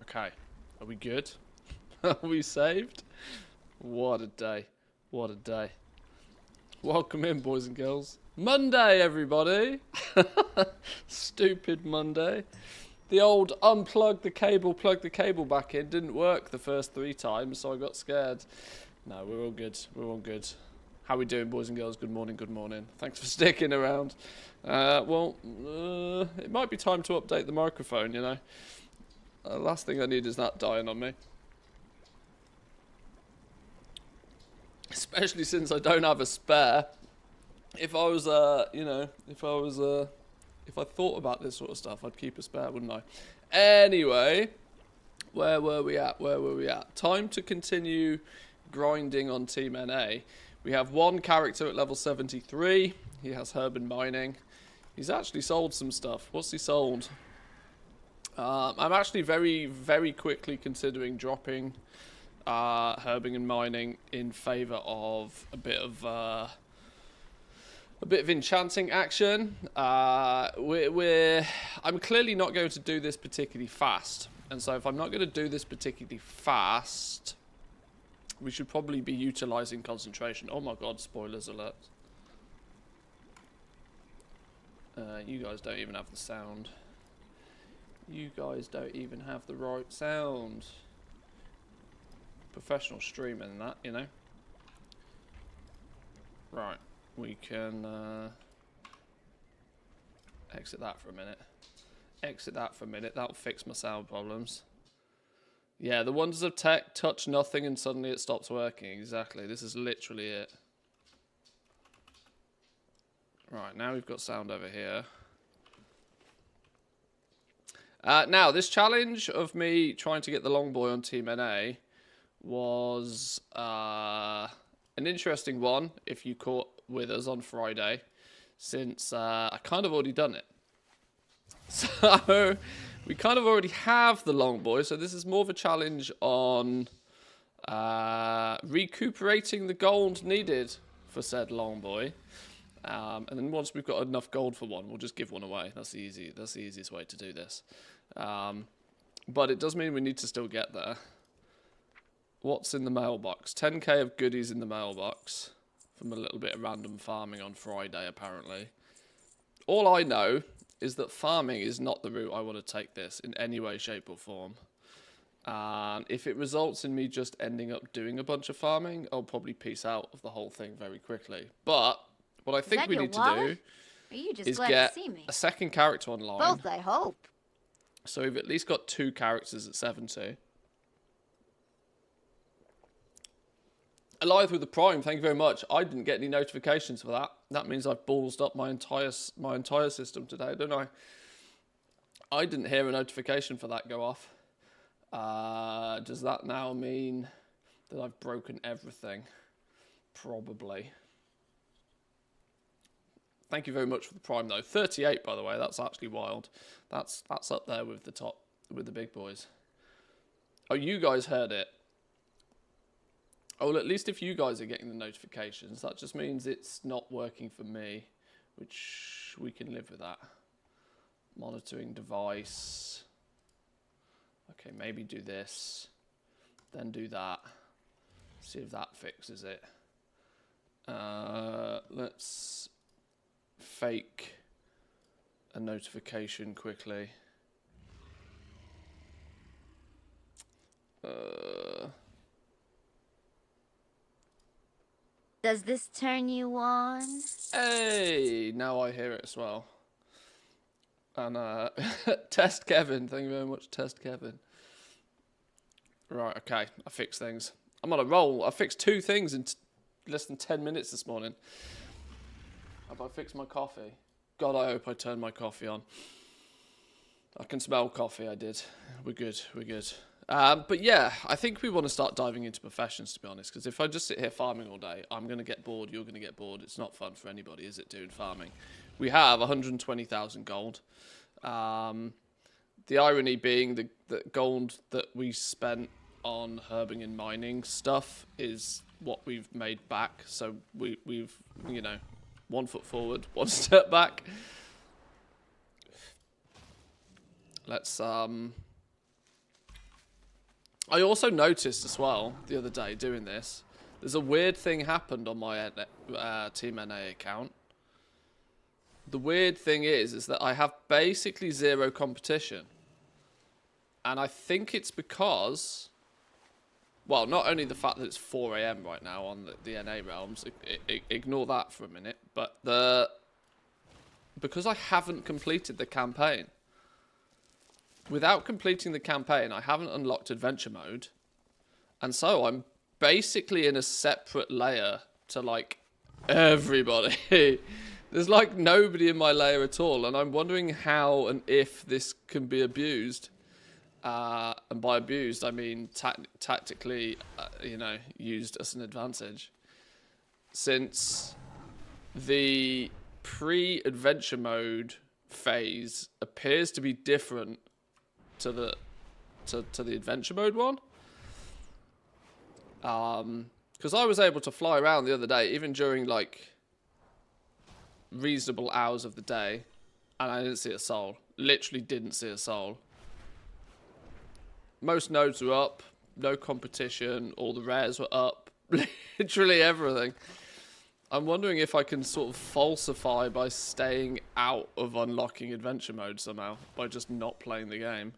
Okay. Are we good? Are we saved? What a day. What a day. Welcome in, boys and girls. Monday, everybody. Stupid Monday. The old unplug the cable, plug the cable back in didn't work the first 3 times, so I got scared. No, we're all good. We're all good. How we doing, boys and girls? Good morning, good morning. Thanks for sticking around. It might be time to update the microphone, you know. Last thing I need is that dying on me. Especially since I don't have a spare. If I was, if I thought about this sort of stuff, I'd keep a spare, wouldn't I? Anyway, where were we at? Where were we at? Time to continue grinding on Team NA. We have one character at level 73. He has herb and mining. He's actually sold some stuff. What's he sold? I'm actually very, very quickly considering dropping herbing and mining in favour of a bit of enchanting action. I'm clearly not going to do this particularly fast, and so if I'm not going to do this particularly fast, we should probably be utilising concentration. Oh my god, spoilers alert. You guys don't even have the sound. You guys don't even have the right sound. Professional streaming and that, you know. Right, we can exit that for a minute. Exit that for a minute. That'll fix my sound problems. Yeah, the wonders of tech, touch nothing and suddenly it stops working. Exactly, this is literally it. Right, now we've got sound over here. Now, this challenge of me trying to get the long boy on Team NA was an interesting one if you caught with us on Friday, since I kind of already done it. So, we kind of already have the long boy, so this is more of a challenge on recuperating the gold needed for said long boy. And then once we've got enough gold for one, we'll just give one away. That's the easiest way to do this. But it does mean we need to still get there. What's in the mailbox? 10k of goodies in the mailbox from a little bit of random farming on Friday, apparently. All I know is that farming is not the route I want to take this in any way, shape or form. And if it results in me just ending up doing a bunch of farming, I'll probably peace out of the whole thing very quickly. But what I think we need to do is get a second character online. Both, I hope. So we've at least got 2 characters at 70. Alive with the Prime, thank you very much. I didn't get any notifications for that. That means I've ballsed up my entire system today, don't I? I didn't hear a notification for that go off. Does that now mean that I've broken everything? Probably. Thank you very much for the Prime, though. 38, by the way. That's actually wild. That's up there with the big boys. Oh, you guys heard it. Oh, well, at least if you guys are getting the notifications, that just means it's not working for me, which we can live with that. Monitoring device. Okay, maybe do this, then do that. See if that fixes it. Let's fake a notification quickly. Does this turn you on? Hey, now I hear it as well. And Test Kevin, thank you very much, Test Kevin. Right, okay, I fixed things. I'm on a roll. I fixed 2 things in less than 10 minutes this morning. Have I fixed my coffee? God, I hope I turned my coffee on. I can smell coffee, I did. We're good, we're good. But yeah, I think we want to start diving into professions, to be honest, because if I just sit here farming all day, I'm going to get bored, you're going to get bored. It's not fun for anybody, is it, doing farming? We have 120,000 gold. The irony being the gold that we spent on herbing and mining stuff is what we've made back. So we've, you know, 1 foot forward, 1 step back. Let's I also noticed as well the other day doing this. There's a weird thing happened on my Team NA account. The weird thing is that I have basically 0 competition. And I think it's because, well, not only the fact that it's 4 AM right now on the NA realms, ignore that for a minute, but because I haven't completed the campaign. Without completing the campaign, I haven't unlocked adventure mode. And so I'm basically in a separate layer to, like, everybody. There's, like, nobody in my layer at all. And I'm wondering how and if this can be abused. And by abused, I mean tactically, you know, used as an advantage. Since the pre-adventure mode phase appears to be different to the adventure mode one. Because I was able to fly around the other day, even during like reasonable hours of the day, and I didn't see a soul. Literally didn't see a soul. Most nodes were up, no competition, all the rares were up, literally everything. I'm wondering if I can sort of falsify by staying out of unlocking adventure mode somehow, by just not playing the game.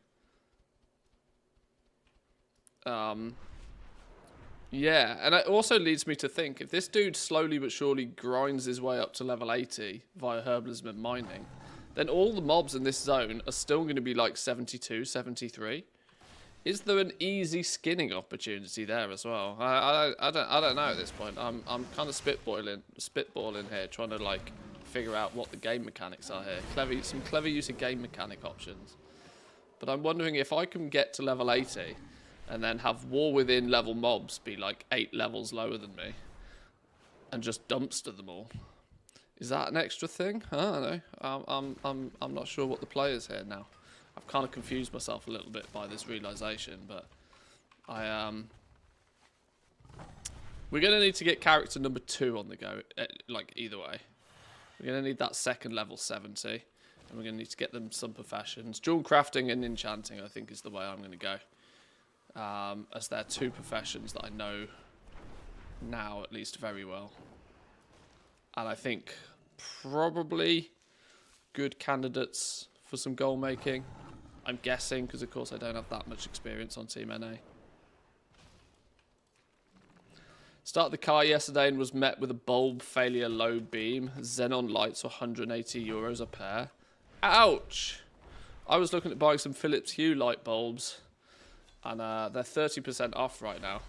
Yeah, and it also leads me to think, if this dude slowly but surely grinds his way up to level 80 via herbalism and mining, then all the mobs in this zone are still going to be like 72, 73. Is there an easy skinning opportunity there as well? I don't know at this point. I'm kind of spitballing here, trying to like figure out what the game mechanics are here. Some clever use of game mechanic options. But I'm wondering if I can get to level 80 and then have war within level mobs be like 8 levels lower than me and just dumpster them all. Is that an extra thing? I don't know. I'm not sure what the play is here now. I've kind of confused myself a little bit by this realization, but we're going to need to get character number 2 on the go, like either way. We're going to need that second level 70, and we're going to need to get them some professions. Jewel crafting and enchanting, I think, is the way I'm going to go. As they're 2 professions that I know now, at least, very well. And I think probably good candidates for some goal making. I'm guessing, because of course I don't have that much experience on Team NA. Started the car yesterday and was met with a bulb failure low beam. Xenon lights, 180 euros a pair. Ouch! I was looking at buying some Philips Hue light bulbs, and they're 30% off right now.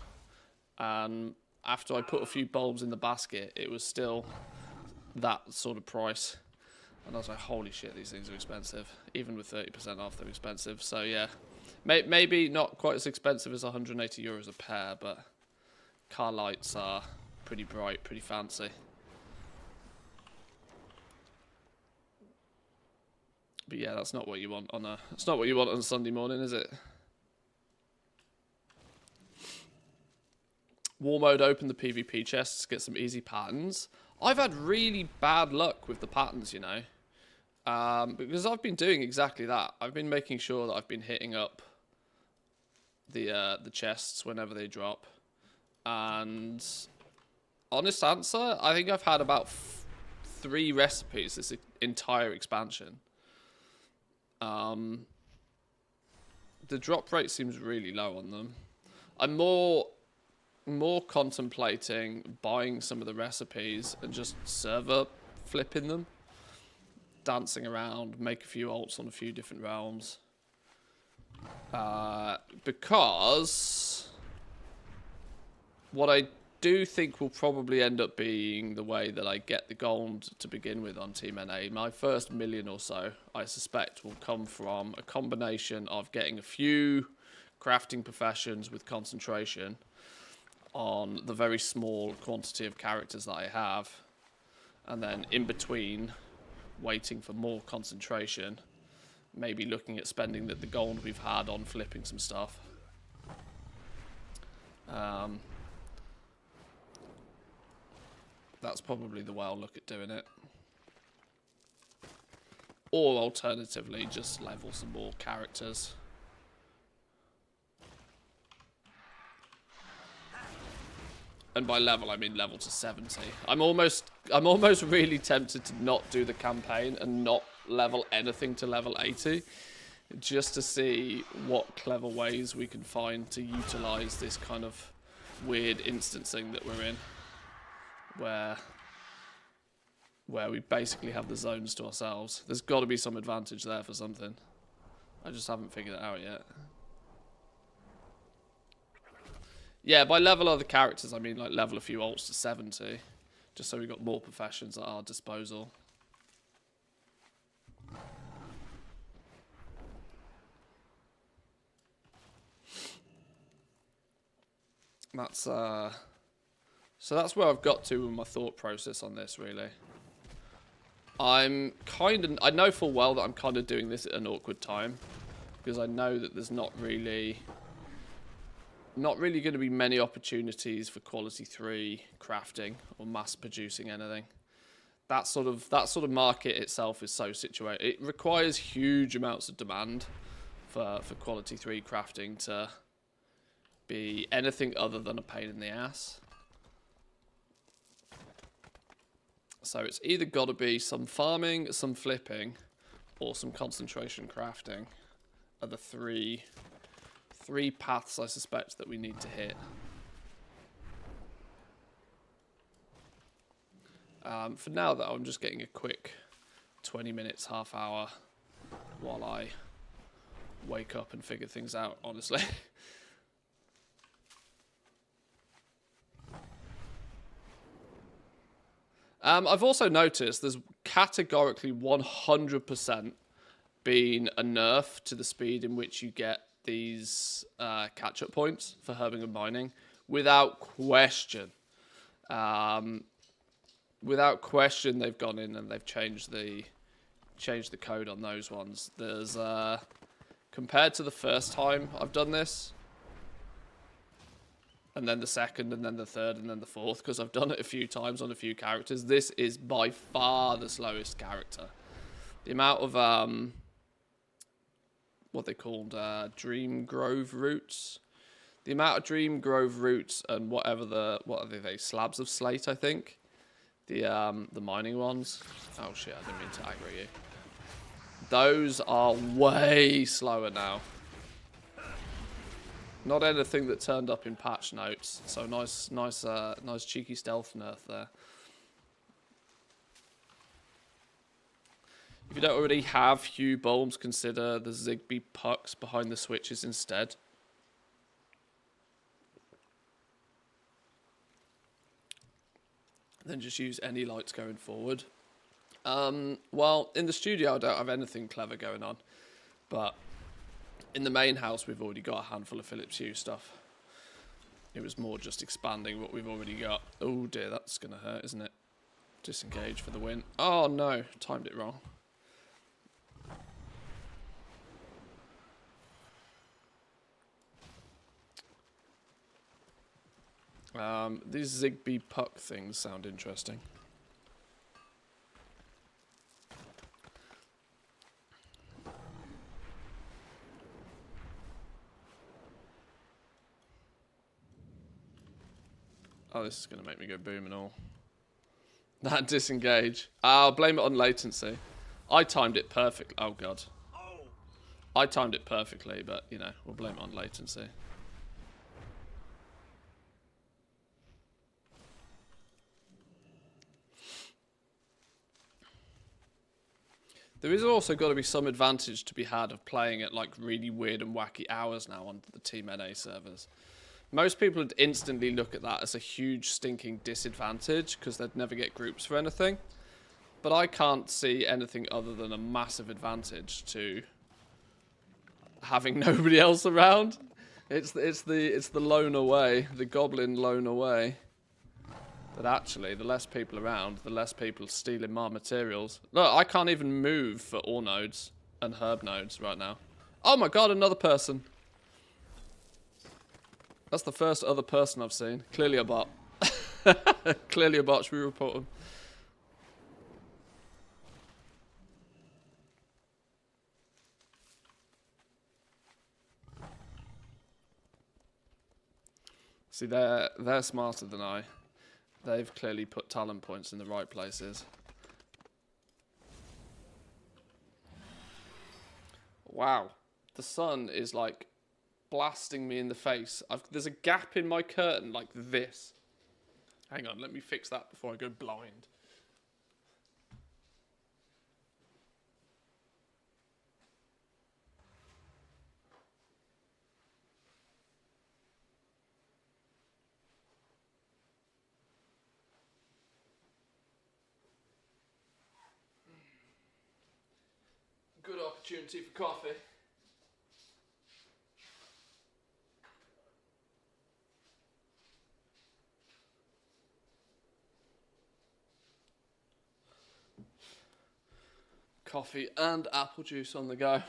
And after I put a few bulbs in the basket, it was still that sort of price. And I was like, holy shit, these things are expensive. Even with 30% off, they're expensive. So yeah, maybe not quite as expensive as 180 euros a pair, but car lights are pretty bright, pretty fancy. But yeah, that's not what you want on a Sunday morning, is it? War mode, open the PvP chests, get some easy patterns. I've had really bad luck with the patterns, you know. Because I've been doing exactly that. I've been making sure that I've been hitting up the chests whenever they drop. And honest answer, I think I've had about 3 recipes this entire expansion. The drop rate seems really low on them. I'm more contemplating buying some of the recipes and just server flipping them, dancing around, make a few ults on a few different realms, because what I do think will probably end up being the way that I get the gold to begin with on Team NA. My first million or so, I suspect, will come from a combination of getting a few crafting professions with concentration on the very small quantity of characters that I have, and then in between waiting for more concentration, maybe looking at spending the gold we've had on flipping some stuff. That's probably the way I'll look at doing it. Or alternatively, just level some more characters. And by level, I mean level to 70. I'm almost really tempted to not do the campaign and not level anything to level 80. Just to see what clever ways we can find to utilize this kind of weird instancing that we're in. Where we basically have the zones to ourselves. There's got to be some advantage there for something. I just haven't figured it out yet. Yeah, by level other characters, I mean like level a few alts to 70. Just so we've got more professions at our disposal. That's, so that's where I've got to with my thought process on this, really. I know full well that I'm kind of doing this at an awkward time. Because I know that there's not really going to be many opportunities for quality 3 crafting or mass producing anything. That sort of market itself is so situated. It requires huge amounts of demand for quality 3 crafting to be anything other than a pain in the ass. So it's either got to be some farming, some flipping, or some concentration crafting are the three paths I suspect that we need to hit. For now, though, I'm just getting a quick 20 minutes, half hour while I wake up and figure things out, honestly. I've also noticed there's categorically 100% been a nerf to the speed in which you get these catch-up points for herbing and mining, without question. Without question, they've gone in and they've changed the code on those ones. There's compared to the first time I've done this, and then the second, and then the third, and then the fourth, because I've done it a few times on a few characters. This is by far the slowest character. The amount of what they called Dream Grove roots. The amount of Dream Grove roots and what are they? Slabs of slate, I think. The mining ones. Oh shit! I didn't mean to aggro you. Those are way slower now. Not anything that turned up in patch notes. So nice cheeky stealth nerf there. If you don't already have Hugh Bolmes, consider the Zigbee pucks behind the switches instead. Then just use any lights going forward. Well, in the studio I don't have anything clever going on. But in the main house we've already got a handful of Philips Hue stuff. It was more just expanding what we've already got. Oh dear, that's going to hurt, isn't it? Disengage for the win. Oh no, timed it wrong. These Zigbee puck things sound interesting. Oh, this is going to make me go boom and all. That disengage. I'll blame it on latency. I timed it perfectly. Oh, God. I timed it perfectly, but, you know, we'll blame it on latency. There is also got to be some advantage to be had of playing at, like, really weird and wacky hours now on the Team NA servers. Most people would instantly look at that as a huge stinking disadvantage because they'd never get groups for anything. But I can't see anything other than a massive advantage to having nobody else around. It's the lone away, the Goblin lone away. But actually, the less people around, the less people stealing my materials. Look, I can't even move for ore nodes and herb nodes right now. Oh my god, another person. That's the first other person I've seen. Clearly a bot. Clearly a bot. Should we report him? See, they're smarter than I. They've clearly put talent points in the right places. Wow, the sun is like blasting me in the face. There's a gap in my curtain like this. Hang on, let me fix that before I go blind. Good opportunity for coffee. Coffee and apple juice on the go.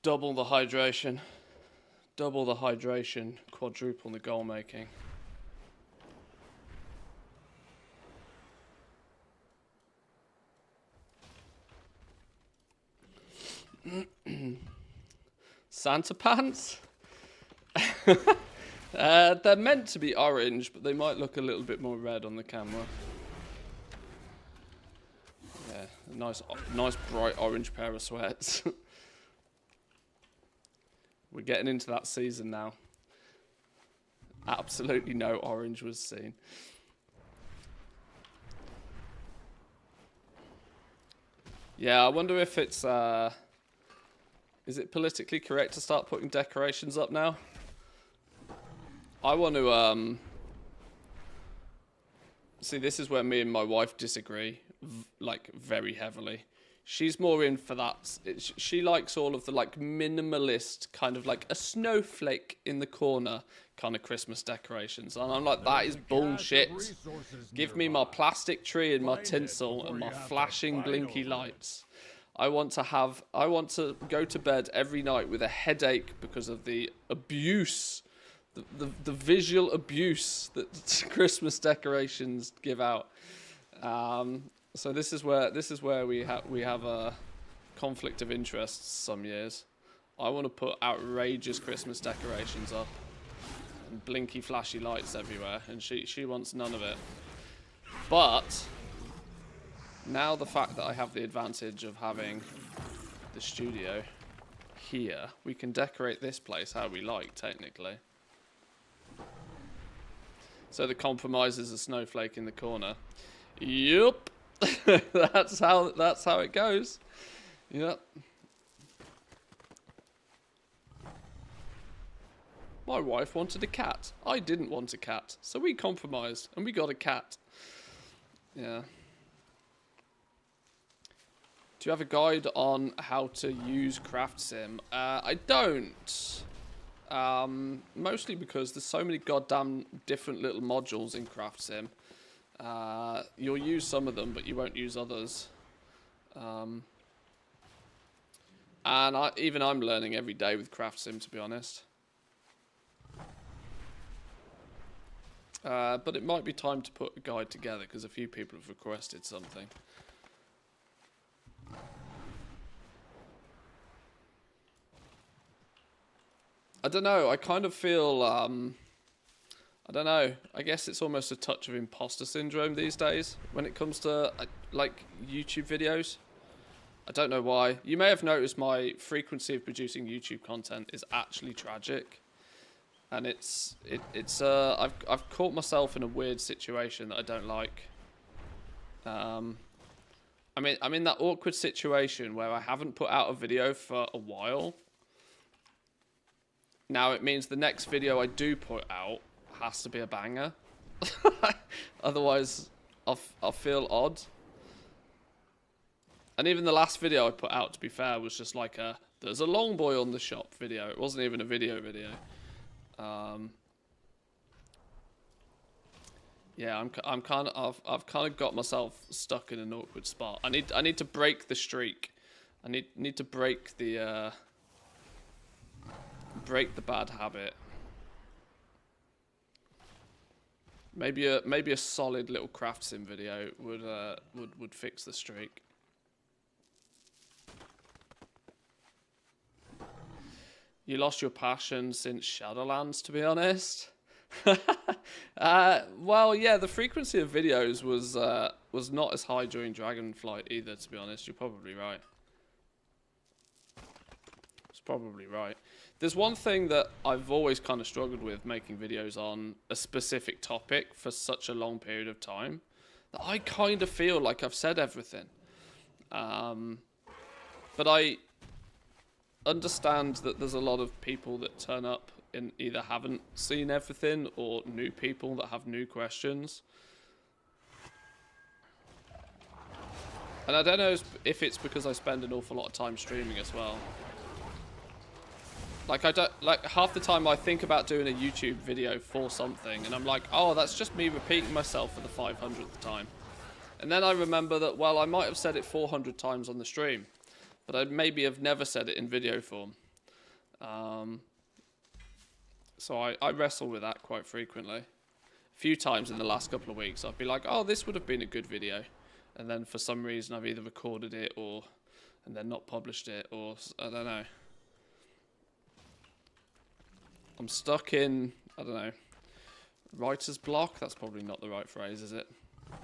Double the hydration. Double the hydration, quadruple the goal making. Santa pants? They're meant to be orange, but they might look a little bit more red on the camera. Yeah, a nice bright orange pair of sweats. We're getting into that season now. Absolutely no orange was seen. Yeah, I wonder if it's... is it politically correct to start putting decorations up now? I want to... See, this is where me and my wife disagree, like, very heavily. She's more in for that. She likes all of the, like, minimalist, kind of like a snowflake in the corner kind of Christmas decorations. And I'm like, that is bullshit. Give me my plastic tree and my tinsel and my flashing blinky lights. I want to go to bed every night with a headache because of the abuse, the visual abuse that Christmas decorations give out. So this is where we have a conflict of interests some years. I want to put outrageous Christmas decorations up and blinky flashy lights everywhere, and she wants none of it. But now the fact that I have the advantage of having the studio here, we can decorate this place how we like, technically. So the compromise is a snowflake in the corner. Yup. that's how it goes. Yep. My wife wanted a cat. I didn't want a cat, so we compromised and we got a cat. Yeah. Do you have a guide on how to use Craft Sim? I don't. Mostly because there's so many goddamn different little modules in Craft Sim. You'll use some of them, but you won't use others. And even I'm learning every day with Craft Sim, to be honest. But it might be time to put a guide together, because a few people have requested something. I don't know, I kind of feel... I don't know. I guess it's almost a touch of imposter syndrome these days when it comes to like YouTube videos. I don't know why. You may have noticed my frequency of producing YouTube content is actually tragic, and I've caught myself in a weird situation that I don't like. I'm in that awkward situation where I haven't put out a video for a while. Now it means the next video I do put out has to be a banger. Otherwise I'll feel odd. And even the last video I put out, to be fair, was just like there's a long boy on the shop video. It wasn't even a video. Yeah, I've kind of got myself stuck in an awkward spot. I need to break the streak. I need to break the bad habit. Maybe a solid little Craft Sim video would fix the streak. You lost your passion since Shadowlands, to be honest. Well, yeah, the frequency of videos was not as high during Dragonflight either, to be honest. You're probably right. It's probably right. There's one thing that I've always kind of struggled with making videos on a specific topic for such a long period of time, that I kind of feel like I've said everything. But I understand that there's a lot of people that turn up and either haven't seen everything or new people that have new questions. And I don't know if it's because I spend an awful lot of time streaming as well. Like, half the time I think about doing a YouTube video for something and I'm like, oh, that's just me repeating myself for the 500th time. And then I remember that, well, I might have said it 400 times on the stream, but I maybe have never said it in video form. So I wrestle with that quite frequently. A few times in the last couple of weeks, I'd be like, oh, this would have been a good video. And then for some reason, I've either recorded it and then not published it, or I don't know. I'm stuck in, I don't know, writer's block? That's probably not the right phrase, is it? I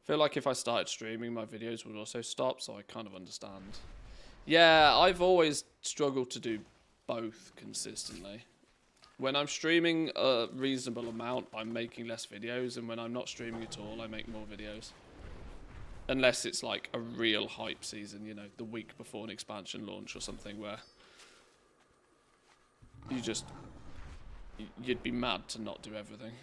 feel like if I started streaming, my videos would also stop, so I kind of understand. Yeah, I've always struggled to do both consistently. When I'm streaming a reasonable amount, I'm making less videos, and when I'm not streaming at all, I make more videos. Unless it's like a real hype season, you know, the week before an expansion launch or something where you'd be mad to not do everything.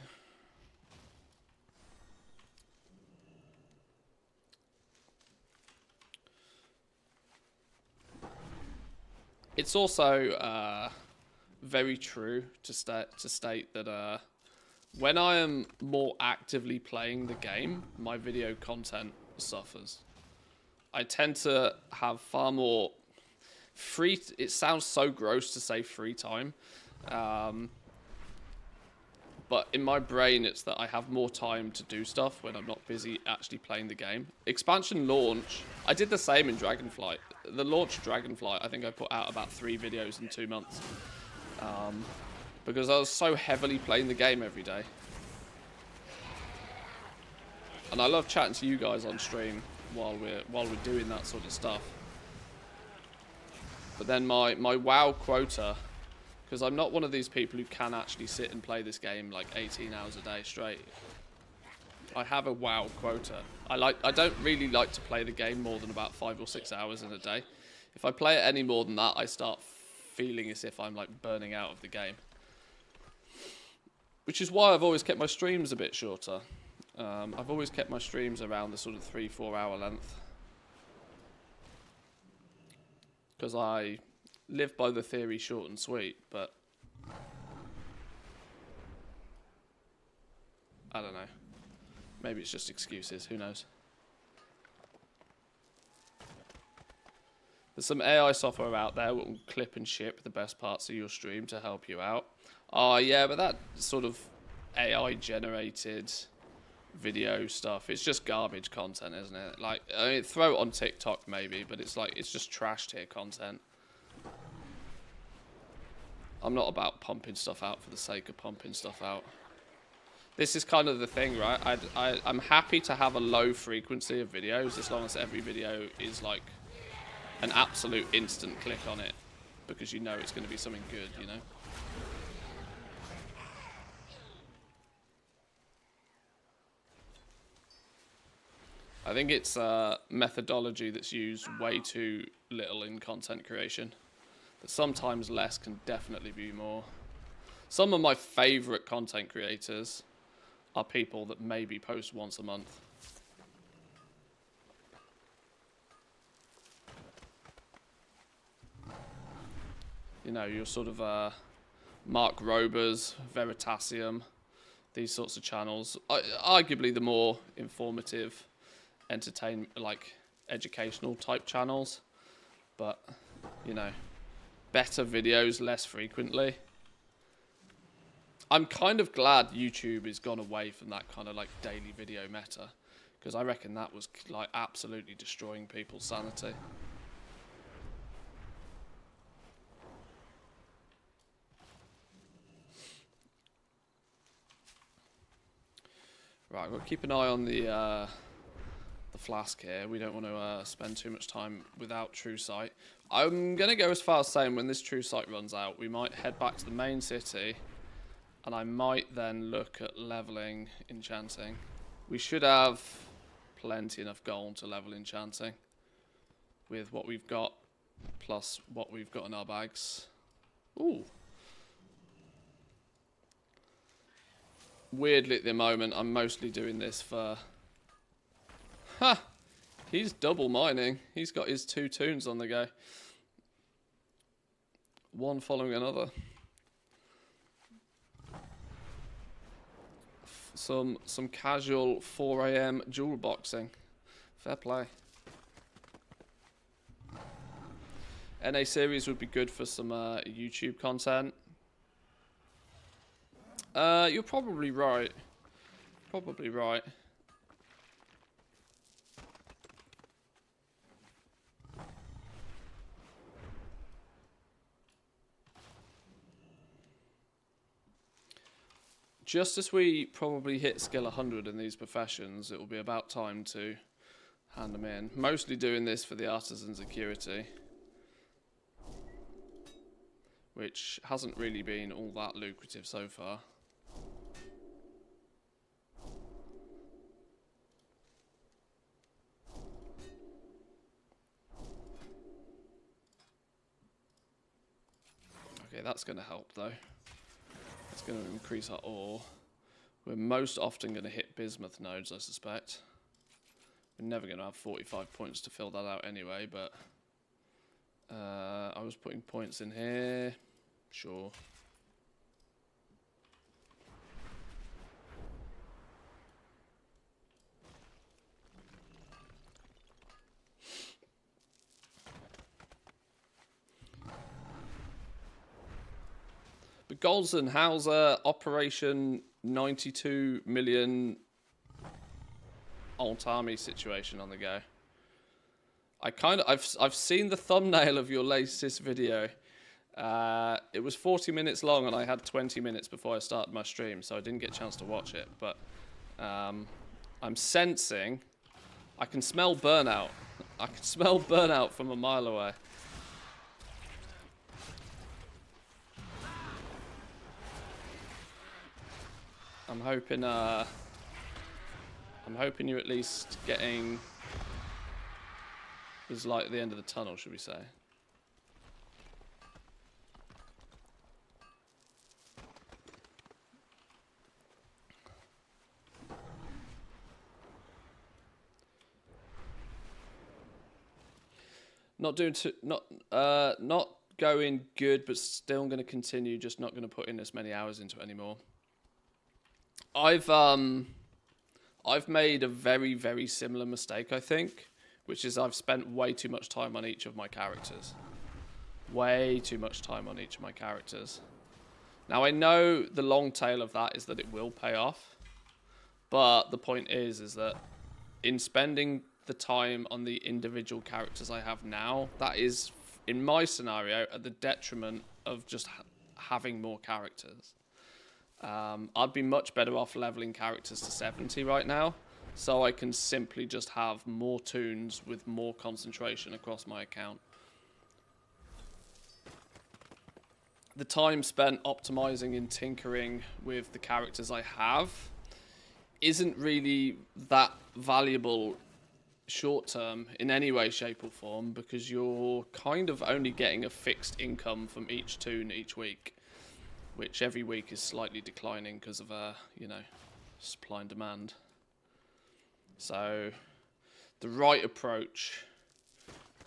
It's also very true to state that when I am more actively playing the game, my video content suffers. I tend to have far more free. It sounds so gross to say free time, but in my brain, it's that I have more time to do stuff when I'm not busy actually playing the game. Expansion launch, I did the same in Dragonflight. The launch of Dragonflight, I think I put out about 3 videos in 2 months. Because I was so heavily playing the game every day. And I love chatting to you guys on stream while we're doing that sort of stuff. But then my WoW quota, because I'm not one of these people who can actually sit and play this game like 18 hours a day straight. I have a WoW quota. I don't really like to play the game more than about 5 or 6 hours in a day. If I play it any more than that, I start feeling as if I'm like burning out of the game. Which is why I've always kept my streams a bit shorter. I've always kept my streams around the sort of 3-4 hour length. Because I live by the theory short and sweet, but I don't know. Maybe it's just excuses, who knows. There's some AI software out there that will clip and ship the best parts of your stream to help you out. Oh yeah, but that sort of AI generated video stuff, it's just garbage content, isn't it? Like, I mean, throw it on TikTok maybe, but it's like, it's just trash tier content. I'm not about pumping stuff out for the sake of pumping stuff out. This is kind of the thing, right? I'm happy to have a low frequency of videos as long as every video is like an absolute instant click on it, because you know it's going to be something good, you know? I think it's methodology that's used way too little in content creation. But sometimes less can definitely be more. Some of my favorite content creators are people that maybe post once a month. You know, your sort of Mark Rober's, Veritasium, these sorts of channels. Arguably the more informative, entertainment, like educational type channels, but you know, better videos less frequently. I'm kind of glad YouTube has gone away from that kind of like daily video meta, because I reckon that was like absolutely destroying people's sanity. Right, we'll keep an eye on the flask here. We don't want to spend too much time without True Sight. I'm going to go as far as saying when this True Sight runs out, we might head back to the main city, and I might then look at leveling Enchanting. We should have plenty enough gold to level Enchanting with what we've got, plus what we've got in our bags. Ooh. Weirdly, at the moment, I'm mostly doing this for... Ha! He's double mining. He's got his 2 tunes on the go. One following another. Some casual 4 AM jewel boxing. Fair play. NA series would be good for some YouTube content. You're probably right. Probably right. Just as we probably hit skill 100 in these professions, it will be about time to hand them in. Mostly doing this for the Artisan security, which hasn't really been all that lucrative so far. Okay, that's going to help though. It's going to increase our ore. We're most often going to hit bismuth nodes, I suspect. We're never going to have 45 points to fill that out anyway, but I was putting points in here. Sure. But Goldson, how's Operation 92 million alt army situation on the go? I've seen the thumbnail of your latest video. It was 40 minutes long and I had 20 minutes before I started my stream, so I didn't get a chance to watch it. But I'm sensing, I can smell burnout. I can smell burnout from a mile away. I'm hoping you're at least getting... There's light at the end of the tunnel, should we say. Not going good, but still going to continue. Just not going to put in as many hours into it anymore. I've made a very, very similar mistake, I think, which is I've spent way too much time on each of my characters. Way too much time on each of my characters. Now, I know the long tail of that is that it will pay off, but the point is that in spending the time on the individual characters I have now, that is, in my scenario, at the detriment of just having more characters. I'd be much better off leveling characters to 70 right now, so I can simply just have more tunes with more concentration across my account. The time spent optimizing and tinkering with the characters I have isn't really that valuable short term in any way, shape or form, because you're kind of only getting a fixed income from each tune each week, which every week is slightly declining because of, you know, supply and demand. So the right approach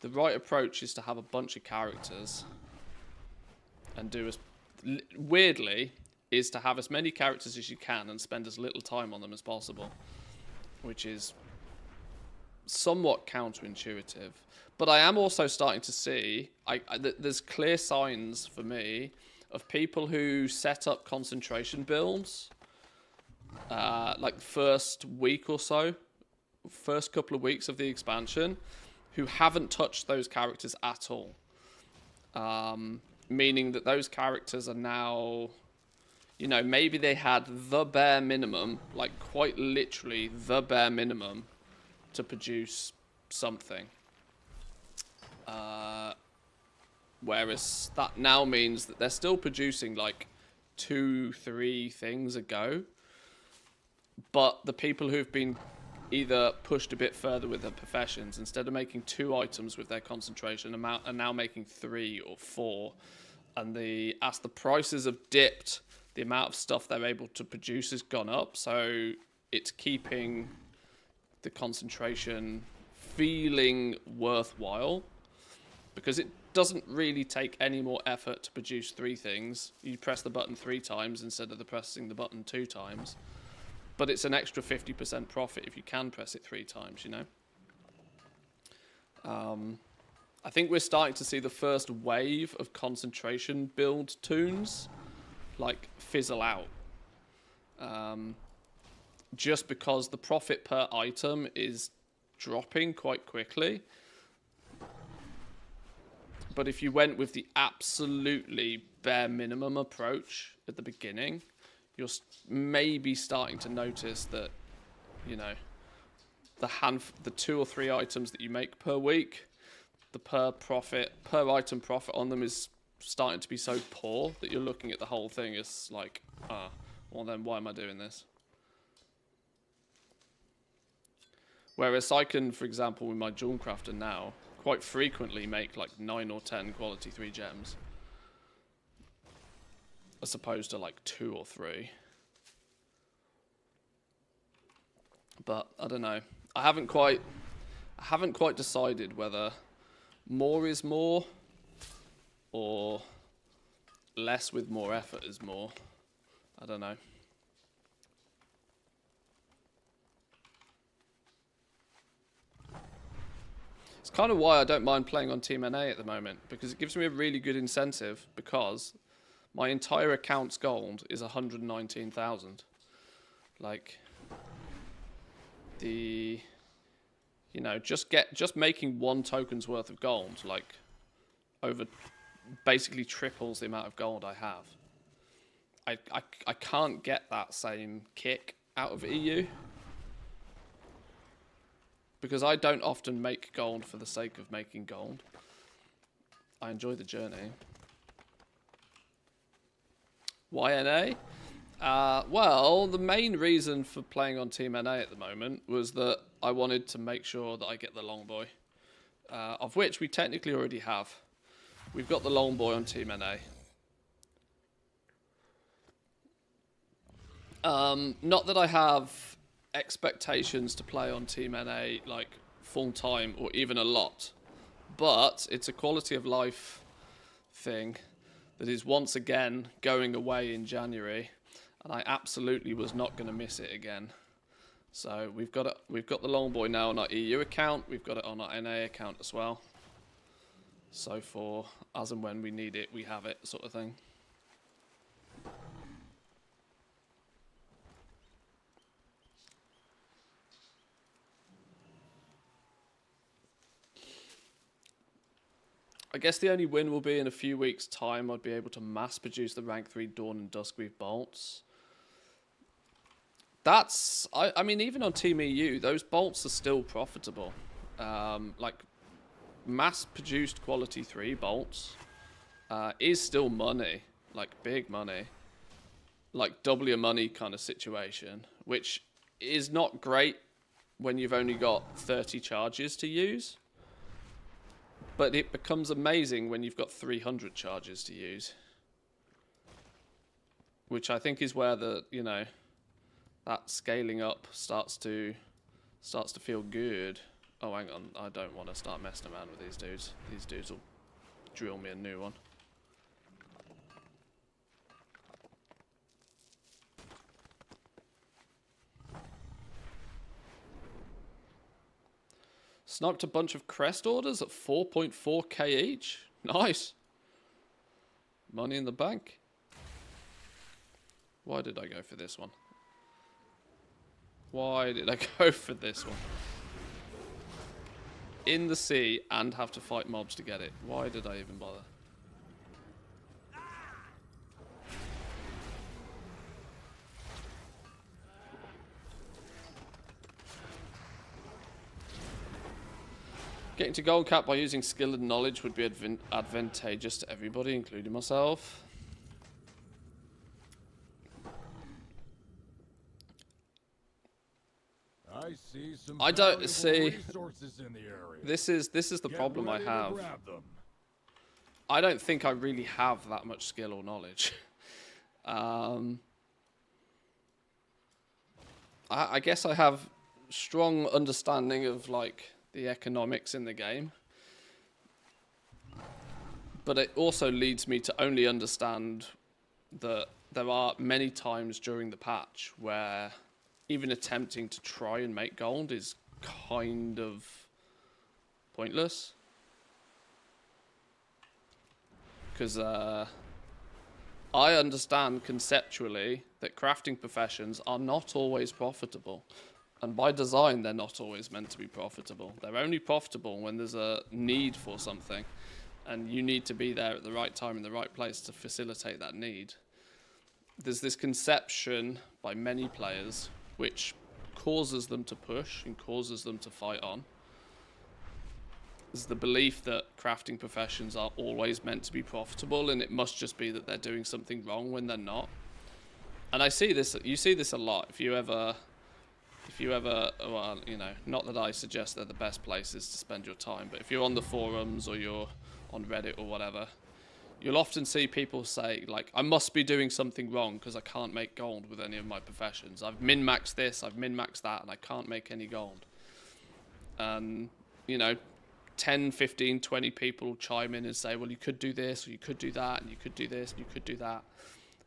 is to have a bunch of characters and do as, weirdly, is to have as many characters as you can and spend as little time on them as possible, which is somewhat counterintuitive. But I am also starting to see, there's clear signs for me of people who set up concentration builds, like the first week or so, first couple of weeks of the expansion, who haven't touched those characters at all. Meaning that those characters are now you know, maybe they had the bare minimum, like quite literally the bare minimum to produce something. Whereas that now means that they're still producing like 2-3 things a go. But the people who've been either pushed a bit further with their professions, instead of making 2 items with their concentration amount, are now making 3 or 4. And as the prices have dipped, the amount of stuff they're able to produce has gone up. So it's keeping the concentration feeling worthwhile, because it doesn't really take any more effort to produce 3 things. You press the button 3 times instead of pressing the button 2 times. But it's an extra 50% profit if you can press it 3 times, you know? I think we're starting to see the first wave of concentration build tunes, like, fizzle out. Just because the profit per item is dropping quite quickly. But if you went with the absolutely bare minimum approach at the beginning, you're maybe starting to notice that, you know, the 2 or 3 items that you make per week, the per item profit on them is starting to be so poor that you're looking at the whole thing as like, well then why am I doing this? Whereas I can, for example, with my Jewel Crafter now, quite frequently make like 9 or 10 quality 3 gems, as opposed to like 2 or 3. But I don't know. I haven't quite decided whether more is more or less with more effort is more. I don't know. It's kind of why I don't mind playing on Team NA at the moment, because it gives me a really good incentive, because my entire account's gold is 119,000. Like, you know, just making 1 token's worth of gold, like, basically triples the amount of gold I have. I can't get that same kick out of EU, because I don't often make gold for the sake of making gold. I enjoy the journey. Why NA? Well, the main reason for playing on Team NA at the moment was that I wanted to make sure that I get the Longboy, of which we technically already have. We've got the Longboy on Team NA. Not that I have expectations to play on Team NA like full time or even a lot, but it's a quality of life thing that is once again going away in January, and I absolutely was not going to miss it again. So we've got the Longboy now on our EU account, we've got it on our NA account as well. So for as and when we need it, we have it, sort of thing. I guess the only win will be in a few weeks' time I'd be able to mass produce the rank 3 Dawn and Duskweave bolts. I mean, even on Team EU, those bolts are still profitable. Like, mass-produced quality 3 bolts is still money, like big money. Like double your money kind of situation, which is not great when you've only got 30 charges to use. But it becomes amazing when you've got 300 charges to use. Which I think is where the, you know, that scaling up starts to feel good. Oh, hang on, I don't want to start messing around with these dudes. These dudes will drill me a new one. Sniped a bunch of crest orders at 4.4k each. Nice. Money in the bank. Why did I go for this one? Why did I go for this one? In the sea and have to fight mobs to get it. Why did I even bother? Getting to gold cap by using skill and knowledge would be advantageous to everybody, including myself. I see some I don't valuable see. resources in the area. This is the Get problem I ready to have. grab them. I don't think I really have that much skill or knowledge. I guess I have strong understanding of like the economics in the game, but it also leads me to only understand that there are many times during the patch where even attempting to try and make gold is kind of pointless. Because I understand conceptually that crafting professions are not always profitable. And by design, they're not always meant to be profitable. They're only profitable when there's a need for something. And you need to be there at the right time in the right place to facilitate that need. There's this conception by many players which causes them to push and causes them to fight on. There's the belief that crafting professions are always meant to be profitable, and it must just be that they're doing something wrong when they're not. And I see this, you see this a lot. If you ever, well, you know, not that I suggest they're the best places to spend your time, but if you're on the forums or you're on Reddit or whatever, you'll often see people say, like, I must be doing something wrong because I can't make gold with any of my professions. I've min-maxed this, I've min-maxed that, and I can't make any gold. And, you know, 10, 15, 20 people chime in and say, well, you could do this, or you could do that, and you could do this, and you could do that.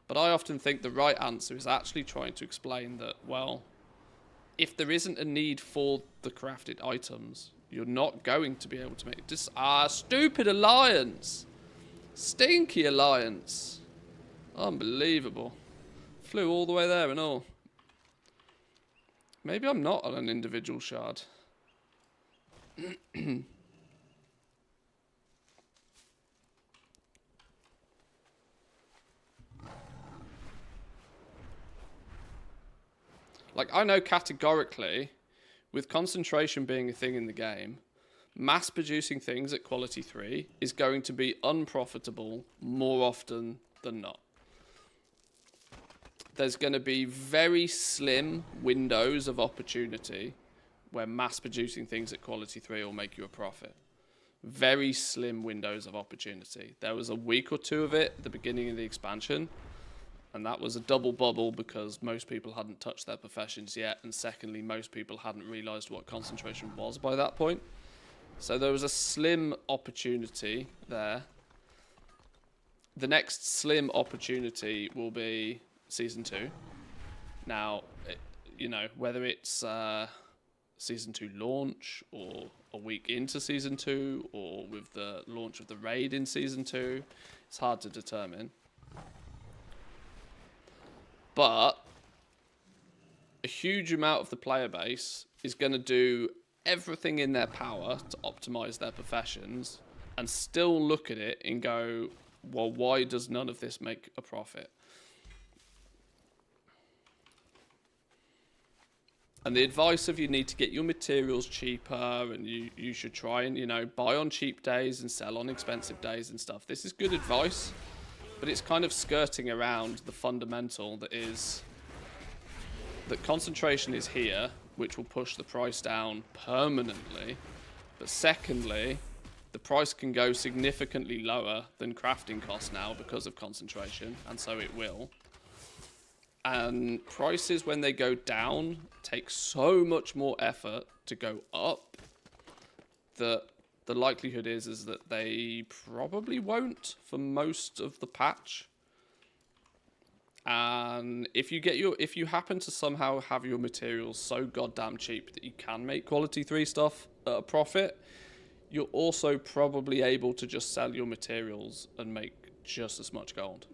But I often think the right answer is actually trying to explain that, well, if there isn't a need for the crafted items, you're not going to be able to make this. Stupid alliance! Stinky alliance! Unbelievable. Flew all the way there and all. Maybe I'm not on an individual shard. Like, I know categorically, with concentration being a thing in the game, mass producing things at quality 3 is going to be unprofitable more often than not. There's going to be very slim windows of opportunity where mass producing things at quality 3 will make you a profit. Very slim windows of opportunity. There was a week or two of it at the beginning of the expansion, and that was a double bubble because most people hadn't touched their professions yet, and secondly, most people hadn't realised what concentration was by that point. So there was a slim opportunity there. The next slim opportunity will be Season 2. Now, you know, whether it's Season 2 launch, or a week into Season 2, or with the launch of the raid in Season 2, it's hard to determine. But a huge amount of the player base is going to do everything in their power to optimize their professions and still look at it and go, well, why does none of this make a profit? And the advice of you need to get your materials cheaper, and you should try and, you know, buy on cheap days and sell on expensive days and stuff. This is good advice, but it's kind of skirting around the fundamental that is that concentration is here, which will push the price down permanently. But secondly, the price can go significantly lower than crafting costs now because of concentration, and so it will. And prices, when they go down, take so much more effort to go up that the likelihood is that they probably won't for most of the patch. And if you happen to somehow have your materials so goddamn cheap that you can make quality 3 stuff at a profit, you're also probably able to just sell your materials and make just as much gold.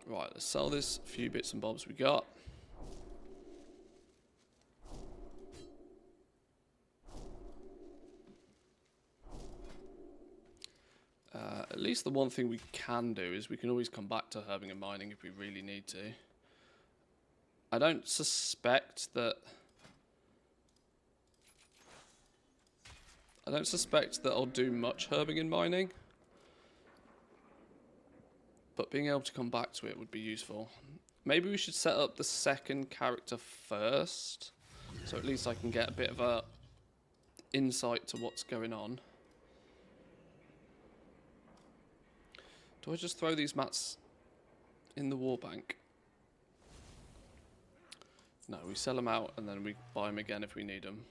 Right, let's sell this few bits and bobs we got. least the one thing we can do is we can always come back to herbing and mining if we really need to. I don't suspect that I'll do much herbing and mining, but being able to come back to it would be useful. Maybe we should set up the second character first, so at least I can get a bit of a insight to what's going on. Do I just throw these mats in the war bank? No, we sell them out and then we buy them again if we need them.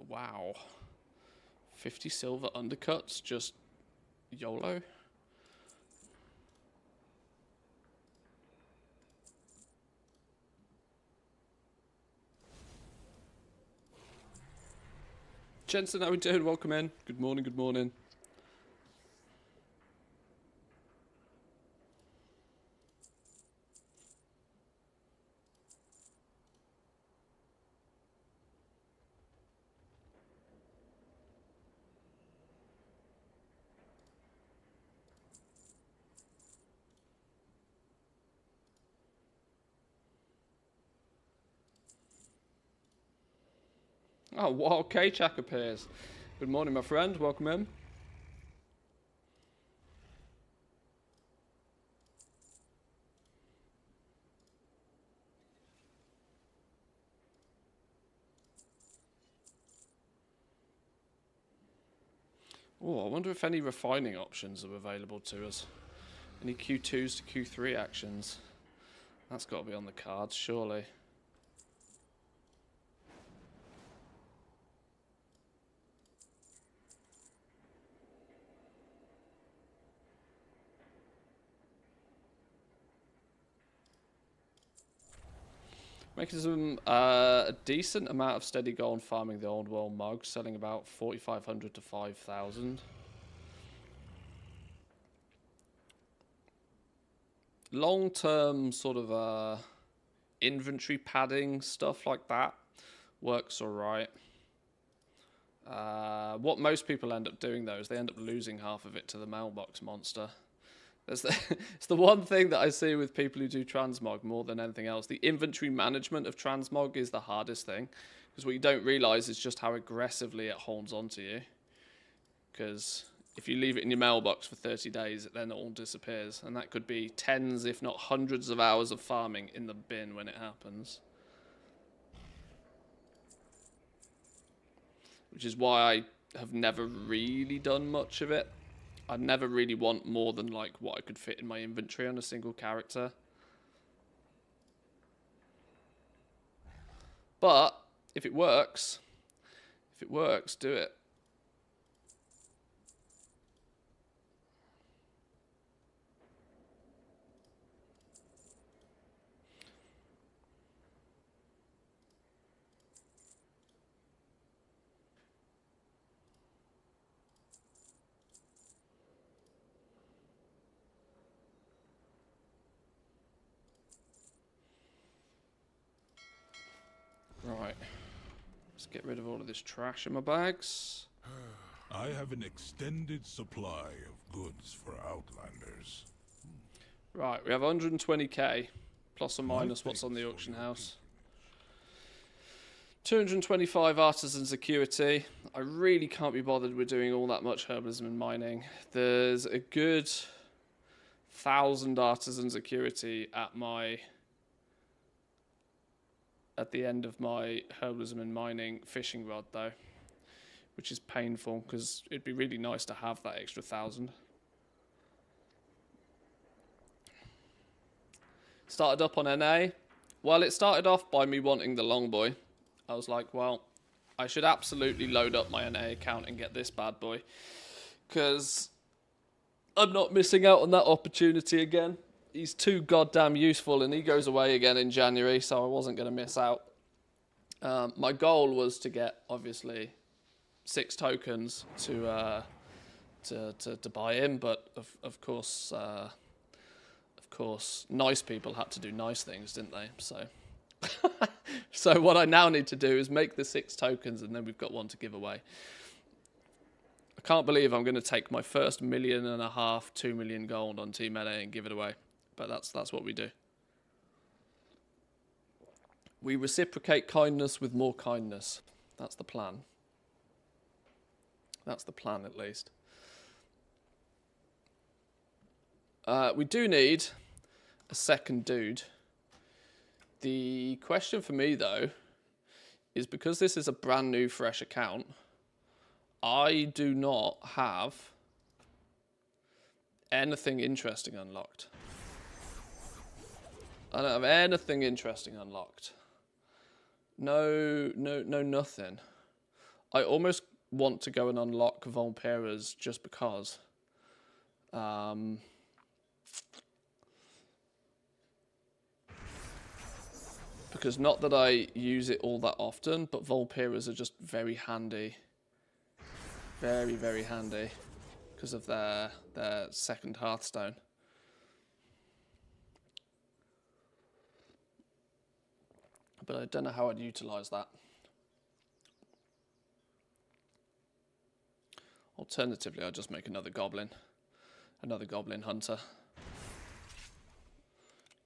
Wow. 50 silver undercuts, just YOLO. Jensen, how we doing? Welcome in. Good morning, good morning. Oh, Wild K-Chak appears. Good morning, my friend. Welcome in. Oh, I wonder if any refining options are available to us. Any Q2s to Q3 actions. That's got to be on the cards, surely. Making some a decent amount of steady gold farming the old world mugs, selling about 4,500 to 5,000. Long-term sort of inventory padding stuff like that works alright. What most people end up doing though is they end up losing half of it to the mailbox monster. It's the one thing that I see with people who do transmog more than anything else. The inventory management of transmog is the hardest thing, because what you don't realize is just how aggressively it holds onto you. Because if you leave it in your mailbox for 30 days, it then all disappears, and that could be tens, if not hundreds of hours of farming in the bin when it happens. Which is why I have never really done much of it. I never really want more than like what I could fit in my inventory on a single character. But if it works, do it. Right, let's get rid of all of this trash in my bags. I have an extended supply of goods for Outlanders. Right, we have 120k, plus or minus what's on the auction house. 225 artisan security. I really can't be bothered with doing all that much herbalism and mining. There's a good 1,000 artisan security at the end of my herbalism and mining fishing rod though, which is painful because it'd be really nice to have that extra 1,000. Started up on NA. Well, it started off by me wanting the longboy. I was like, well, I should absolutely load up my NA account and get this bad boy, because I'm not missing out on that opportunity again. He's too goddamn useful, and he goes away again in January, so I wasn't going to miss out. My goal was to get, obviously, 6 tokens to to buy in, but of course, nice people had to do nice things, didn't they? So, so what I now need to do is make the 6 tokens, and then we've got one to give away. I can't believe I'm going to take my first 1.5 million, 2 million gold on Team NA and give it away, but that's what we do. We reciprocate kindness with more kindness. That's the plan. That's the plan, at least. We do need a second dude. The question for me, though, is because this is a brand new, fresh account, I do not have anything interesting unlocked. I don't have anything interesting unlocked. No, nothing. I almost want to go and unlock Volperas just because. Because not that I use it all that often, but Volperas are just very handy. Very, very handy. Because of their second Hearthstone. But I don't know how I'd utilise that. Alternatively, I'll just make another Goblin. Another Goblin Hunter.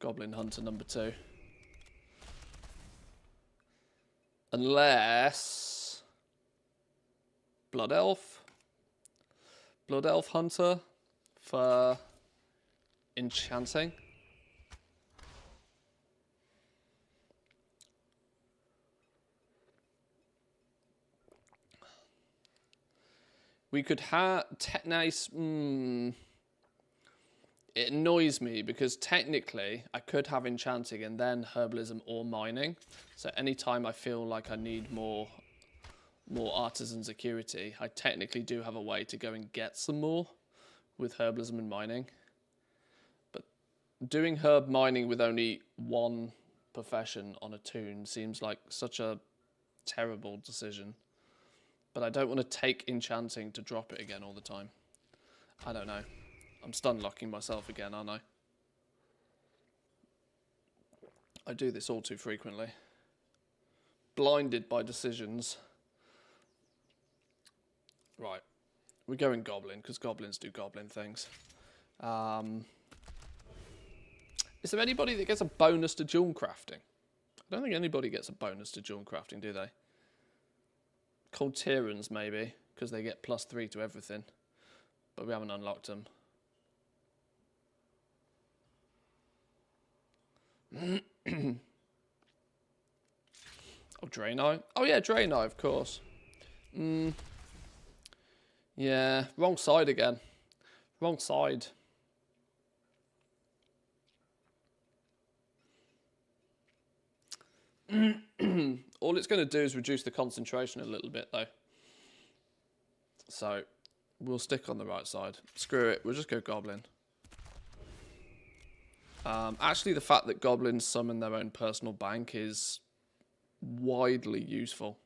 Goblin Hunter number 2. Unless... Blood Elf. Blood Elf Hunter for Enchanting. We could have... Nice... It annoys me because technically I could have Enchanting and then Herbalism or Mining. So anytime I feel like I need more Artisan security, I technically do have a way to go and get some more with Herbalism and Mining. But doing Herb Mining with only one profession on a toon seems like such a terrible decision. But I don't want to take Enchanting to drop it again all the time. I don't know. I'm stun locking myself again, aren't I? I do this all too frequently. Blinded by decisions. Right. We're going Goblin, because Goblins do Goblin things. Is there anybody that gets a bonus to jewel crafting? I don't think anybody gets a bonus to jewel crafting, do they? Cold Tyrans, maybe, because they get +3 to everything. But we haven't unlocked them. Oh, Draenei. Oh, yeah, Draenei, of course. Yeah, wrong side again. Wrong side. All it's going to do is reduce the concentration a little bit, though. So, we'll stick on the right side. Screw it, we'll just go Goblin. Actually, the fact that Goblins summon their own personal bank is widely useful.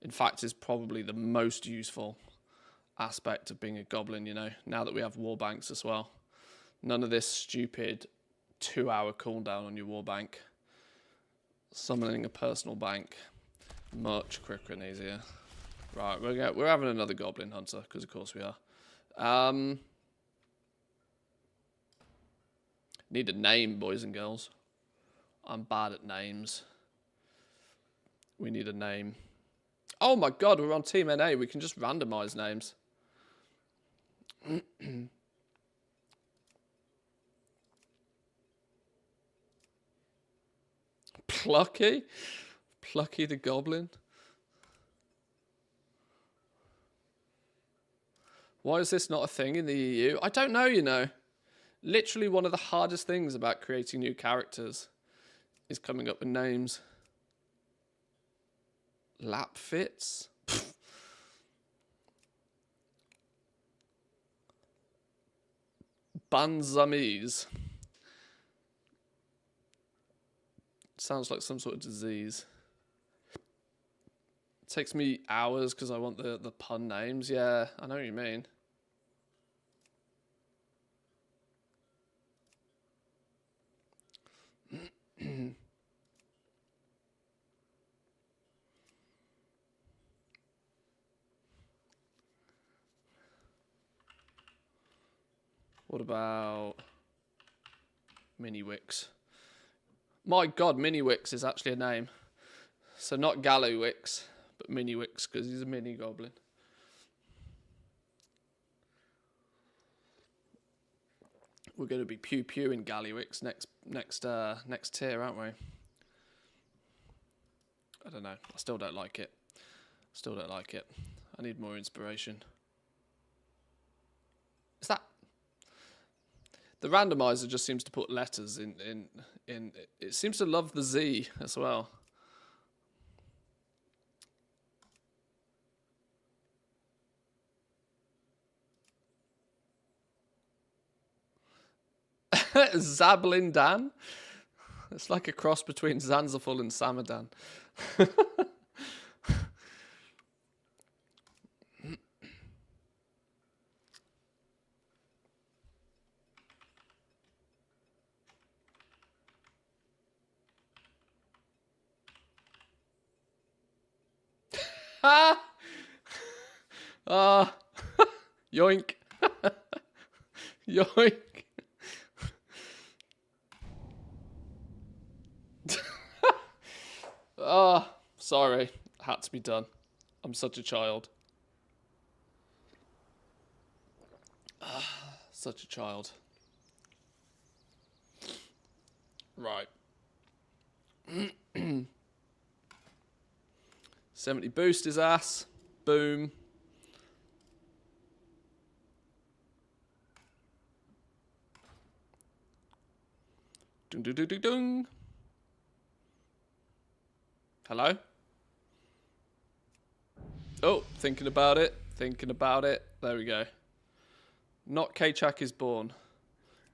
In fact, is probably the most useful aspect of being a Goblin, you know, now that we have war banks as well. None of this stupid 2-hour cooldown on your war bank. Summoning a personal bank, much quicker and easier. Right, we're having another Goblin Hunter, because of course we are. Need a name, boys and girls. I'm bad at names. We need a name. Oh my god, we're on Team NA. We can just randomise names. Plucky? Plucky the Goblin? Why is this not a thing in the EU? I don't know, you know. Literally one of the hardest things about creating new characters is coming up with names. Lap fits? Banzamise. Sounds like some sort of disease. It takes me hours because I want the pun names. Yeah, I know what you mean. What about Mini Wix? My God, Mini Wix is actually a name. So not Gallywix, but Mini Wix, because he's a mini goblin. We're going to be pew pew in Gallywix next tier, aren't we? I don't know. I still don't like it. Still don't like it. I need more inspiration. Is that... The randomizer just seems to put letters in. It seems to love the Z as well. Zablin Dan? It's like a cross between Zanzaful and Samadan. Ah! Yoink. Yoink. Sorry. Had to be done. I'm such a child. Such a child. Right. 70 boost his ass. Boom. Dung dung dung dung dung. Hello? Oh, thinking about it. Thinking about it. There we go. Not K-Chak is born.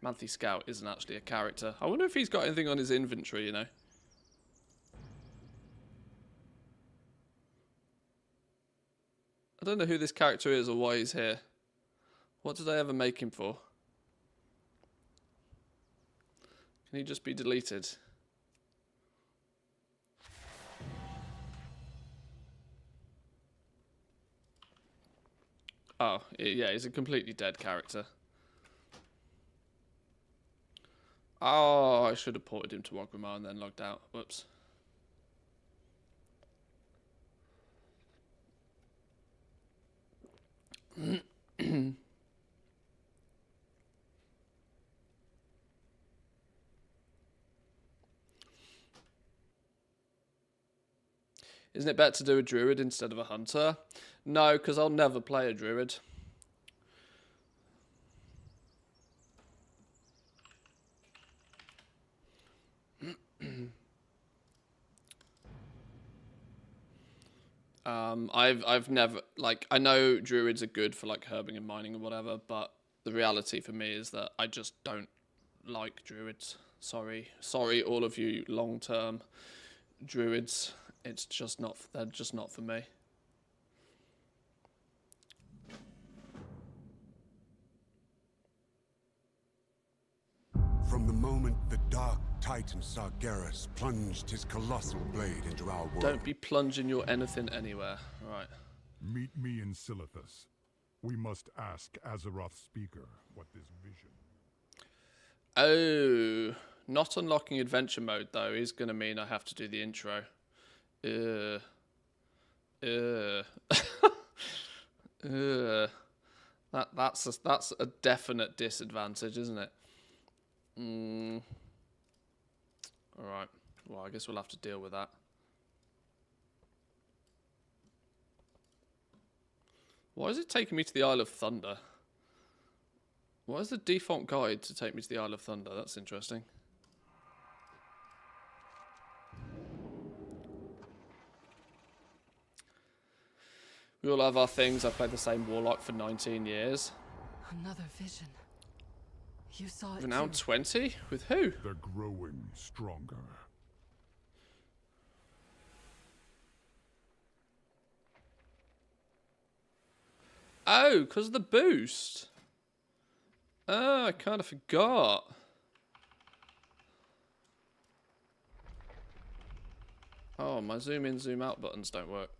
Manthy Scout isn't actually a character. I wonder if he's got anything on his inventory, you know. I don't know who this character is or why he's here. What did I ever make him for? Can he just be deleted? Oh, yeah, he's a completely dead character. Oh, I should have ported him to Wogrimmar and then logged out. Whoops. Isn't it better to do a druid instead of a hunter? No, because I'll never play a druid. I've never, like, I know druids are good for like herbing and mining and whatever, but the reality for me is that I just don't like druids. Sorry all of you long-term druids. It's just not, they're just not for me. From the moment the dark Titan Sargeras plunged his colossal blade into our world. Don't be plunging your anything anywhere. Right. Meet me in Silithus. We must ask Azeroth's speaker what this vision... Oh, not unlocking adventure mode though is going to mean I have to do the intro. That's a definite disadvantage, isn't it? Alright, well I guess we'll have to deal with that. Why is it taking me to the Isle of Thunder? Why is the default guide to take me to the Isle of Thunder? That's interesting. We all have our things. I've played the same Warlock for 19 years. Another vision. You saw it Renowned too. 20? With who? They're growing stronger. Oh, because of the boost. Oh, I kind of forgot. Oh, my zoom in, zoom out buttons don't work.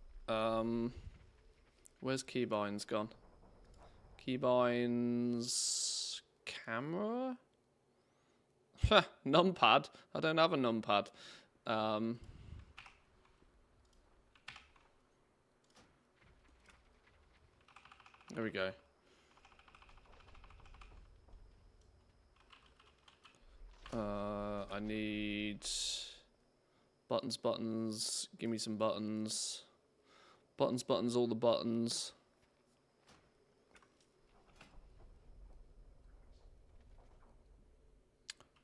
Where's keybinds gone? Keybinds... camera? Numpad? I don't have a numpad. There we go. I need buttons, buttons. Give me some buttons. Buttons, buttons, all the buttons.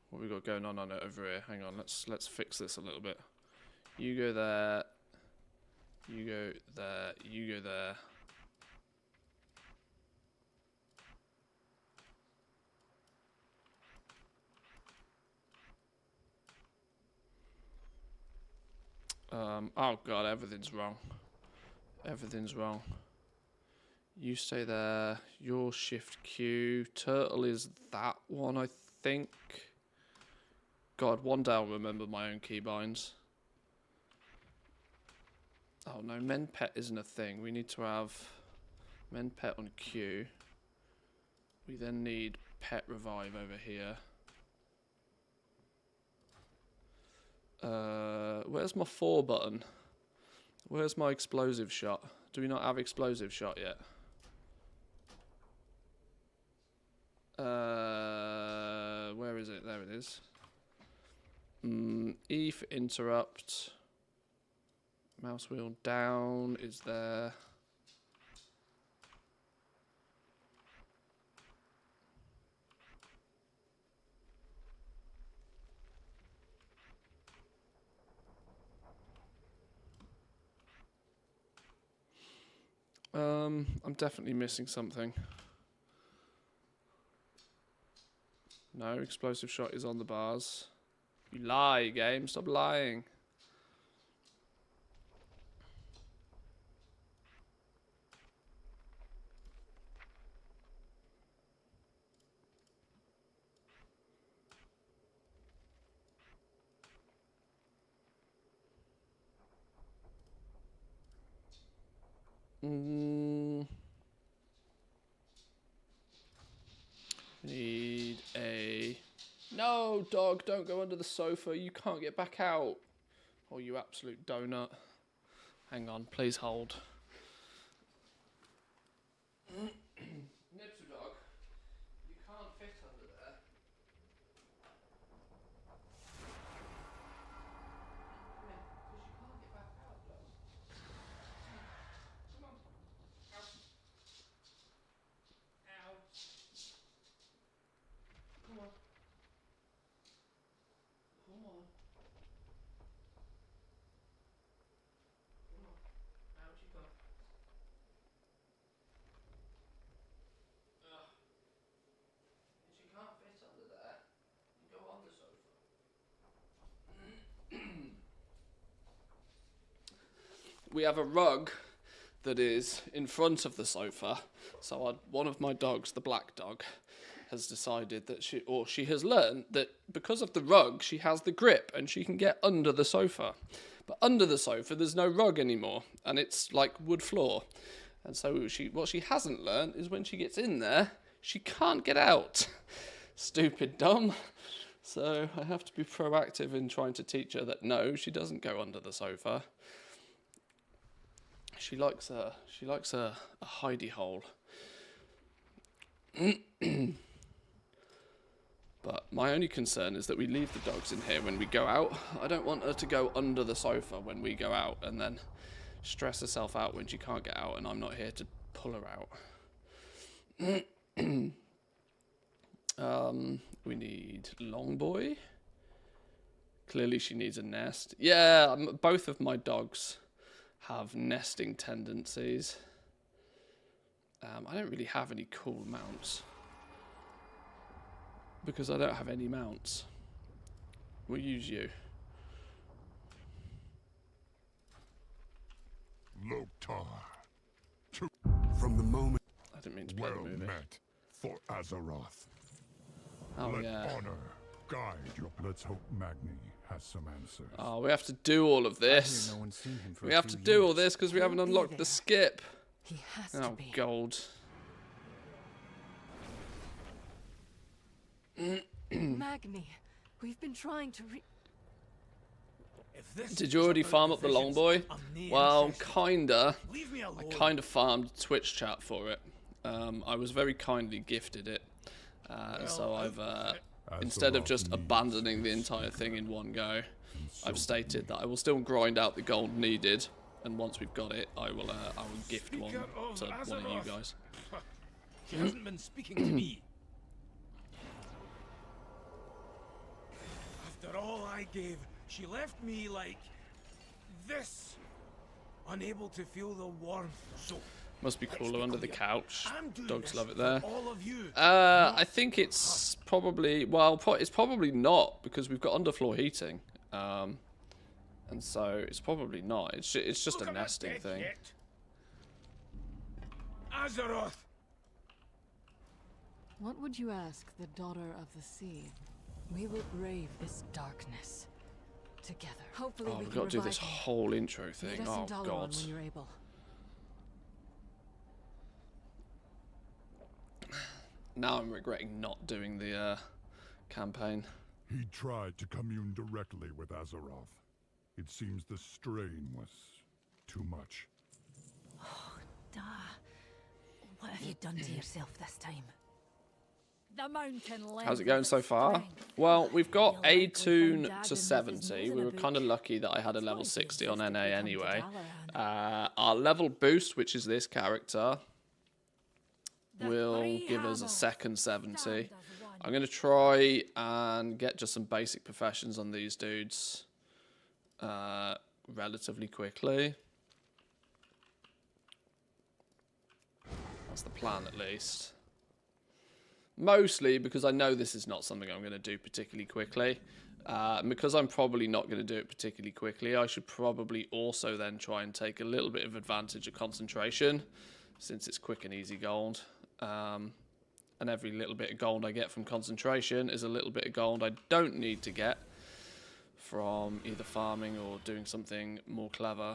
What we got going on it over here? Hang on, let's fix this a little bit. You go there. You go there. You go there. Oh god, everything's wrong. Everything's wrong. You stay there. Your shift Q. Turtle is that one, I think. God, one day I'll remember my own keybinds. Oh no, mend pet isn't a thing. We need to have mend pet on Q. We then need pet revive over here. Where's my 4 button? Where's my explosive shot? Do we not have explosive shot yet? Where is it? There it is. E for interrupt. Mouse wheel down is there. I'm definitely missing something. No, explosive shot is on the bars. You lie, game. Stop lying. Need a... No, dog, don't go under the sofa. You can't get back out. Oh, you absolute donut. Hang on, please hold. Nipsu dog, you can't fit under there. Because you can't get back out, dog. Come on. Out. Out. Come on. Come on. Come on. Out you go. Ugh. If you can't fit under there, you go on the sofa. We have a rug that is in front of the sofa. So one of my dogs, the black dog, has decided that she has learned that because of the rug, she has the grip and she can get under the sofa. But under the sofa, there's no rug anymore, and it's like wood floor. And so what she hasn't learned is when she gets in there, she can't get out. Stupid dumb. So I have to be proactive in trying to teach her that no, she doesn't go under the sofa. She likes a hidey hole. But my only concern is that we leave the dogs in here when we go out. I don't want her to go under the sofa when we go out and then stress herself out when she can't get out and I'm not here to pull her out. We need Longboy. Clearly she needs a nest. Yeah, both of my dogs have nesting tendencies. I don't really have any cool mounts. Because I don't have any mounts. We'll use you. Loktar. From the moment I didn't mean to play the Well movie. met for Azeroth. Oh Let yeah. honor guide your Let's Hope Magni has some answers. Oh, we have to do all of this. No one's seen him for We a have to few do all years. this because we haven't He'll be unlocked the there. skip. He has to Oh, be. gold. Magni, we've been trying to If this Did is you already about farm up the long visions, boy? I'm nae Well, interested. kinda. Leave me I alone. kind of farmed Twitch chat for it. I was very kindly gifted it. And so I've, instead of just abandoning the entire thing in one go, I've stated that I will still grind out the gold needed, and once we've got it, I will gift one Speaker of to one of you Azeroth. guys. She hasn't been speaking to me. After all I gave, she left me like this, unable to feel the warmth. So Must be let's cooler under the clear. couch. I'm doing Dogs this love it for there. all of you. I think it's probably, well, it's probably not because we've got underfloor heating, and so it's probably not. It's just Look a at my nesting death thing. yet. Azeroth. What would you ask the daughter of the sea? We will brave this darkness together. Hopefully Oh, we we've can got to do revive this him. whole intro Meet thing. us Oh in Dalaran god. when you're able. Now I'm regretting not doing the campaign. He tried to commune directly with Azeroth. It seems the strain was too much. Duh. What have you done to yourself this time? The mountain How's it going so far? Well, we've got a tune to 70. We were kind of lucky that I had a level 60 on NA anyway. Our level boost, which is this character, will give us a second 70. I'm going to try and get just some basic professions on these dudes relatively quickly. That's the plan, at least. Mostly because I know this is not something I'm going to do particularly quickly. And because I'm probably not going to do it particularly quickly, I should probably also then try and take a little bit of advantage of concentration, since it's quick and easy gold. And every little bit of gold I get from concentration is a little bit of gold I don't need to get from either farming or doing something more clever.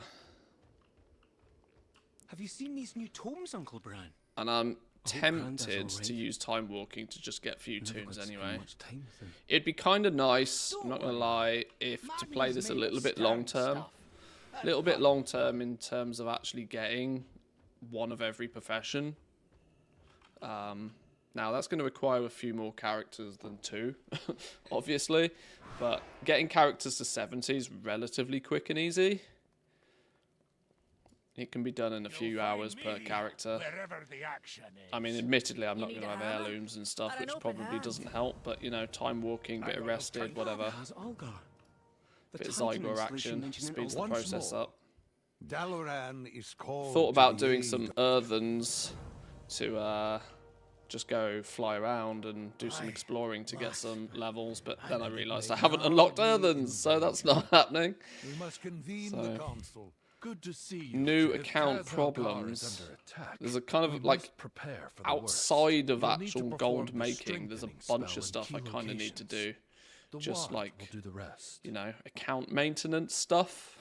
Have you seen these new tomes, Uncle Bran? And I'm hope Grandad's tempted all to right. use time walking to just get a few Never tunes got to spend anyway. much time with him. It'd be kind of nice, I'm not gonna lie, if to play this a little bit long term. A little bit long term in terms of actually getting one of every profession. Now that's going to require a few more characters than 2, obviously, but getting characters to 70 is relatively quick and easy. It can be done in a few hours per character. Wherever the action is. I mean, admittedly, I'm not going need to a have hammer? heirlooms and stuff, Or an which open probably hand? doesn't help, but, you know, time walking, bit of rested, whatever. Has Algar. The Bit of Titan Zygor installation action, mentioned in speeds the Algar. process more. up. Dalaran is called. Thought to about the doing aid some earthens to just go fly around and do some exploring to get some levels, but then I realised I haven't unlocked earthens, so that's not happening. We must convene So- the council. Good to see you. New If account Kaz Algar problems. is under attack, There's a kind we of like must prepare for the worst. outside of You'll need to actual perform gold the making, there's a strengthening bunch spell of in stuff key I kind of need to do. locations. The Just wand like, will do the rest. you know, account maintenance stuff.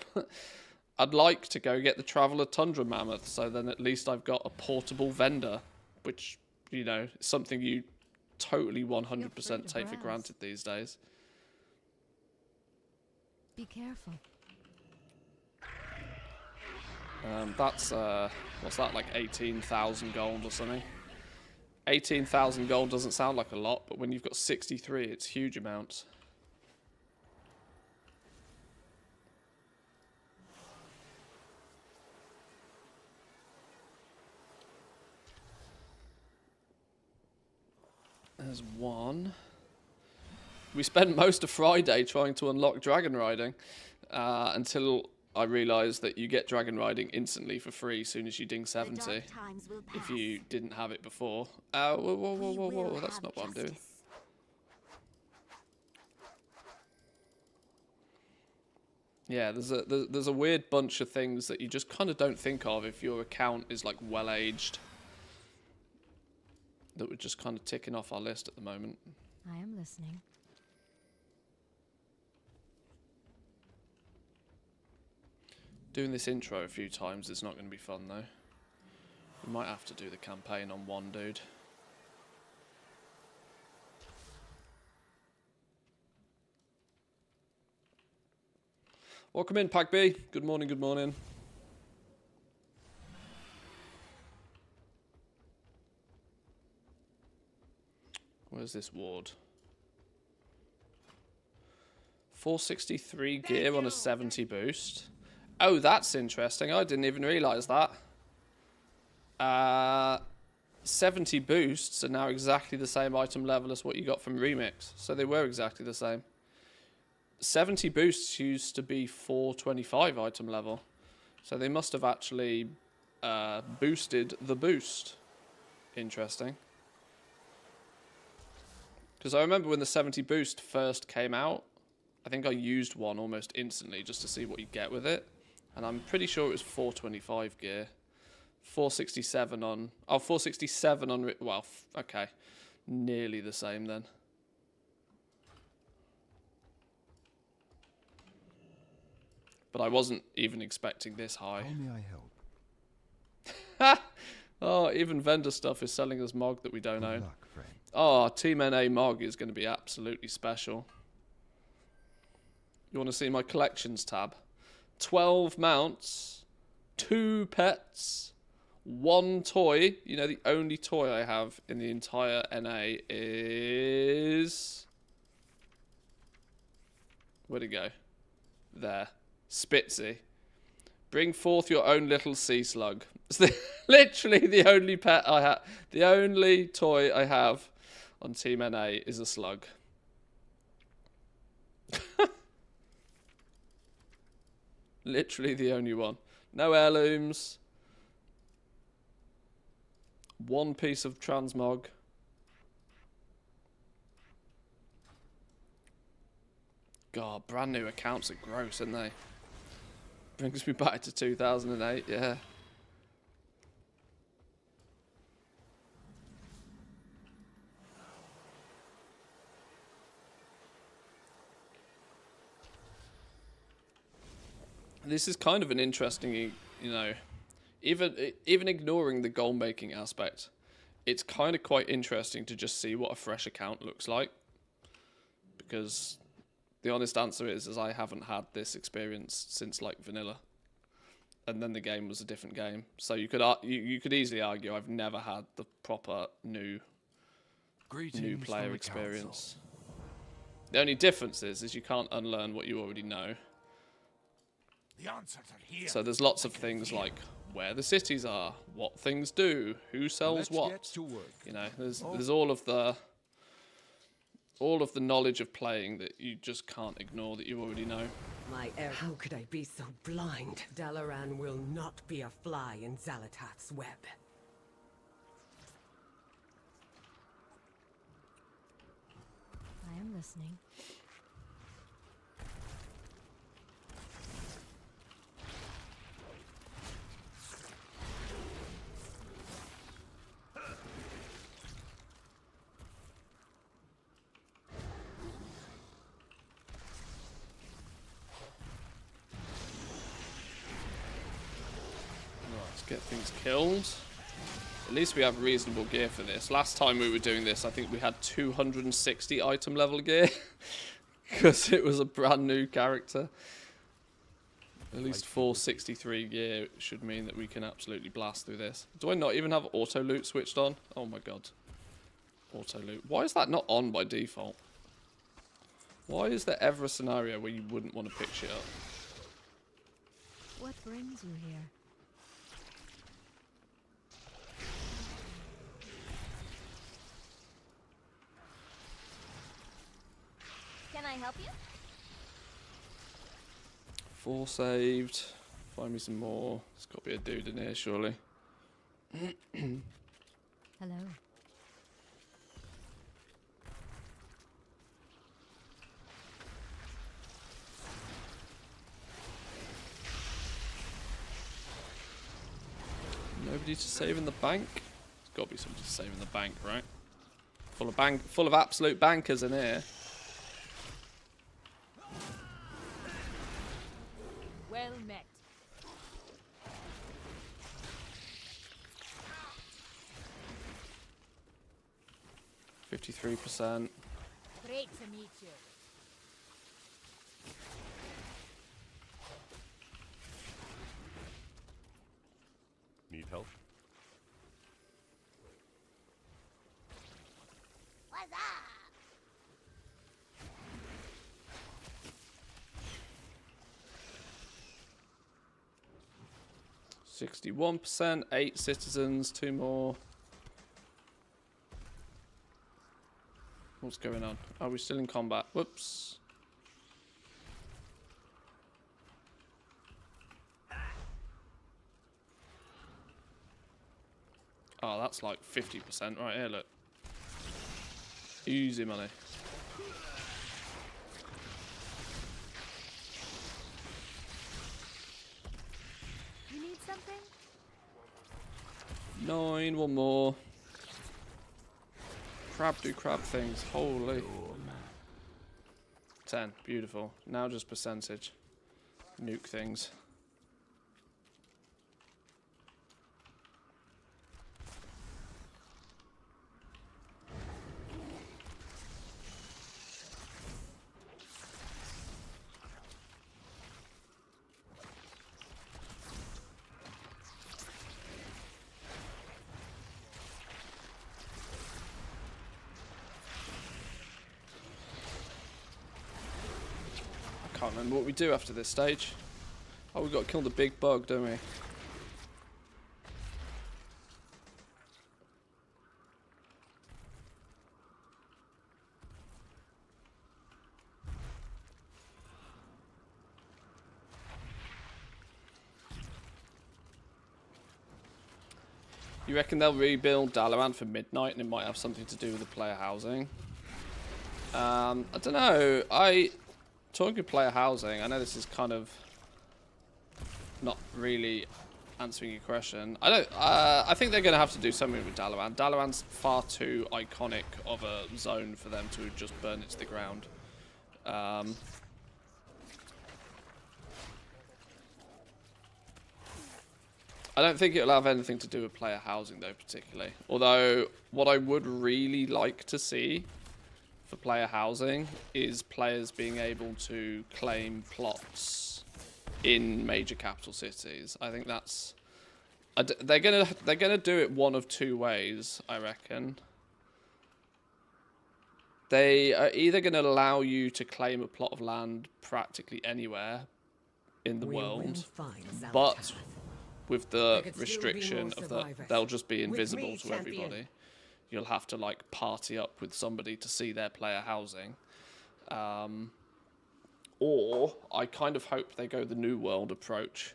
I'd like to go get the Traveller Tundra Mammoth, so then at least I've got a portable vendor, which, you know, is something you totally 100% take for granted these days. Be careful. That's, what's that, like 18,000 gold or something? 18,000 gold doesn't sound like a lot, but when you've got 63, it's huge amounts. There's one. We spent most of Friday trying to unlock dragon riding until I realised that you get dragon riding instantly for free as soon as you ding 70 Dark times will if pass. you didn't have it before. Whoa, whoa, whoa, We whoa, whoa, will that's have not what I'm doing. justice. Yeah, there's a weird bunch of things that you just kind of don't think of if your account is like well aged. That we're just kind of ticking off our list at the moment. I am listening. Doing this intro a few times is not going to be fun though. We might have to do the campaign on one dude. Welcome in, Pack B. Good morning, good morning. Where's this ward? 463 gear on a 70 boost. Oh, that's interesting. I didn't even realise that. 70 boosts are now exactly the same item level as what you got from Remix. So they were exactly the same. 70 boosts used to be 425 item level. So they must have actually boosted the boost. Interesting. Because I remember when the 70 boost first came out, I think I used one almost instantly just to see what you get with it. And I'm pretty sure it was 425 gear. 467 on... Oh, 467 on... Well, okay. Nearly the same then. But I wasn't even expecting this high. How may I help? Oh, even vendor stuff is selling us Mog that we don't Good own. luck, friend. Oh, Team NA Mog is going to be absolutely special. You want to see my collections tab? 12 mounts, 2 pets, 1 toy. You know, the only toy I have in the entire NA is... Where'd it go? There. Spitzy. Bring forth your own little sea slug. It's literally the only pet I have. The only toy I have on Team NA is a slug. Literally the only one. No heirlooms. 1 piece of transmog. God, brand new accounts are gross, aren't they? Brings me back to 2008, yeah. This is kind of an interesting, you know, even ignoring the goal making aspect, it's kind of quite interesting to just see what a fresh account looks like. Because the honest answer is I haven't had this experience since like vanilla, and then the game was a different game. So you could easily argue I've never had the proper new player experience. The only difference is you can't unlearn what you already know. The answers are here. So there's lots of things like where the cities are, what things do, who sells what. You know, there's all of the knowledge of playing that you just can't ignore that you already know. How could I be so blind? Dalaran will not be a fly in Xalatath's web. I am listening. Let's get things killed. At least we have reasonable gear for this. Last time we were doing this, I think we had 260 item level gear. Because it was a brand new character. At least 463 gear should mean that we can absolutely blast through this. Do I not even have auto loot switched on? Oh my god. Auto loot. Why is that not on by default? Why is there ever a scenario where you wouldn't want to pick shit up? What brings you here? Can I help you? 4 saved. Find me some more. There's got to be a dude in here, surely. Hello. Nobody to save in the bank? There's got to be somebody to save in the bank, right? Full of absolute bankers in here. Well met. 53%. Great to meet you. Need help? What's up? 61%, 8 citizens, 2 more. What's going on? Are we still in combat? Whoops. Oh, that's like 50% right here, look. Easy money. You need something? 9, one more. Crab do crab things, holy. 10, beautiful. Now just percentage. Nuke things. I can't remember what we do after this stage. Oh, we've got to kill the big bug, don't we? You reckon they'll rebuild Dalaran for midnight and it might have something to do with the player housing? I don't know. Talking of player housing, I know this is kind of not really answering your question. I think they're going to have to do something with Dalaran. Dalaran's far too iconic of a zone for them to just burn it to the ground. I don't think it'll have anything to do with player housing, though, particularly. Although, what I would really like to see for player housing is players being able to claim plots in major capital cities. I think that's... they're gonna do it one of two ways, I reckon. They are either going to allow you to claim a plot of land practically anywhere in the world, but with the restriction of that they'll just be invisible to everybody. You'll have to like party up with somebody to see their player housing. Or I kind of hope they go the New World approach,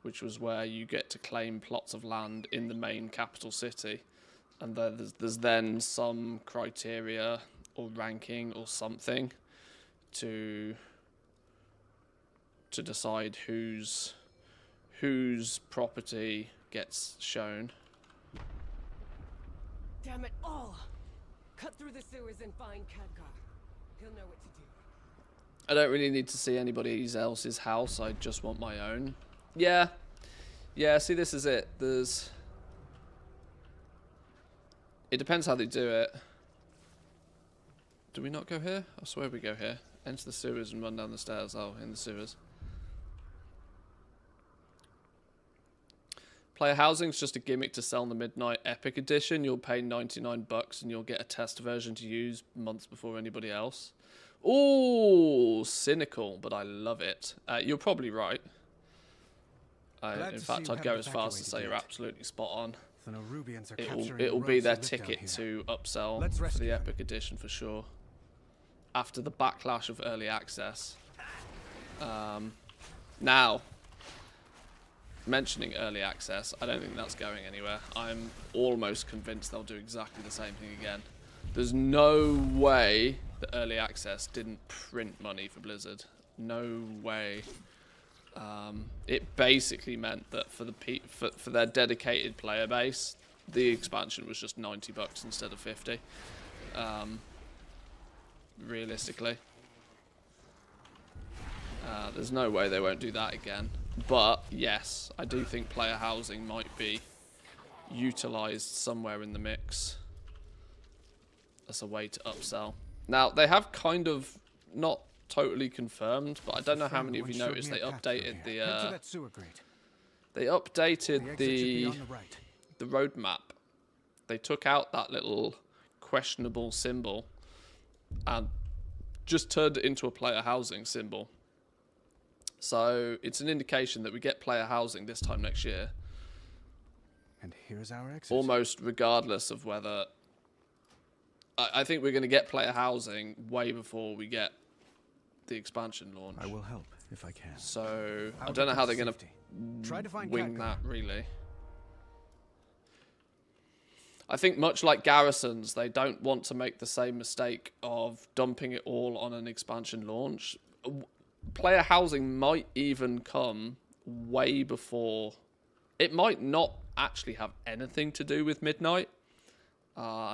which was where you get to claim plots of land in the main capital city, and there's then some criteria or ranking or something to decide whose property gets shown. Damn it all! Cut through the sewers and find Khadgar. He'll know what to do. I don't really need to see anybody else's house. I just want my own. Yeah. See, this is it. It depends how they do it. Do we not go here? I swear we go here. Enter the sewers and run down the stairs. Oh, in the sewers. Player housing's just a gimmick to sell in the Midnight Epic Edition. You'll pay $99 and you'll get a test version to use months before anybody else. Ooh, cynical, but I love it. You're probably right. In fact, I'd go as far as to say you're absolutely spot on. It'll be their ticket to upsell for the Epic Edition for sure. After the backlash of early access. Now, mentioning early access, I don't think that's going anywhere. I'm almost convinced they'll do exactly the same thing again. There's no way that early access didn't print money for Blizzard. No way. It basically meant that for their dedicated player base, the expansion was just $90 instead of 50. Realistically, there's no way they won't do that again. But yes, I do think player housing might be utilized somewhere in the mix. as a way to upsell. Now, they have kind of not totally confirmed, but I don't know how many of you noticed they updated the the roadmap. They took out that little questionable symbol and just turned it into a player housing symbol. So it's an indication that we get player housing this time next year. And here's our exit. Almost regardless of whether... I think we're going to get player housing way before we get the expansion launch. I will help if I can. So I don't know how they're going to wing that, really. I think much like Garrisons, they don't want to make the same mistake of dumping it all on an expansion launch. Player housing might even come way before... It might not actually have anything to do with Midnight,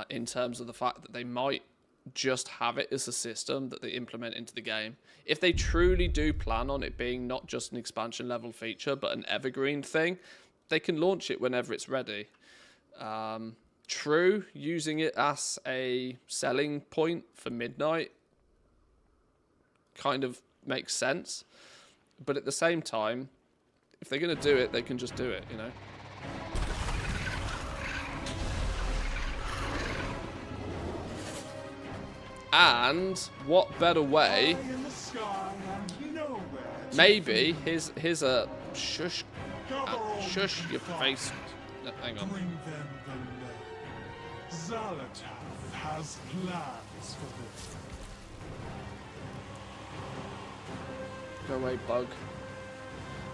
in terms of the fact that they might just have it as a system that they implement into the game. If they truly do plan on it being not just an expansion level feature, but an evergreen thing, they can launch it whenever it's ready. True, using it as a selling point for Midnight kind of makes sense. But at the same time, if they're going to do it, they can just do it, you know? And what better way? Maybe here's a shush, shush your face. No, hang on. Zalatath has plans for this. Go away, bug.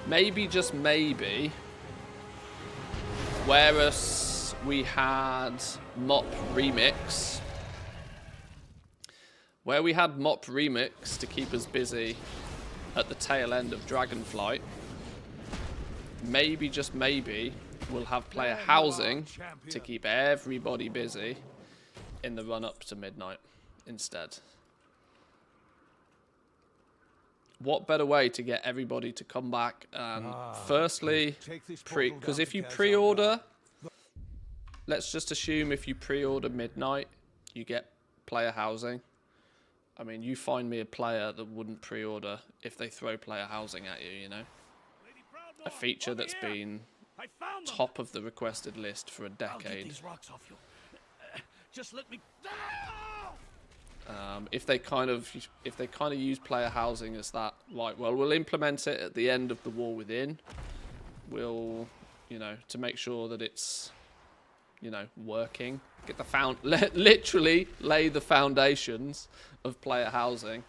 Maybe, just maybe, whereas we had Mop Remix, to keep us busy at the tail end of Dragonflight, maybe, just maybe, we'll have player housing to keep everybody busy in the run-up to Midnight instead. What better way to get everybody to come back and firstly, because if you pre-order, let's just assume if you pre-order Midnight, you get player housing. I mean, you find me a player that wouldn't pre-order if they throw player housing at you, you know? A feature that's been top of the requested list for a decade. Just let me... If they kind of use player housing as that, right, well, we'll implement it at the end of the War Within. We'll, you know, to make sure that it's, you know, working. Get the literally lay the foundations of player housing.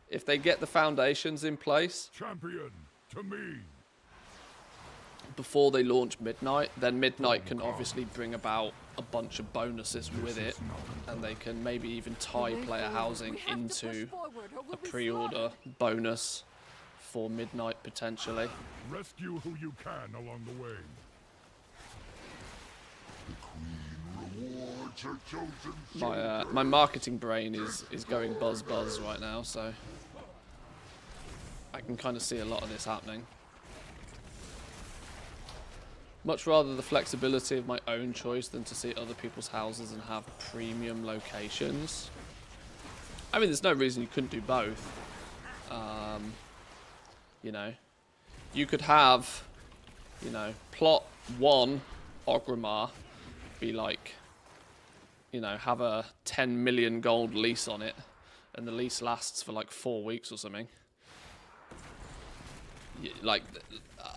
If they get the foundations in place, Champion, to me. Before they launch Midnight, then Midnight can obviously bring about a bunch of bonuses with it, and they can maybe even tie player housing into a pre-order bonus for Midnight potentially. Rescue who you can along the way. The Queen rewards her chosen. My marketing brain is going buzz right now, so I can kind of see a lot of this happening. Much rather the flexibility of my own choice than to see other people's houses and have premium locations. I mean, there's no reason you couldn't do both. You know, you could have, you know, plot 1 Orgrimmar be like, you know, have a 10 million gold lease on it, and the lease lasts for like 4 weeks or something. Like,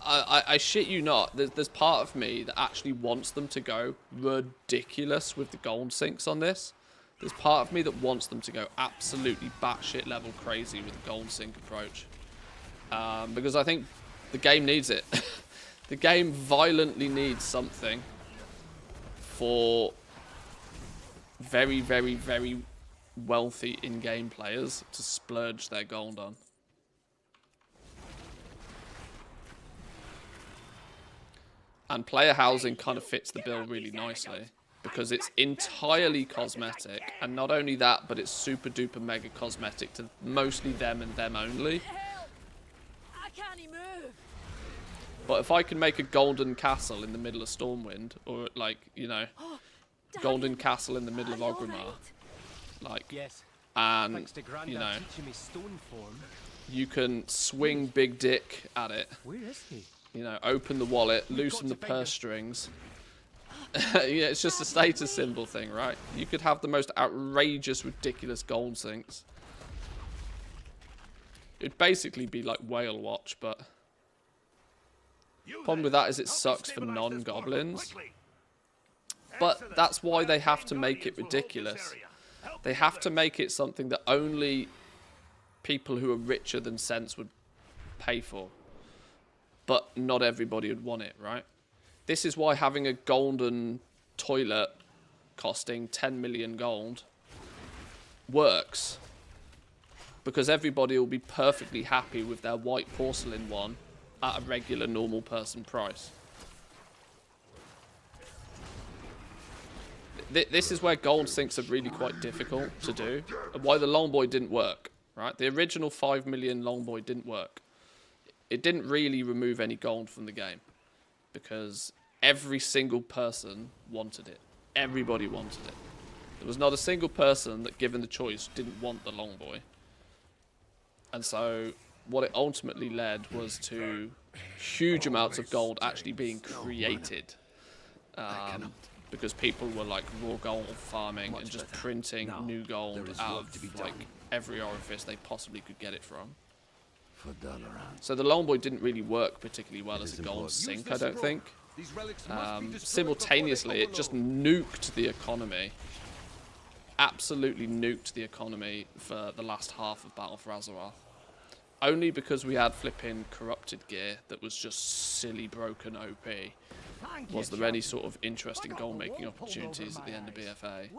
I shit you not, there's part of me that actually wants them to go ridiculous with the gold sinks on this. There's part of me that wants them to go absolutely batshit level crazy with the gold sink approach. Because I think the game needs it. The game violently needs something for very, very, very wealthy in-game players to splurge their gold on. And player housing kind of fits the bill really nicely because it's entirely cosmetic, and not only that, but it's super duper mega cosmetic to mostly them and them only. I can't move. But if I can make a golden castle in the middle of Stormwind, or like, you know, golden castle in the middle of Orgrimmar, Like, Yes. and Thanks to Grandad you know, teaching me stone form. you can swing big dick at it. Where is he? You know, open the wallet, loosen the purse strings. Yeah, it's just a status symbol thing, right? You could have the most outrageous, ridiculous gold sinks. It'd basically be like Whale Watch, but problem with that is it sucks for non-goblins. But that's why they have to make it ridiculous. They have to make it something that only people who are richer than Sense would pay for. But not everybody would want it, right? This is why having a golden toilet costing 10 million gold works. Because everybody will be perfectly happy with their white porcelain one at a regular normal person price. This is where gold sinks are really quite difficult to do, and why the Longboy didn't work, right? The original 5 million Longboy didn't work. It didn't really remove any gold from the game, because every single person wanted it. Everybody wanted it. There was not a single person that, given the choice, didn't want the Longboy. And so what it ultimately led was to huge amounts of gold actually being created. Because people were like raw gold farming and just printing new gold out of like every orifice they possibly could get it from. So the Longboy didn't really work particularly well as a gold sink, I don't think. Simultaneously, it just nuked the economy. Absolutely nuked the economy for the last half of Battle for Azeroth. Only because we had flipping corrupted gear that was just silly broken OP. Was there any sort of interesting goal making opportunities at the end of BFA?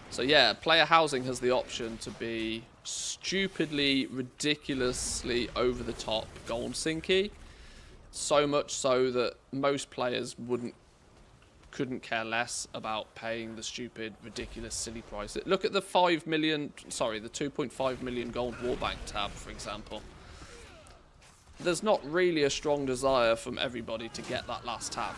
So yeah, player housing has the option to be stupidly, ridiculously over the top gold sinky. So much so that most players couldn't care less about paying the stupid, ridiculous, silly price. Look at the 2.5 million gold warbank tab, for example. There's not really a strong desire from everybody to get that last tab.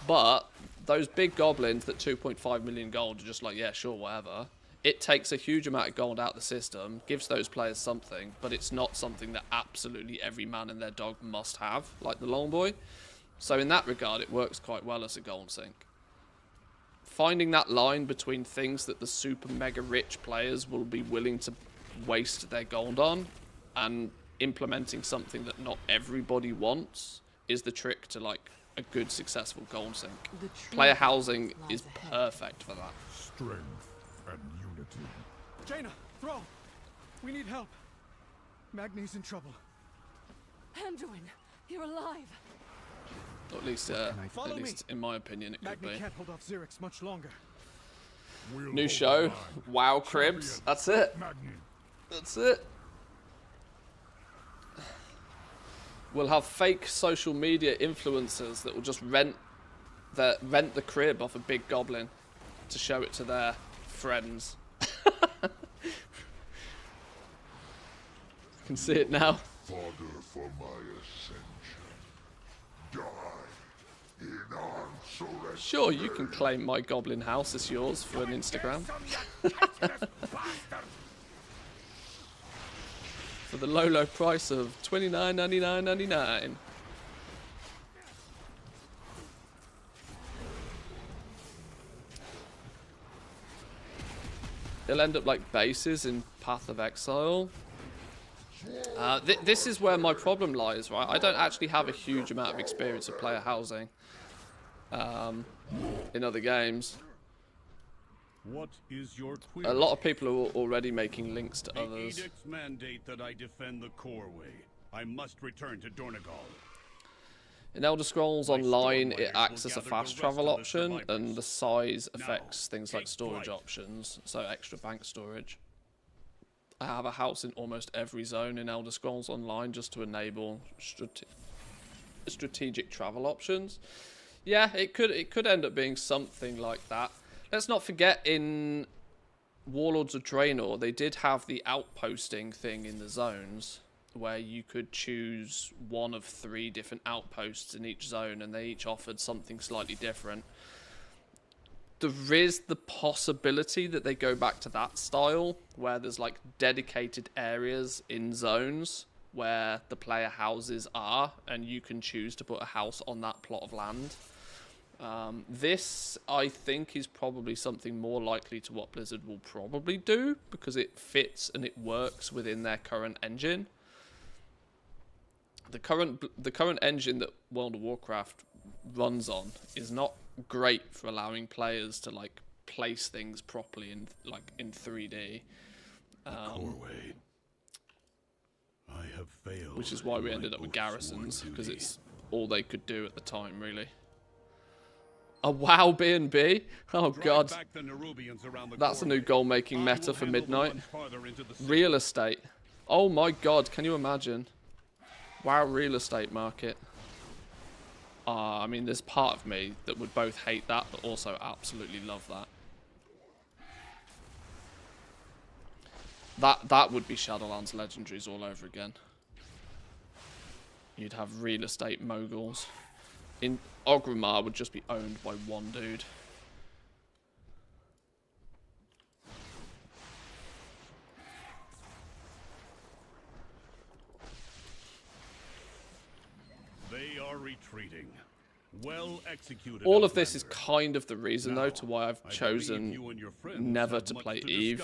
But those big goblins that 2.5 million gold are just like, yeah, sure, whatever. It takes a huge amount of gold out of the system, gives those players something, but it's not something that absolutely every man and their dog must have, like the Longboy. So in that regard, it works quite well as a gold sink. Finding that line between things that the super mega rich players will be willing to waste their gold on and implementing something that not everybody wants is the trick to like a good successful gold sink. Player housing is perfect for that. Strength and unity. Jaina, Thrall, we need help. Magni's in trouble. Anduin, you're alive. Or at least in my opinion, it could Magni be. can't hold off Xerix much longer. New show, WoW Cribs. That's it. That's it. We'll have fake social media influencers that will just rent the crib off a big goblin to show it to their friends. I can see it now. Fodder for my ascension. Die in arms surrender. Sure, you can claim my goblin house as yours for an Instagram. For the low, low price of $29.99.99. It'll end up like bases in Path of Exile. This is where my problem lies, right? I don't actually have a huge amount of experience of player housing in other games. What is your query? A lot of people are already making links to others. The edicts mandate that I defend the core way. I must return to Dornegal. In Elder Scrolls Online, it acts as a fast travel option, and the size affects things like storage options, so extra bank storage. I have a house in almost every zone in Elder Scrolls Online just to enable strategic travel options. Yeah, it could end up being something like that. Let's not forget, in Warlords of Draenor, they did have the outposting thing in the zones, where you could choose one of 3 different outposts in each zone, and they each offered something slightly different. there is the possibility that they go back to that style where there's like dedicated areas in zones where the player houses are, and you can choose to put a house on that plot of land. This, I think, is probably something more likely to what Blizzard will probably do, because it fits and it works within their current engine. The current engine that World of Warcraft runs on is not great for allowing players to like place things properly in 3D. Corway. I have failed. Which is why we ended up with garrisons, because it's all they could do at the time, really. A WoW B&B? Oh god. That's a new goal-making meta for Midnight. Real estate. Oh my god, can you imagine? WoW real estate market. I mean, there's part of me that would both hate that, but also absolutely love that. That would be Shadowlands Legendaries all over again. You'd have real estate moguls. In Orgrimmar would just be owned by one dude. They are retreating. Well executed. All of this is kind of the reason, though, to why I've chosen never to play Eve.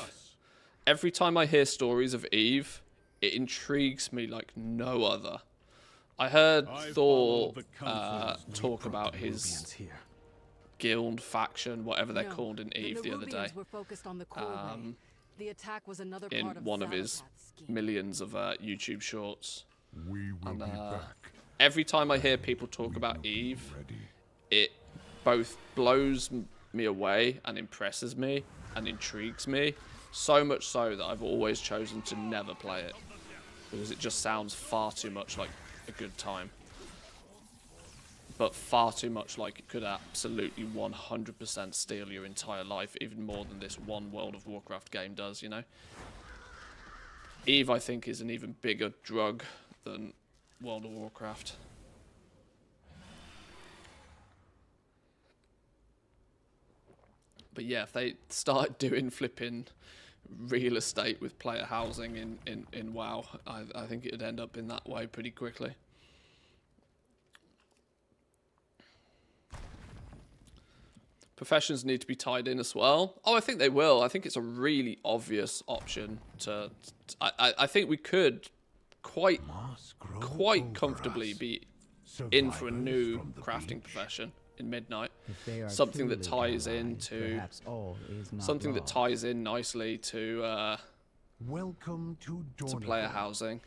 Every time I hear stories of Eve, it intrigues me like no other. I heard Thor talk about his guild faction, whatever they're called in Eve, the other day. The attack was another in part of one of his scheme. millions of YouTube shorts. We will be back. Every time I hear people talk about Eve, it both blows me away and impresses me and intrigues me. So much so that I've always chosen to never play it, because it just sounds far too much like a good time. But far too much like it could absolutely 100% steal your entire life, even more than this one World of Warcraft game does, you know? Eve, I think, is an even bigger drug than World of Warcraft. But yeah, if they start doing flipping real estate with player housing in WoW, I think it'd end up in that way pretty quickly. Professions need to be tied in as well. Oh, I think they will. I think it's a really obvious option to I think we could quite comfortably be in for a new crafting profession in Midnight. Something that ties into something that ties in nicely to welcome to player housing.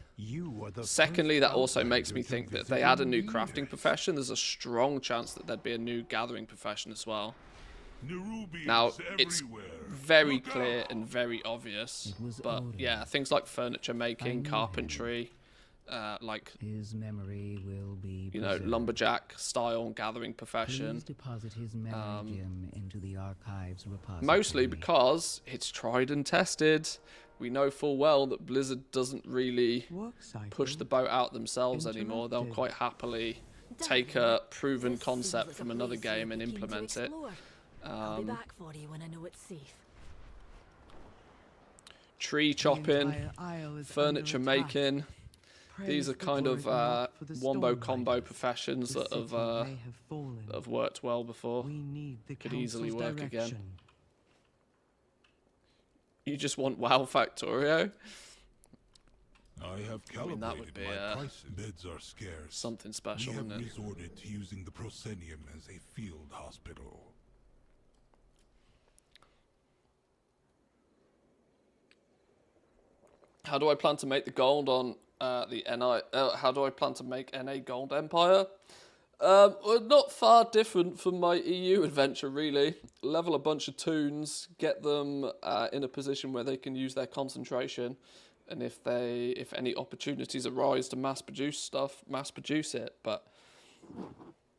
Secondly, that also makes me think that if they add a new crafting profession, there's a strong chance that there'd be a new gathering profession as well. Now, it's very clear and very obvious, but yeah, things like furniture making, carpentry, like, his memory will be you know, lumberjack style gathering profession. Please deposit his memory gem into the archives repository. Mostly because it's tried and tested. We know full well that Blizzard doesn't really push the boat out themselves anymore. They'll quite happily take a proven concept from another game and implement it. I'll be back for you when I know it's safe. Tree chopping, furniture making. These are kind of wombo combo professions that have worked well before. Could easily work again. You just want WoW Factorio? I have mean, that would be bids are scarce. Something special, wouldn't it? We have resorted to using the proscenium as a field hospital. How do I plan to make the gold on the NI? How do I plan to make NA Gold Empire? Well, not far different from my EU adventure, really. Level a bunch of toons, get them in a position where they can use their concentration, and if any opportunities arise to mass produce stuff, mass produce it. But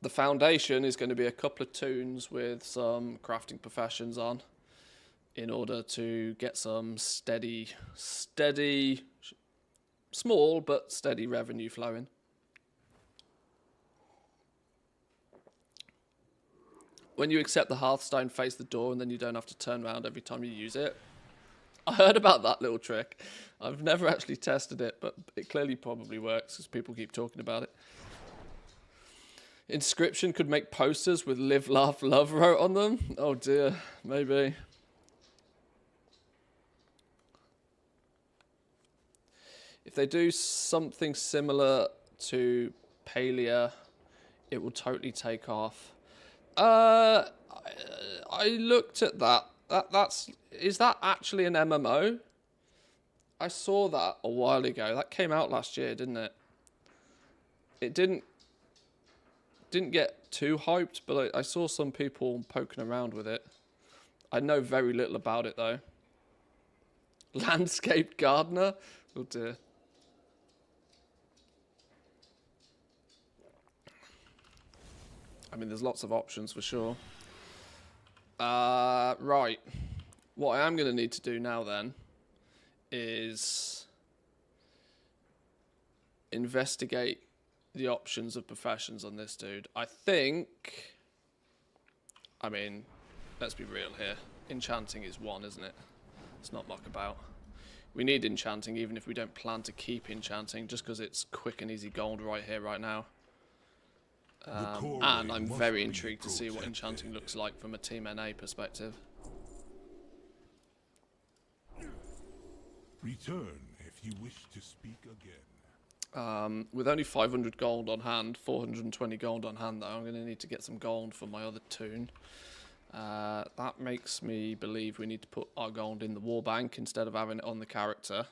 the foundation is going to be a couple of toons with some crafting professions on, in order to get some steady, small but steady revenue flowing. when you accept the Hearthstone, face the door, and then you don't have to turn around every time you use it. I heard about that little trick. I've never actually tested it, but it clearly probably works because people keep talking about it. Inscription could make posters with live, laugh, love wrote on them. Oh dear, maybe. If they do something similar to Palia, it will totally take off. I looked at that. Is that actually an MMO? I saw that a while ago. That came out last year, didn't it? It didn't get too hyped, but I saw some people poking around with it. I know very little about it though. Landscape gardener? Oh dear. I mean, there's lots of options for sure. Right. What I am going to need to do now then is investigate the options of professions on this dude. I mean, let's be real here. Enchanting is one, isn't it? It's not muck about. We need enchanting even if we don't plan to keep enchanting, just because it's quick and easy gold right here, right now. And I'm very intrigued to see what enchanting looks like from a Team NA perspective. Return if you wish to speak again. With only 500 gold on hand, 420 gold on hand though, I'm going to need to get some gold for my other toon. That makes me believe we need to put our gold in the war bank instead of having it on the character.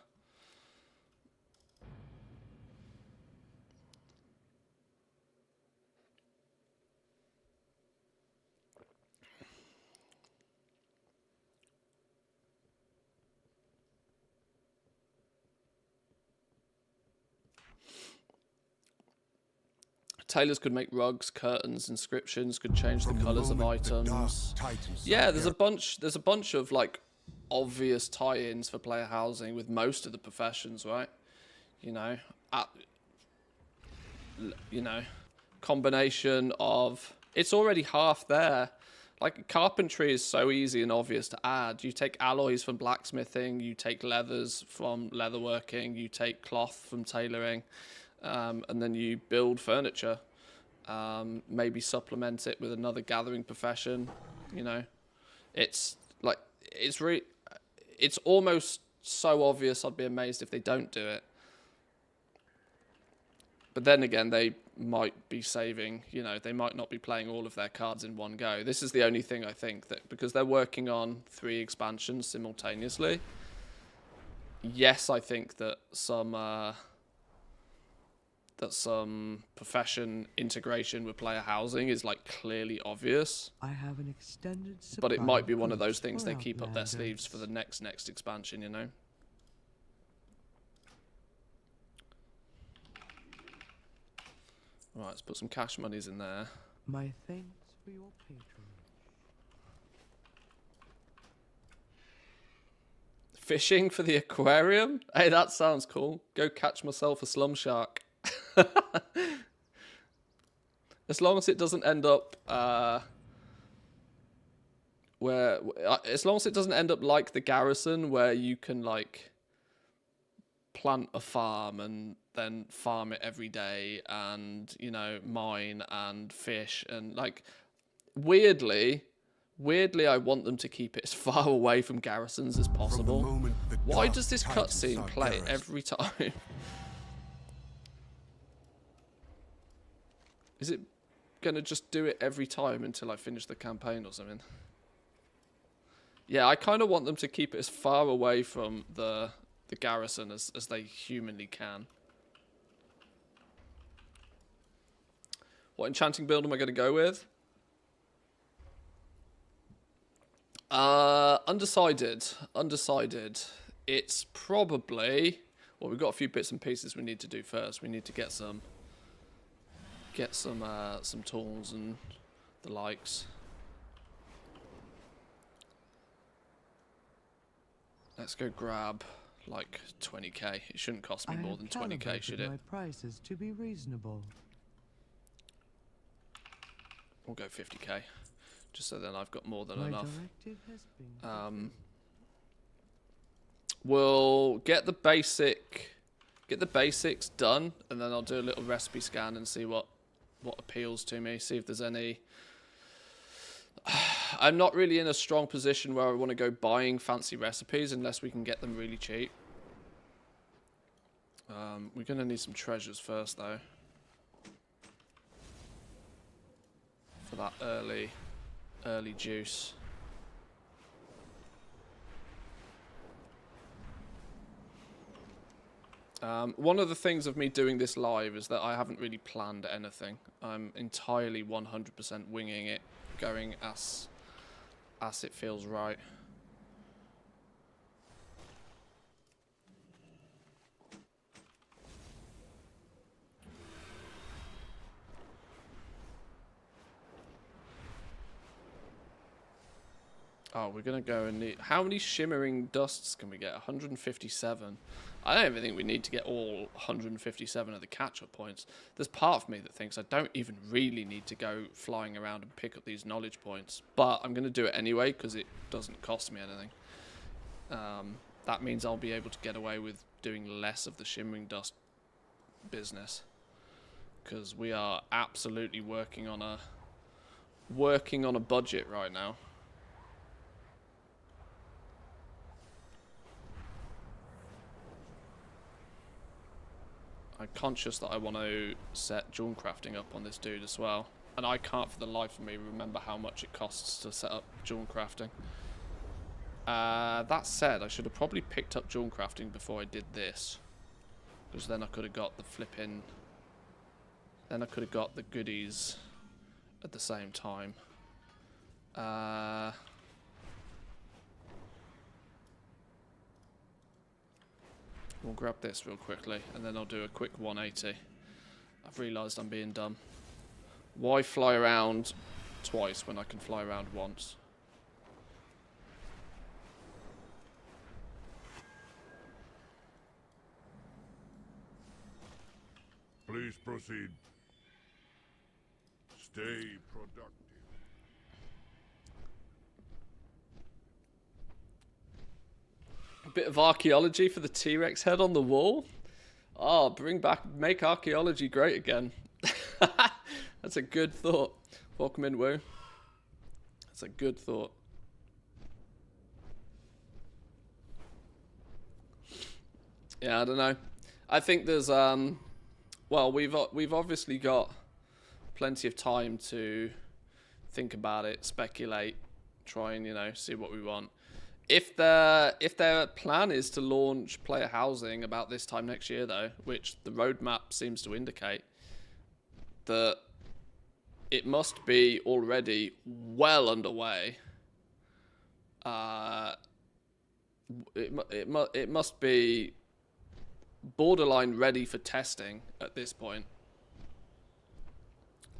Tailors could make rugs, curtains, inscriptions, could change the colours of items. Yeah, there's a bunch of like obvious tie-ins for player housing with most of the professions, right? You know, combination of it's already half there. Like carpentry is so easy and obvious to add. You take alloys from blacksmithing, you take leathers from leatherworking, you take cloth from tailoring. And then you build furniture, maybe supplement it with another gathering profession. You know, it's almost so obvious. I'd be amazed if they don't do it. But then again, they might be saving. You know, they might not be playing all of their cards in one go. This is the only thing I think that because they're working on 3 expansions simultaneously. Yes, I think that some profession integration with player housing is like clearly obvious. I have an extended but it might be one of those things they keep up their sleeves for the next expansion, you know. Right, let's put some cash monies in there. My thanks for your patronage. Fishing for the aquarium? Hey, that sounds cool. Go catch myself a slum shark. As long as it doesn't end up as long as it doesn't end up like the garrison where you can like plant a farm and then farm it every day and, you know, mine and fish and like weirdly I want them to keep it as far away from garrisons as possible. Why does this cutscene play every time? Is it going to just do it every time until I finish the campaign or something? Yeah, I kind of want them to keep it as far away from the garrison as they humanly can. What enchanting build am I going to go with? Undecided. It's probably... Well, we've got a few bits and pieces we need to do first. We need to get some tools and the likes. Let's go grab like 20k. It shouldn't cost me more than 20k, should it? My prices to be reasonable. We'll go 50k. just so then I've got more than enough. We'll get the basics done, and then I'll do a little recipe scan and see what appeals to me. See if there's any. I'm not really in a strong position where I want to go buying fancy recipes unless we can get them really cheap. We're gonna need some treasures first, though, for that early juice. One of the things of me doing this live is that I haven't really planned anything. I'm entirely 100% winging it, going as it feels right. Oh, we're gonna go and need... How many shimmering dusts can we get? 157. I don't even think we need to get all 157 of the catch-up points. There's part of me that thinks I don't even really need to go flying around and pick up these knowledge points. But I'm going to do it anyway because it doesn't cost me anything. That means I'll be able to get away with doing less of the shimmering dust business. Because we are absolutely working on a budget right now. I'm conscious that I want to set jewel crafting up on this dude as well. And I can't for the life of me remember how much it costs to set up jewel crafting. That said, I should have probably picked up jewel crafting before I did this. Because then I could have got the flipping... Then I could have got the goodies at the same time. We'll grab this real quickly, and then I'll do a quick 180. I've realised I'm being dumb. Why fly around twice when I can fly around once? Please proceed. Stay productive. A bit of archaeology for the T-Rex head on the wall. Oh, make archaeology great again. That's a good thought. Welcome in, Woo. That's a good thought. Yeah, I don't know. I think there's well, we've obviously got plenty of time to think about it, speculate, try and, you know, see what we want. If their plan is to launch player housing about this time next year, though, which the roadmap seems to indicate, that it must be already well underway. It must be borderline ready for testing at this point,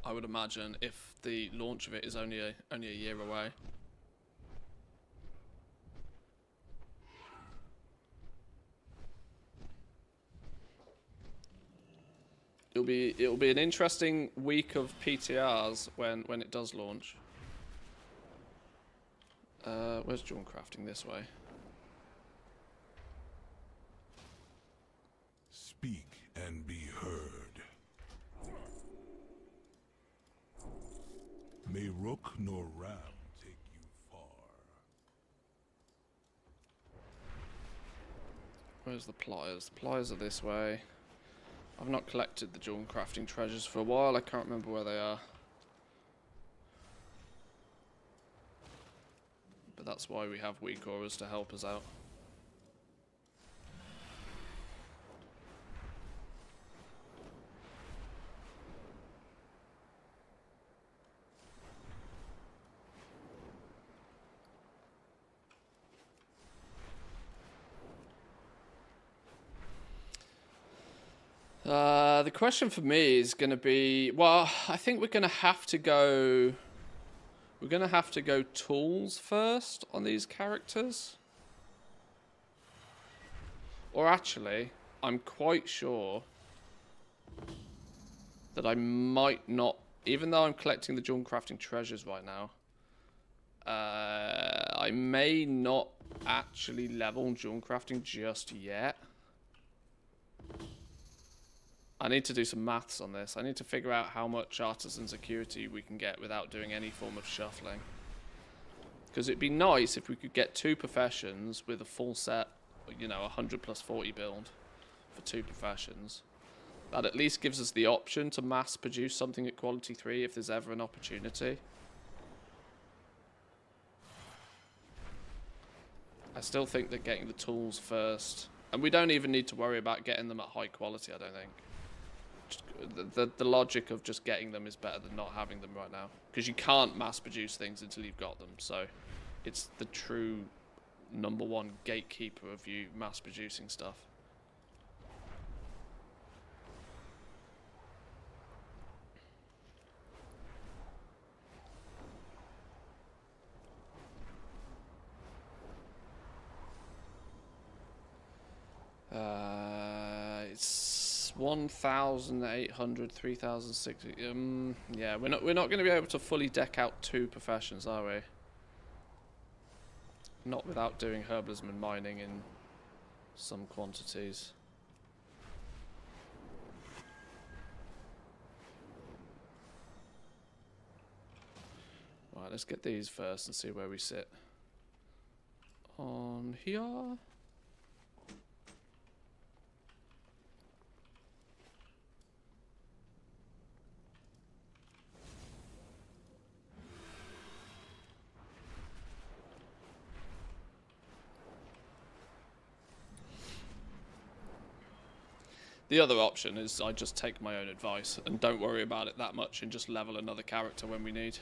I would imagine, if the launch of it is only a year away. It'll be an interesting week of PTRs when it does launch. Where's jewel crafting? This way. Speak and be heard. May rook nor ram take you far. Where's the pliers? The pliers are this way. I've not collected the jewel crafting treasures for a while. I can't remember where they are. But that's why we have weak auras to help us out. The question for me is going to be, well, I think we're going to have to go tools first on these characters. Or actually, I'm quite sure that I might not, even though I'm collecting the jewel crafting treasures right now, I may not actually level jewel crafting just yet. I need to do some maths on this. I need to figure out how much artisan security we can get without doing any form of shuffling. Because it'd be nice if we could get 2 professions with a full set, you know, 100 plus 40 build for 2 professions. That at least gives us the option to mass produce something at quality 3 if there's ever an opportunity. I still think that getting the tools first, and we don't even need to worry about getting them at high quality, I don't think. Just, the logic of just getting them is better than not having them right now. Because you can't mass produce things until you've got them, so it's the true #1 gatekeeper of you mass producing stuff. It's 1,800, 3,600. Yeah, we're not going to be able to fully deck out 2 professions, are we? Not without doing herbalism and mining in some quantities. Right, let's get these first and see where we sit. On here. The other option is I just take my own advice and don't worry about it that much and just level another character when we need.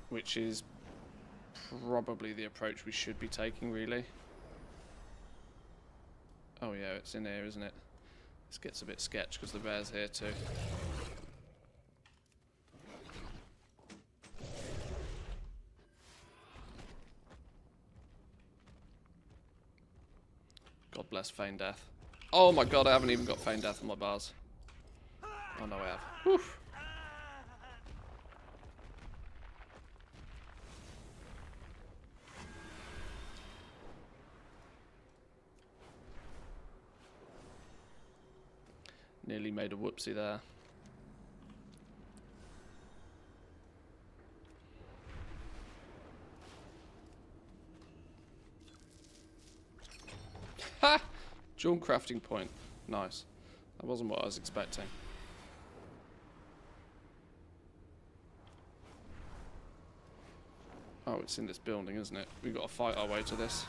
Which is probably the approach we should be taking, really. Oh yeah, it's in here, isn't it? This gets a bit sketch because the bear's here too. God bless Feign Death. Oh my god, I haven't even got Feign Death on my bars. Oh no, I have. Whew. Nearly made a whoopsie there. Ha! Jewel crafting point. Nice. That wasn't what I was expecting. Oh, it's in this building, isn't it? We've got to fight our way to this.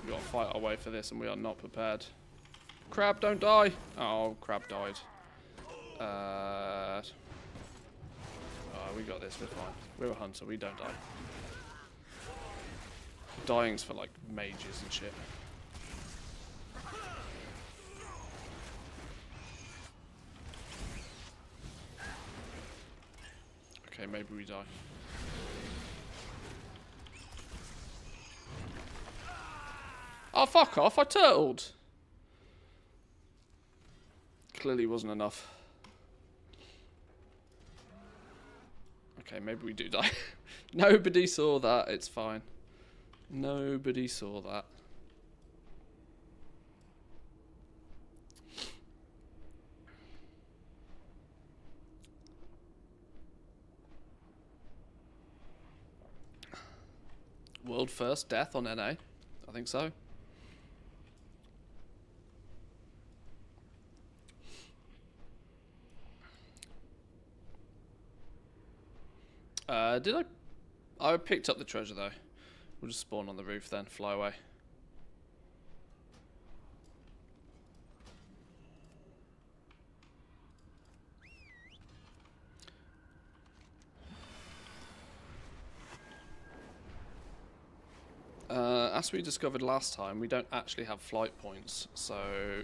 We've got to fight our way for this, and we are not prepared. Crab, don't die! Oh, crab died. We got this, we're fine. We're a hunter, we don't die. Dying's for like mages and shit. Okay, maybe we die. Oh, fuck off, I turtled! Clearly wasn't enough. Okay, maybe we do die. Nobody saw that, it's fine. Nobody saw that. World first death on NA? I think so. Did I picked up the treasure though. We'll just spawn on the roof then, fly away. As we discovered last time, we don't actually have flight points, so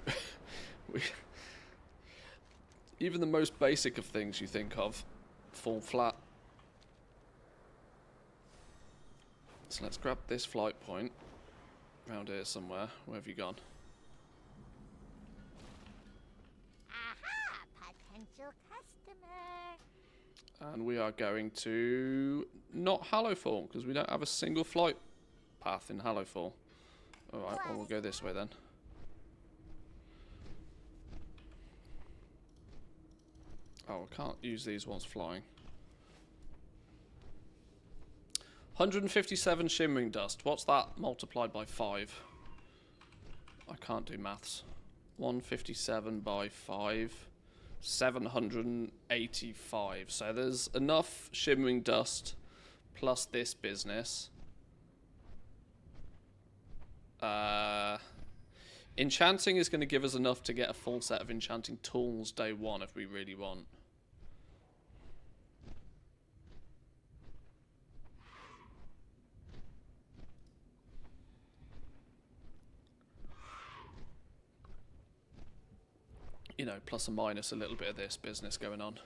even the most basic of things you think of fall flat. So let's grab this flight point around here somewhere. Where have you gone? And we are going to not Hallowfall, because we don't have a single flight path in Hallowfall. Alright, well, we'll go this way then. Oh, I can't use these ones flying. 157 shimmering dust. What's that multiplied by 5? I can't do maths. 157 by 5. 785. So there's enough shimmering dust plus this business. Enchanting is going to give us enough to get a full set of enchanting tools day 1 if we really want. You know, plus or minus a little bit of this business going on.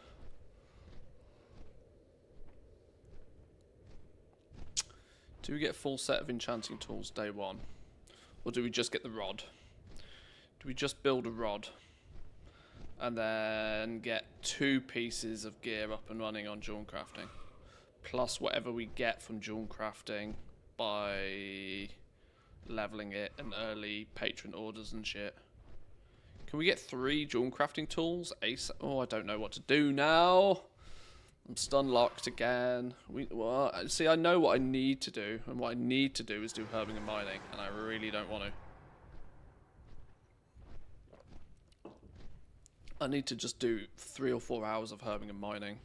Do we get a full set of enchanting tools day 1? Or do we just get the rod? Do we just build a rod? And then get 2 pieces of gear up and running on jewel crafting? Plus whatever we get from jewel crafting by leveling it and early patron orders and shit. Can we get 3 jewel crafting tools? Ace. Oh, I don't know what to do now. I'm stun locked again. Well, see, I know what I need to do, and what I need to do is do herbing and mining, and I really don't want to. I need to just do 3 or 4 hours of herbing and mining,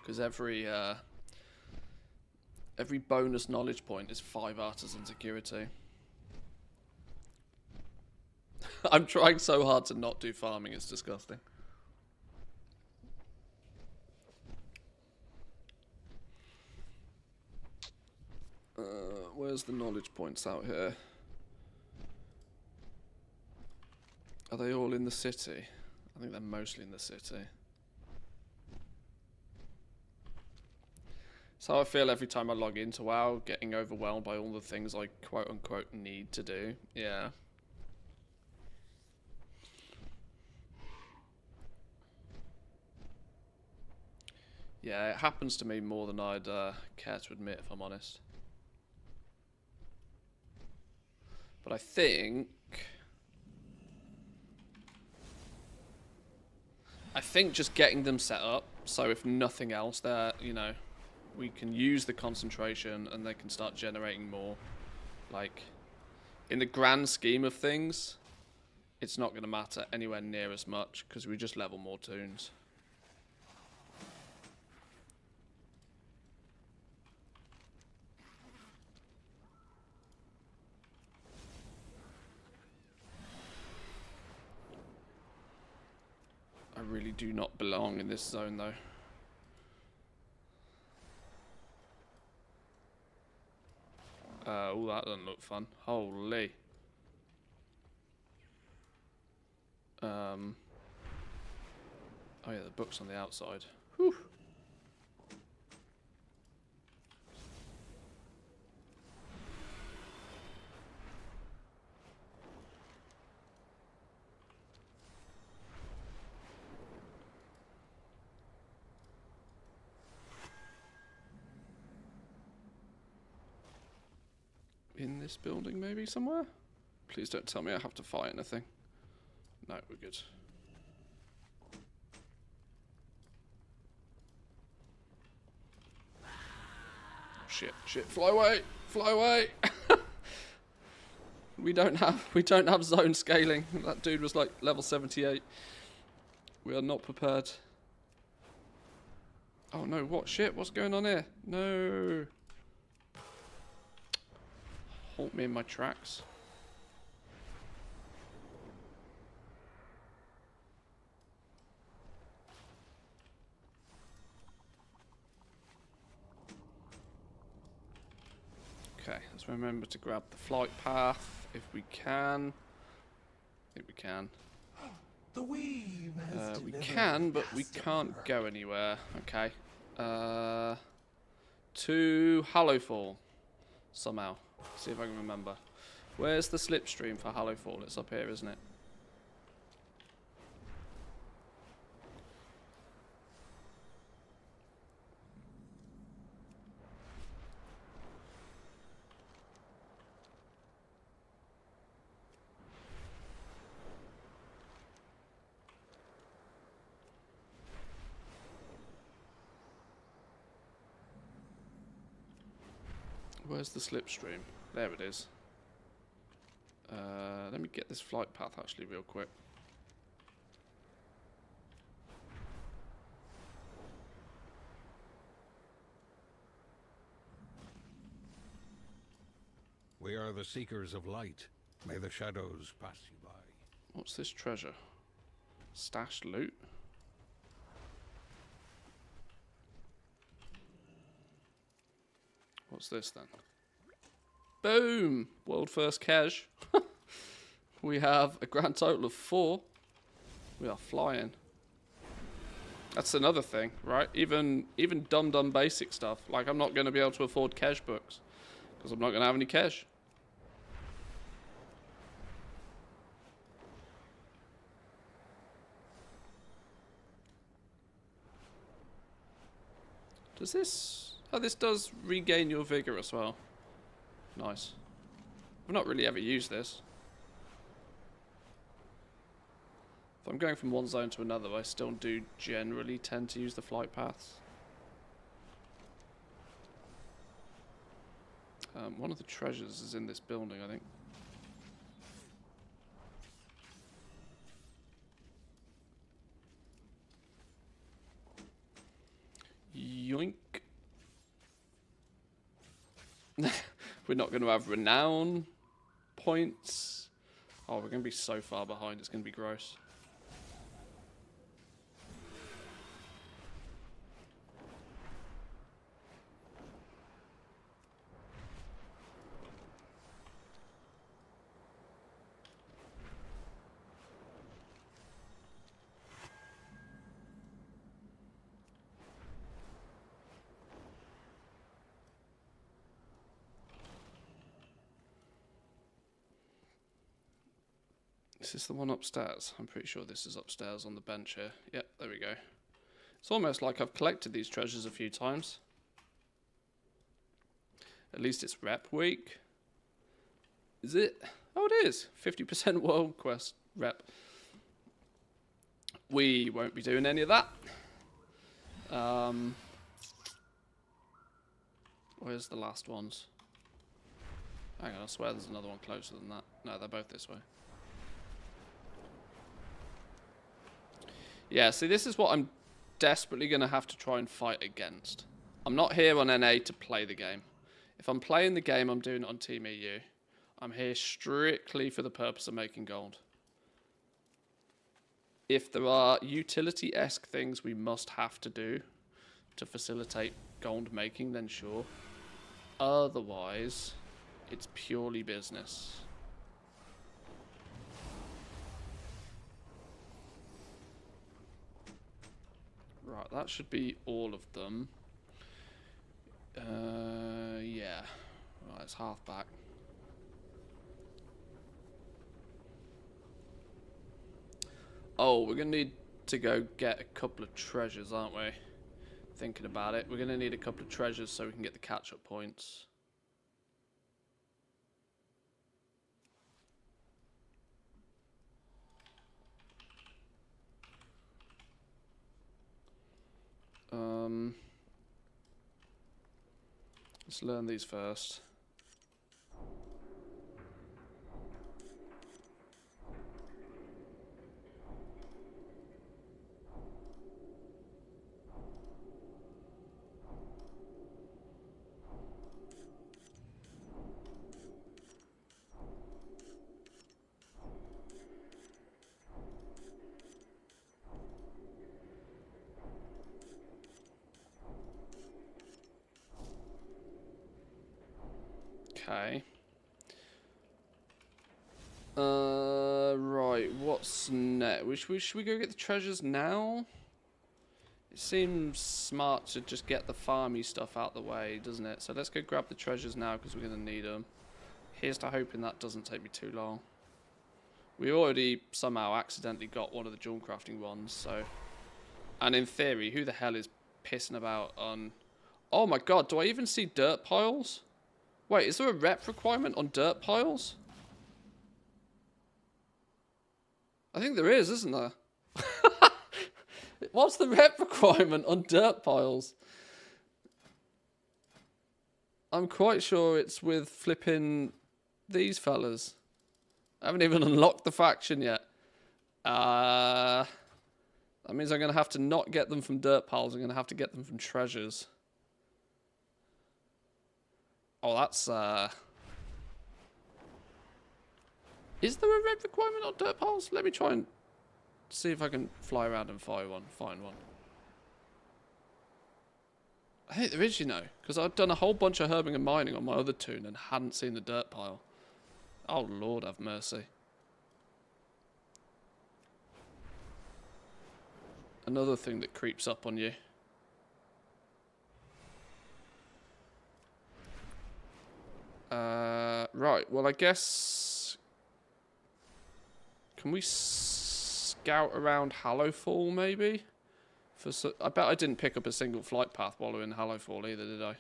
because every bonus knowledge point is 5 artisan security. I'm trying so hard to not do farming, it's disgusting. Where's the knowledge points out here? Are they all in the city? I think they're mostly in the city. So I feel every time I log into WoW, getting overwhelmed by all the things I quote-unquote need to do. Yeah. Yeah, it happens to me more than I'd care to admit, if I'm honest. But I think just getting them set up, so if nothing else, they're, you know, we can use the concentration and they can start generating more. Like, in the grand scheme of things, it's not going to matter anywhere near as much because we just level more toons. I really do not belong in this zone, though. Oh, that doesn't look fun. Holy. Oh yeah, the book's on the outside. Whew. In this building, maybe somewhere? Please don't tell me I have to fight anything. No, we're good. Shit, shit, fly away! Fly away! We don't have zone scaling. That dude was like level 78. We are not prepared. Oh no, what shit? What's going on here? No. Halt me in my tracks. Okay, let's remember to grab the flight path if we can. I think we can. The weave has we can, but we can't go anywhere. Okay. To Hallowfall. Somehow. See if I can remember. Where's the slipstream for Hallowfall? It's up here, isn't it? Where's the slipstream? There it is. Let me get this flight path actually real quick. We are the seekers of light. May the shadows pass you by. What's this treasure? Stashed loot? What's this then? Boom! World first cash. We have a grand total of 4. We are flying. That's another thing, right? Even dumb basic stuff. Like, I'm not going to be able to afford cash books because I'm not going to have any cash. Does this... Oh, this does regain your vigor as well. Nice. I've not really ever used this. If I'm going from one zone to another, I still do generally tend to use the flight paths. One of the treasures is in this building, I think. Yoink. We're not going to have renown points. Oh, we're going to be so far behind, it's going to be gross. Is this the one upstairs? I'm pretty sure this is upstairs on the bench here. Yep, there we go. It's almost like I've collected these treasures a few times. At least it's rep week. Is it? Oh, it is. 50% world quest rep. We won't be doing any of that. Where's the last ones? Hang on, I swear there's another one closer than that. No, they're both this way. Yeah, see, this is what I'm desperately going to have to try and fight against. I'm not here on NA to play the game. If I'm playing the game, I'm doing it on Team EU. I'm here strictly for the purpose of making gold. If there are utility-esque things we must have to do to facilitate gold making, then sure. Otherwise, it's purely business. Right, that should be all of them. Yeah. Right, it's half back. Oh, we're going to need to go get a couple of treasures, aren't we? Thinking about it. We're going to need a couple of treasures so we can get the catch-up points. Let's learn these first. Okay. Right, what's next? Should we go get the treasures now? It seems smart to just get the farmy stuff out the way, doesn't it? So let's go grab the treasures now because we're going to need them. Here's to hoping that doesn't take me too long. We already somehow accidentally got one of the jewel crafting ones, so... And in theory, who the hell is pissing about on... Oh my god, do I even see dirt piles? Wait, is there a rep requirement on dirt piles? I think there is, isn't there? What's the rep requirement on dirt piles? I'm quite sure it's with flipping these fellas. I haven't even unlocked the faction yet. That means I'm going to have to not get them from dirt piles. I'm going to have to get them from treasures. Oh, that's... Is there a red requirement on dirt piles? Let me try and see if I can fly around and find one. I think there is, you know, because I've done a whole bunch of herbing and mining on my other toon and hadn't seen the dirt pile. Oh, Lord have mercy. Another thing that creeps up on you. Right, well, I guess... Can we scout around Hallowfall, maybe? I bet I didn't pick up a single flight path while we were in Hallowfall either, did I?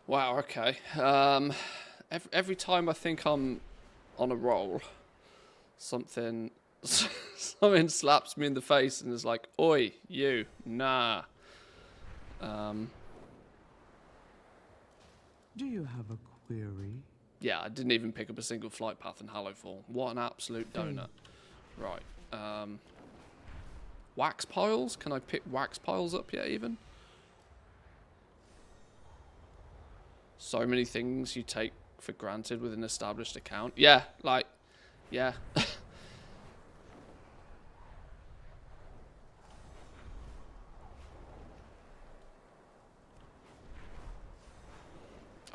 Wow, okay. Every time I think I'm on a roll, something slaps me in the face and is like, "Oi, you, nah." Do you have a query? Yeah, I didn't even pick up a single flight path in Hallowfall. What an absolute donut. Right. Wax piles? Can I pick wax piles up yet even? So many things you take for granted with an established account. Yeah, like, yeah. I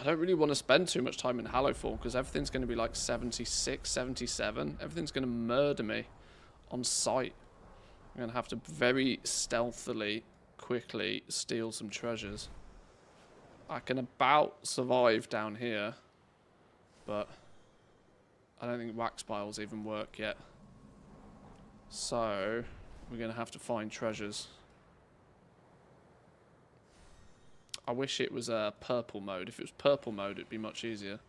don't really want to spend too much time in Hallowfall because everything's going to be like 76, 77. Everything's going to murder me on sight. I'm going to have to very stealthily, quickly steal some treasures. I can about survive down here, but I don't think wax piles even work yet. So we're going to have to find treasures. I wish it was a purple mode. If it was purple mode, it'd be much easier.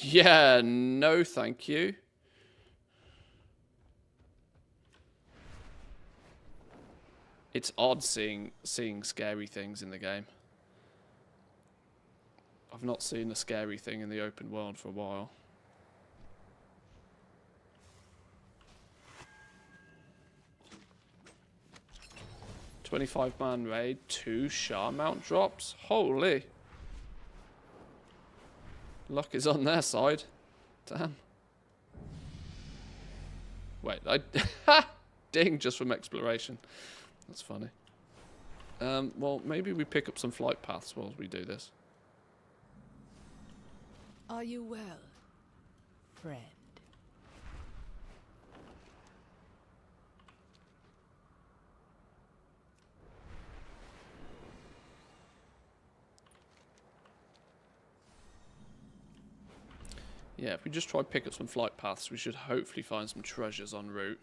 Yeah, no thank you. It's odd seeing scary things in the game. I've not seen a scary thing in the open world for a while. "25-man raid, 2 Shah Mount drops? Holy. Luck is on their side. Damn. Wait, I ding just from exploration. That's funny. Well, maybe we pick up some flight paths while we do this. Are you well, friend? Yeah, if we just try pick up some flight paths, we should hopefully find some treasures en route.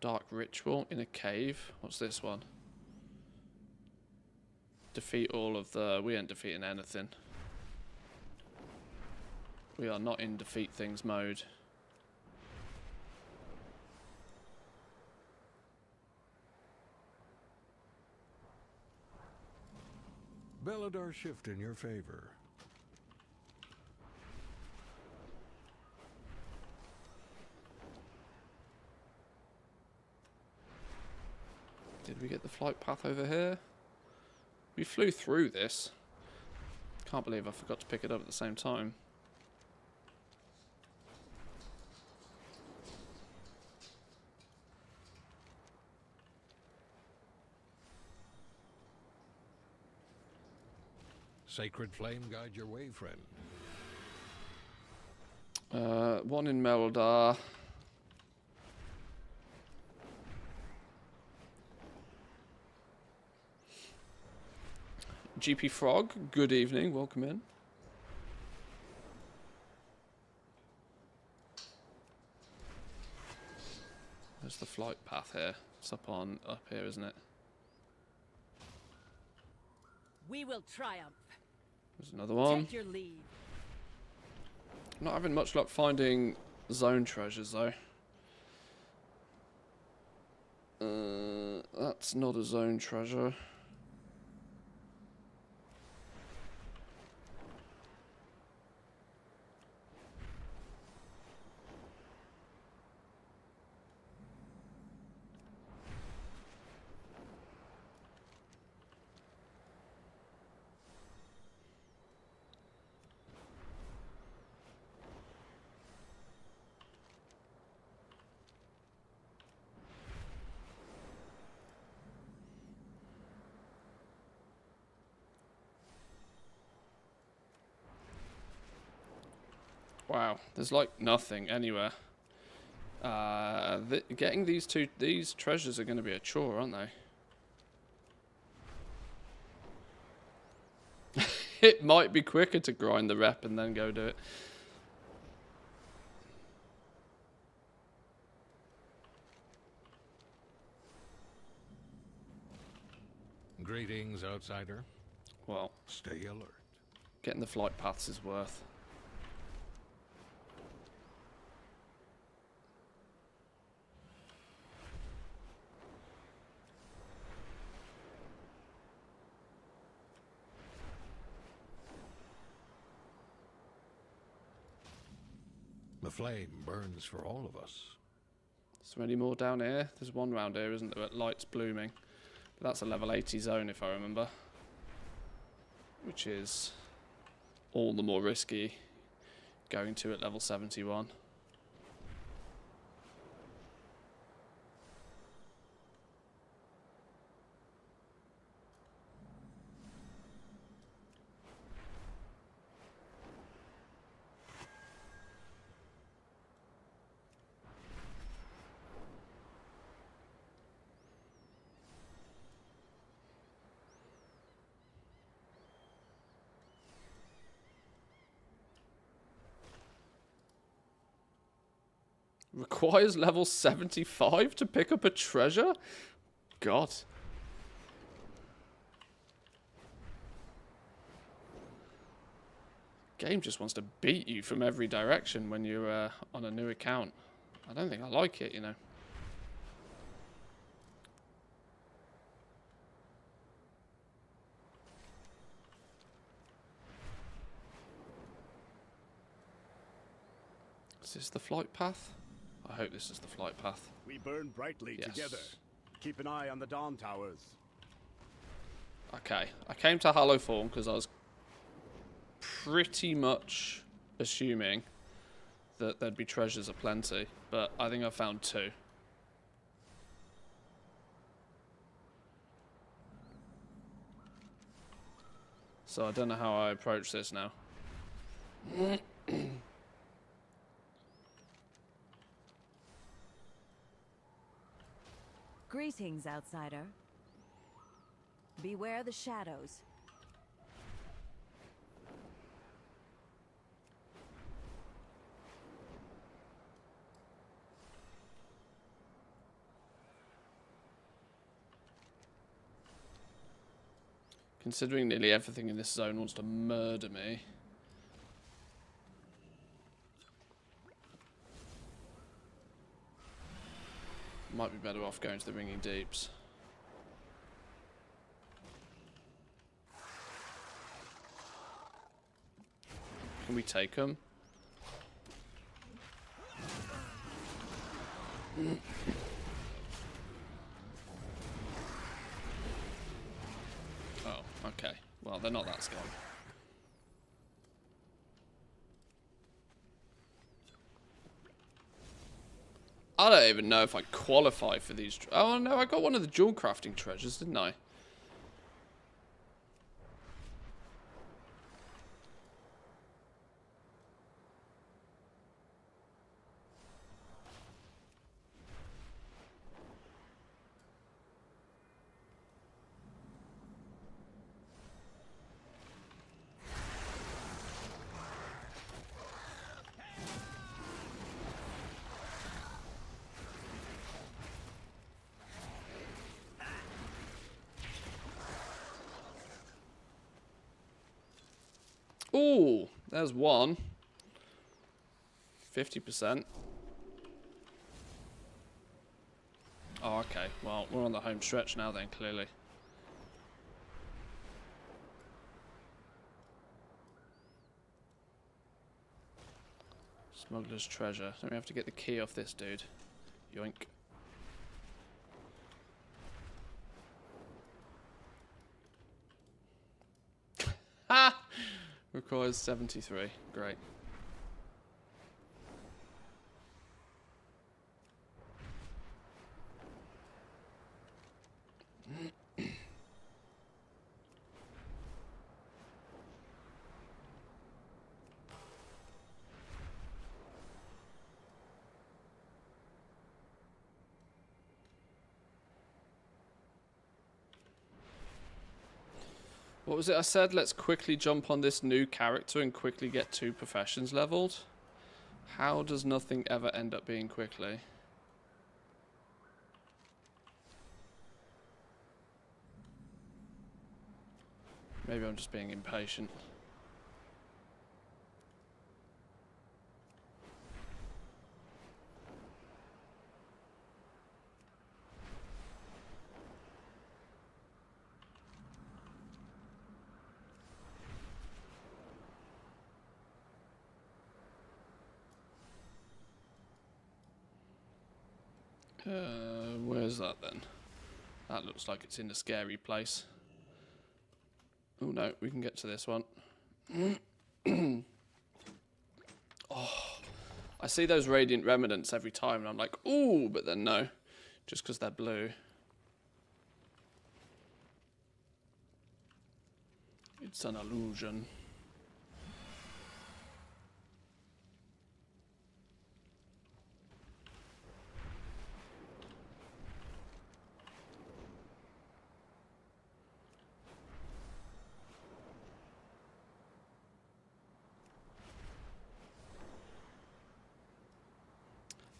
Dark ritual in a cave. What's this one? Defeat all of the... We ain't defeating anything. We are not in defeat things mode. Belladar shift in your favor. Did we get the flight path over here? We flew through this. Can't believe I forgot to pick it up at the same time. sacred flame guide your way, friend? One in Meldar. GP Frog, good evening, welcome in. There's the flight path here. It's up here, isn't it? We will triumph. There's another one. Take your lead. Not having much luck finding zone treasures though. That's not a zone treasure. Wow, there's like nothing anywhere. Getting these treasures are going to be a chore, aren't they? It might be quicker to grind the rep and then go do it. Greetings, outsider. Well, stay alert. Getting the flight paths is worth. The flame burns for all of us. Is there any more down here? There's one round here, isn't there? Light's blooming. But that's a level 80 zone, if I remember. Which is all the more risky going to at level 71. Requires level 75 to pick up a treasure? God. Game just wants to beat you from every direction when you're on a new account. I don't think I like it, you know. Is this the flight path? I hope this is the flight path. We burn brightly together. Keep an eye on the dawn towers. Okay, I came to Hallowthorn because I was pretty much assuming that there'd be treasures aplenty, but I think I found 2. So I don't know how I approach this now. Greetings, outsider. Beware the shadows. Considering nearly everything in this zone wants to murder me. Might be better off going to the Ringing Deeps. Can we take them? Oh, okay. Well, they're not that scary. I don't even know if I qualify for these. Oh no, I got one of the jewel crafting treasures, didn't I? Ooh, there's one. 50%. Oh, okay. Well, we're on the home stretch now then, clearly. Smuggler's treasure. Then we have to get the key off this dude. Yoink. Ha! Requires 73. Great. What was it I said? Let's quickly jump on this new character and quickly get 2 professions leveled. How does nothing ever end up being quickly? Maybe I'm just being impatient. Where's that then? That looks like it's in a scary place. Oh no, we can get to this one. Oh, I see those radiant remnants every time and I'm like, ooh, but then no. Just because they're blue. It's an illusion.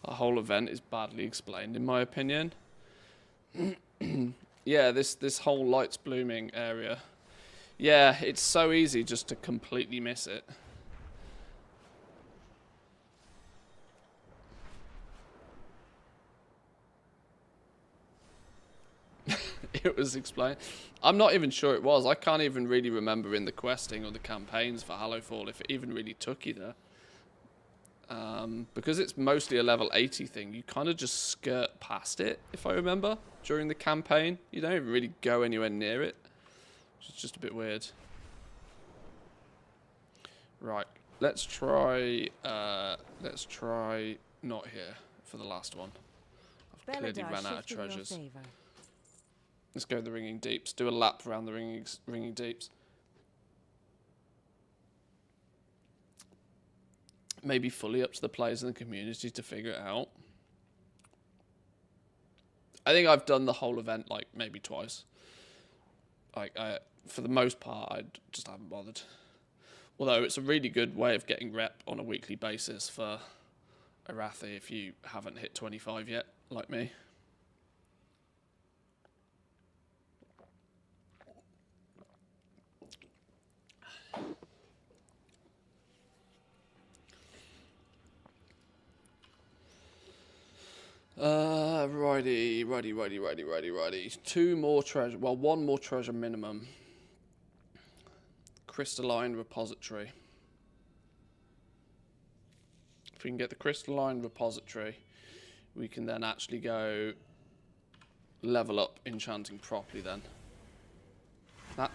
The whole event is badly explained, in my opinion. Yeah, this whole lights blooming area. Yeah, it's so easy just to completely miss it. It was explained. I'm not even sure it was. I can't even really remember in the questing or the campaigns for Hallowfall if it even really took you there. Because it's mostly a level 80 thing, you kind of just skirt past it, if I remember, during the campaign. You don't even really go anywhere near it, which is just a bit weird. Right, let's try not here for the last one. I've clearly ran out of treasures. Let's go to the Ringing Deeps. Do a lap around the Ringing Deeps. Maybe fully up to the players in the community to figure it out. I think I've done the whole event like maybe twice. Like for the most part, I just haven't bothered. Although it's a really good way of getting rep on a weekly basis for Arathi if you haven't hit 25 yet, like me. Righty. 2 more treasure. Well, 1 more treasure minimum. Crystalline repository. If we can get the crystalline repository, we can then actually go level up enchanting properly then.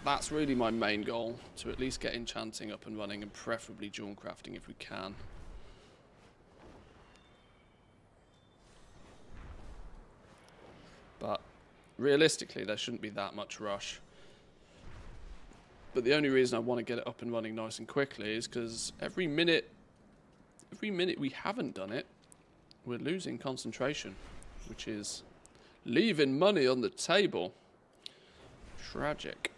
That's really my main goal, to at least get enchanting up and running and preferably jewel crafting if we can. But realistically, there shouldn't be that much rush. But the only reason I want to get it up and running nice and quickly is because every minute we haven't done it, we're losing concentration, which is leaving money on the table. Tragic.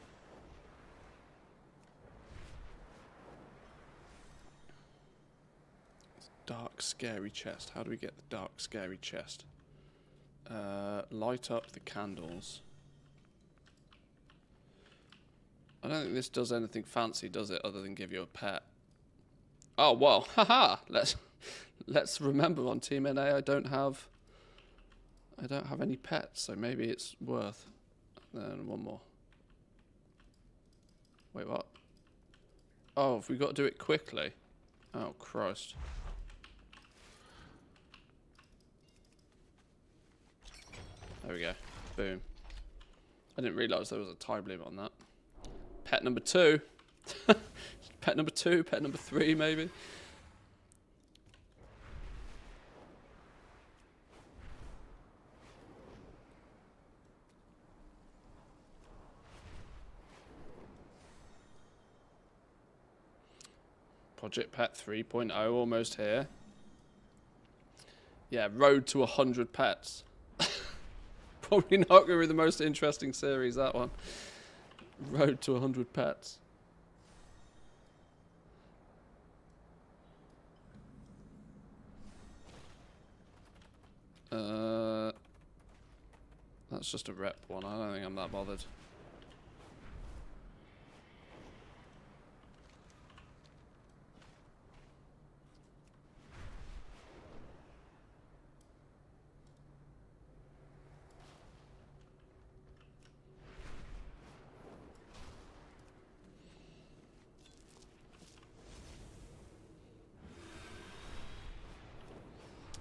Dark, scary chest. How do we get the dark, scary chest? Light up the candles. I don't think this does anything fancy, does it, other than give you a pet? Oh well, haha. Let's remember on Team NA I don't have any pets, so maybe it's worth. Then one more. Wait, what? Oh, have we got to do it quickly? Oh Christ. There we go. Boom. I didn't realise there was a time limit on that. Pet number 2. Pet number 2, pet number 3 maybe. Project Pet 3.0 almost here. Yeah, road to 100 pets. Probably not going to be the most interesting series, that one. Road to 100 pets. That's just a rep one. I don't think I'm that bothered.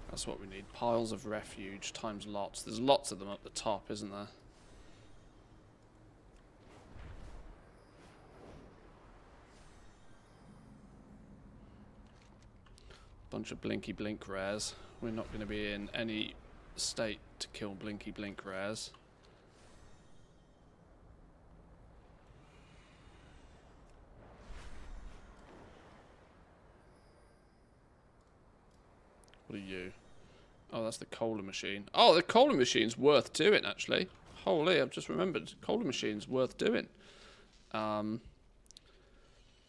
That's what we need. Piles of refuge times lots. There's lots of them up the top, isn't there? Bunch of Blinky Blink rares. We're not going to be in any state to kill Blinky Blink rares. What are you? Oh, that's the cola machine. Oh, the cola machine's worth doing, actually. Holy, I've just remembered. Cola machine's worth doing.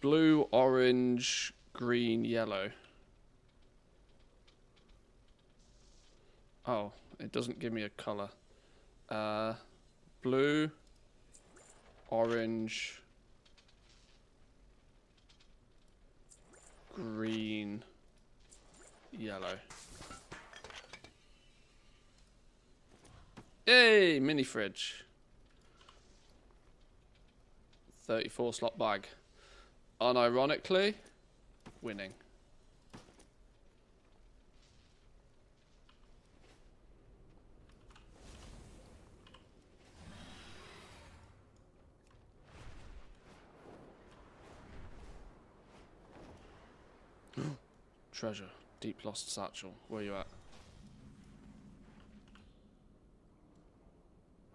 Blue, orange, green, yellow. Oh, it doesn't give me a colour. Blue, orange, green, yellow. Yay, mini fridge. 34 slot bag. Unironically, winning. Treasure. Deep lost satchel. Where you at?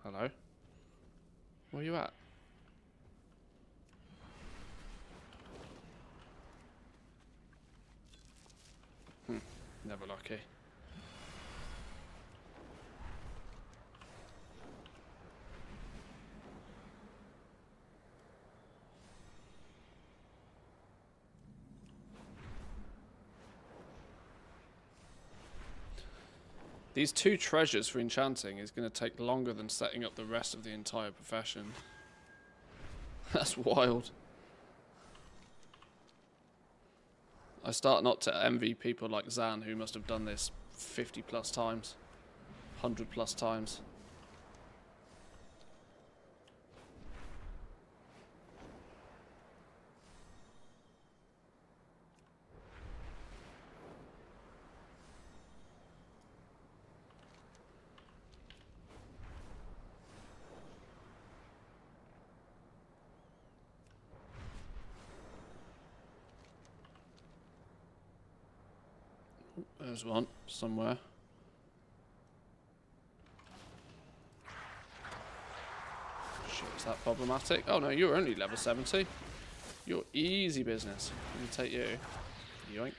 Hello? Where you at? Never lucky. These 2 treasures for enchanting is going to take longer than setting up the rest of the entire profession. That's wild. I start not to envy people like Zan who must have done this 50 plus times. 100 plus times. There's one somewhere. Shit, is that problematic? Oh no, you're only level 70. You're easy business. Let me take you. Yoink.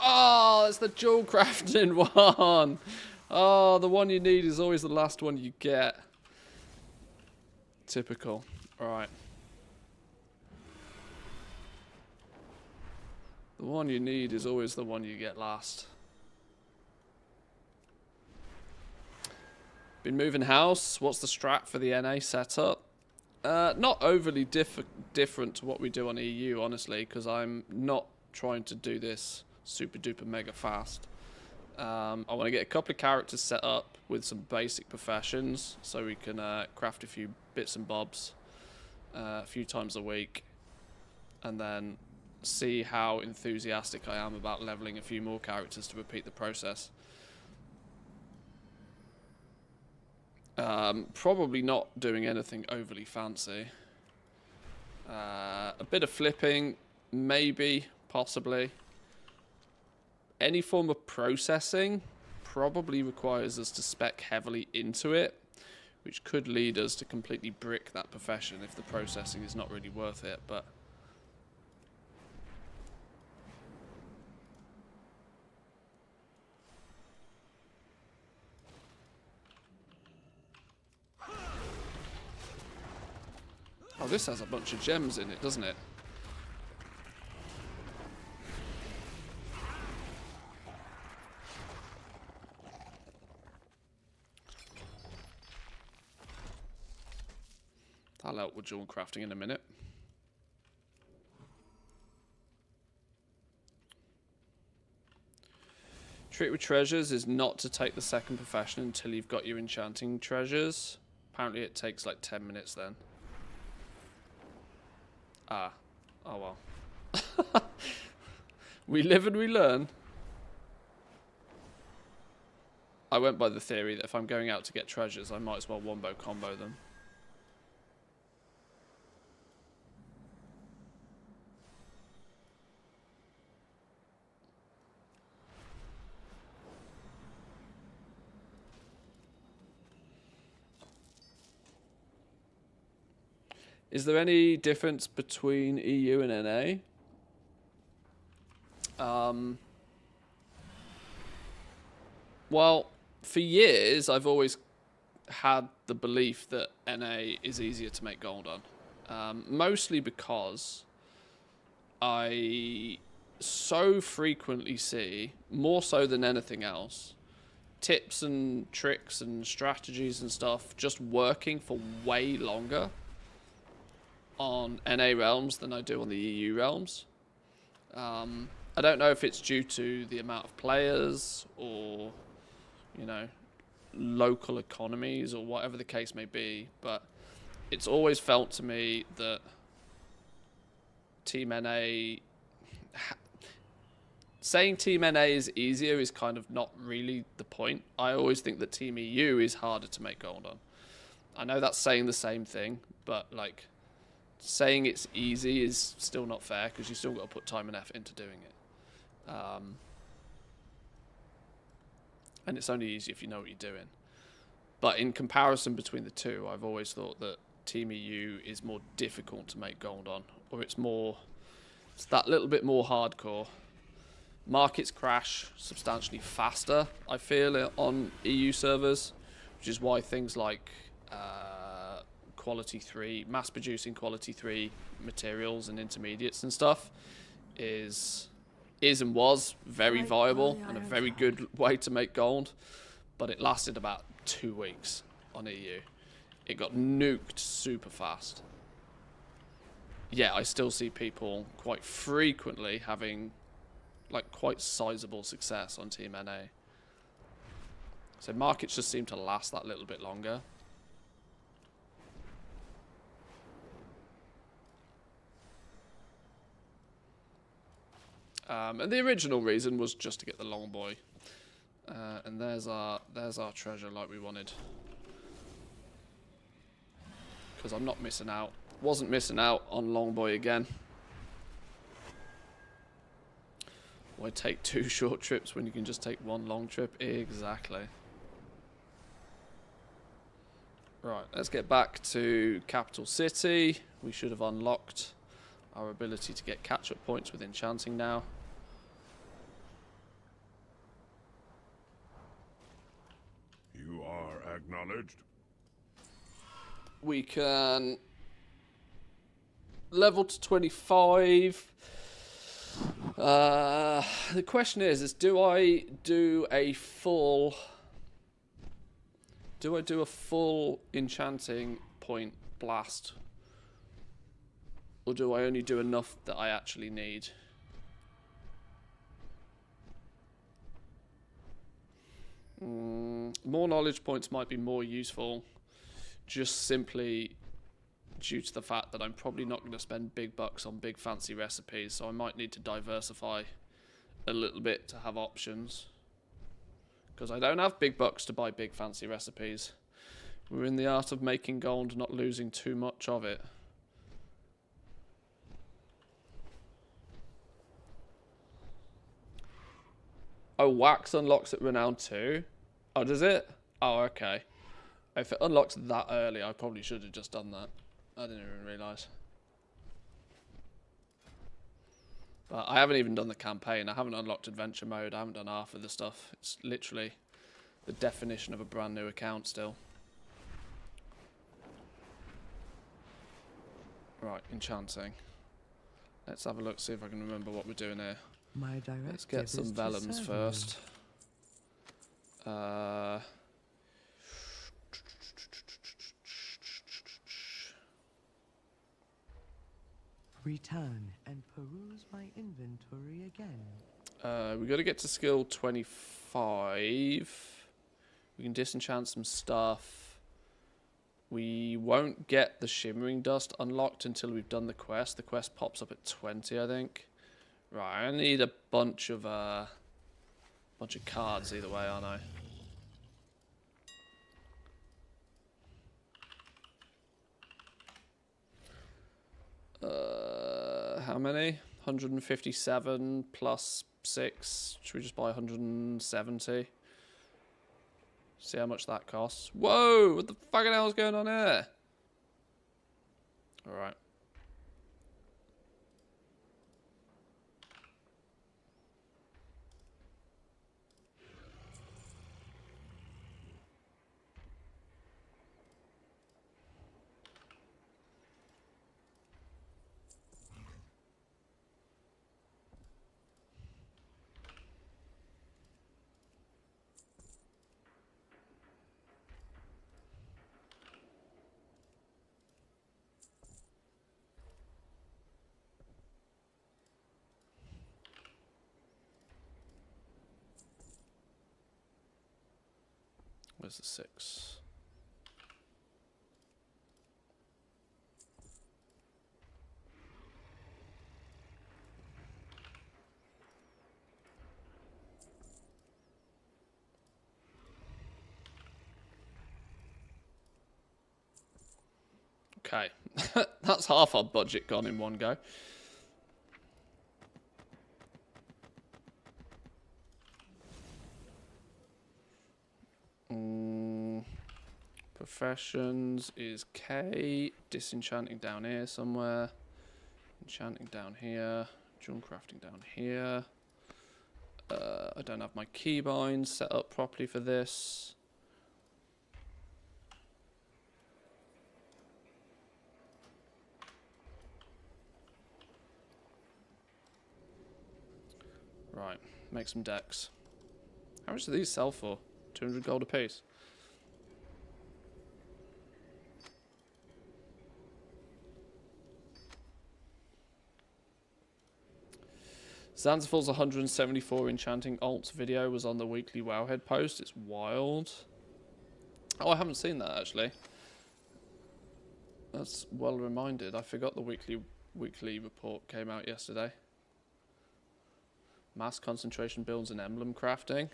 Oh, it's the dual crafting one. Oh, the one you need is always the last one you get. Typical. Alright. The one you need is always the one you get last. Been moving house. What's the strat for the NA setup? Not overly different to what we do on EU, honestly, because I'm not trying to do this super duper mega fast. I want to get a couple of characters set up with some basic professions so we can craft a few bits and bobs a few times a week, and then see how enthusiastic I am about leveling a few more characters to repeat the process. Probably not doing anything overly fancy. A bit of flipping, maybe, possibly. Any form of processing probably requires us to spec heavily into it, which could lead us to completely brick that profession if the processing is not really worth it, but... Oh, this has a bunch of gems in it, doesn't it? I'll help with jewel crafting in a minute. Trick with treasures is not to take the second profession until you've got your enchanting treasures. Apparently it takes like 10 minutes then. Ah. Oh well. We live and we learn. I went by the theory that if I'm going out to get treasures, I might as well wombo combo them. Is there any difference between EU and NA? Well, for years I've always had the belief that NA is easier to make gold on. Mostly because I so frequently see, more so than anything else, tips and tricks and strategies and stuff just working for way longer on NA realms than I do on the EU realms. I don't know if it's due to the amount of players or, you know, local economies or whatever the case may be, but it's always felt to me that Team NA... Saying Team NA is easier is kind of not really the point. I always think that Team EU is harder to make gold on. I know that's saying the same thing, but like... saying it's easy is still not fair because you still got to put time and effort into doing it. And it's only easy if you know what you're doing. But in comparison between the two, I've always thought that Team EU is more difficult to make gold on, or it's that little bit more hardcore. Markets crash substantially faster, I feel, on EU servers, which is why things like quality 3, mass producing quality 3 materials and intermediates and stuff is and was very viable and a very good way to make gold, but it lasted about 2 weeks on EU. It got nuked super fast. Yeah, I still see people quite frequently having like quite sizable success on Team NA. So markets just seem to last that little bit longer. And the original reason was just to get the long boy. And there's our treasure like we wanted. Because I'm not missing out. Wasn't missing out on long boy again. Why take 2 short trips when you can just take 1 long trip? Exactly. Right, let's get back to Capital City. We should have unlocked our ability to get catch-up points with Enchanting now. You are acknowledged. We can level to 25. The question is do I do a full enchanting point blast Or do I only do enough that I actually need? More knowledge points might be more useful, just simply due to the fact that I'm probably not going to spend big bucks on big fancy recipes, so I might need to diversify a little bit to have options. Because I don't have big bucks to buy big fancy recipes. We're in the art of making gold, not losing too much of it. Oh, wax unlocks at Renown 2? Oh, does it? Oh, okay. If it unlocks that early, I probably should have just done that. I didn't even realise. But I haven't even done the campaign. I haven't unlocked adventure mode. I haven't done half of the stuff. It's literally the definition of a brand new account still. Right, enchanting. Let's have a look, see if I can remember what we're doing here. Let's get some vellums first. Return and peruse my inventory again. We got to get to skill 25. We can disenchant some stuff. We won't get the shimmering dust unlocked until we've done the quest. The quest pops up at 20, I think. Right, I need a bunch of cards either way, aren't I? How many? 157 plus 6. Should we just buy 170? See how much that costs. Whoa! What the fucking hell is going on here? Alright. Where's the 6? Okay, that's half our budget gone in one go. Professions is K. Disenchanting down here somewhere. Enchanting down here. Jewel crafting down here. I don't have my keybinds set up properly for this. Right, make some decks. How much do these sell for? 200 gold a piece. Zanzifal's 174 enchanting alts video was on the weekly Wowhead post. It's wild. Oh, I haven't seen that actually. That's well reminded. I forgot the weekly report came out yesterday. Mass concentration builds and emblem crafting.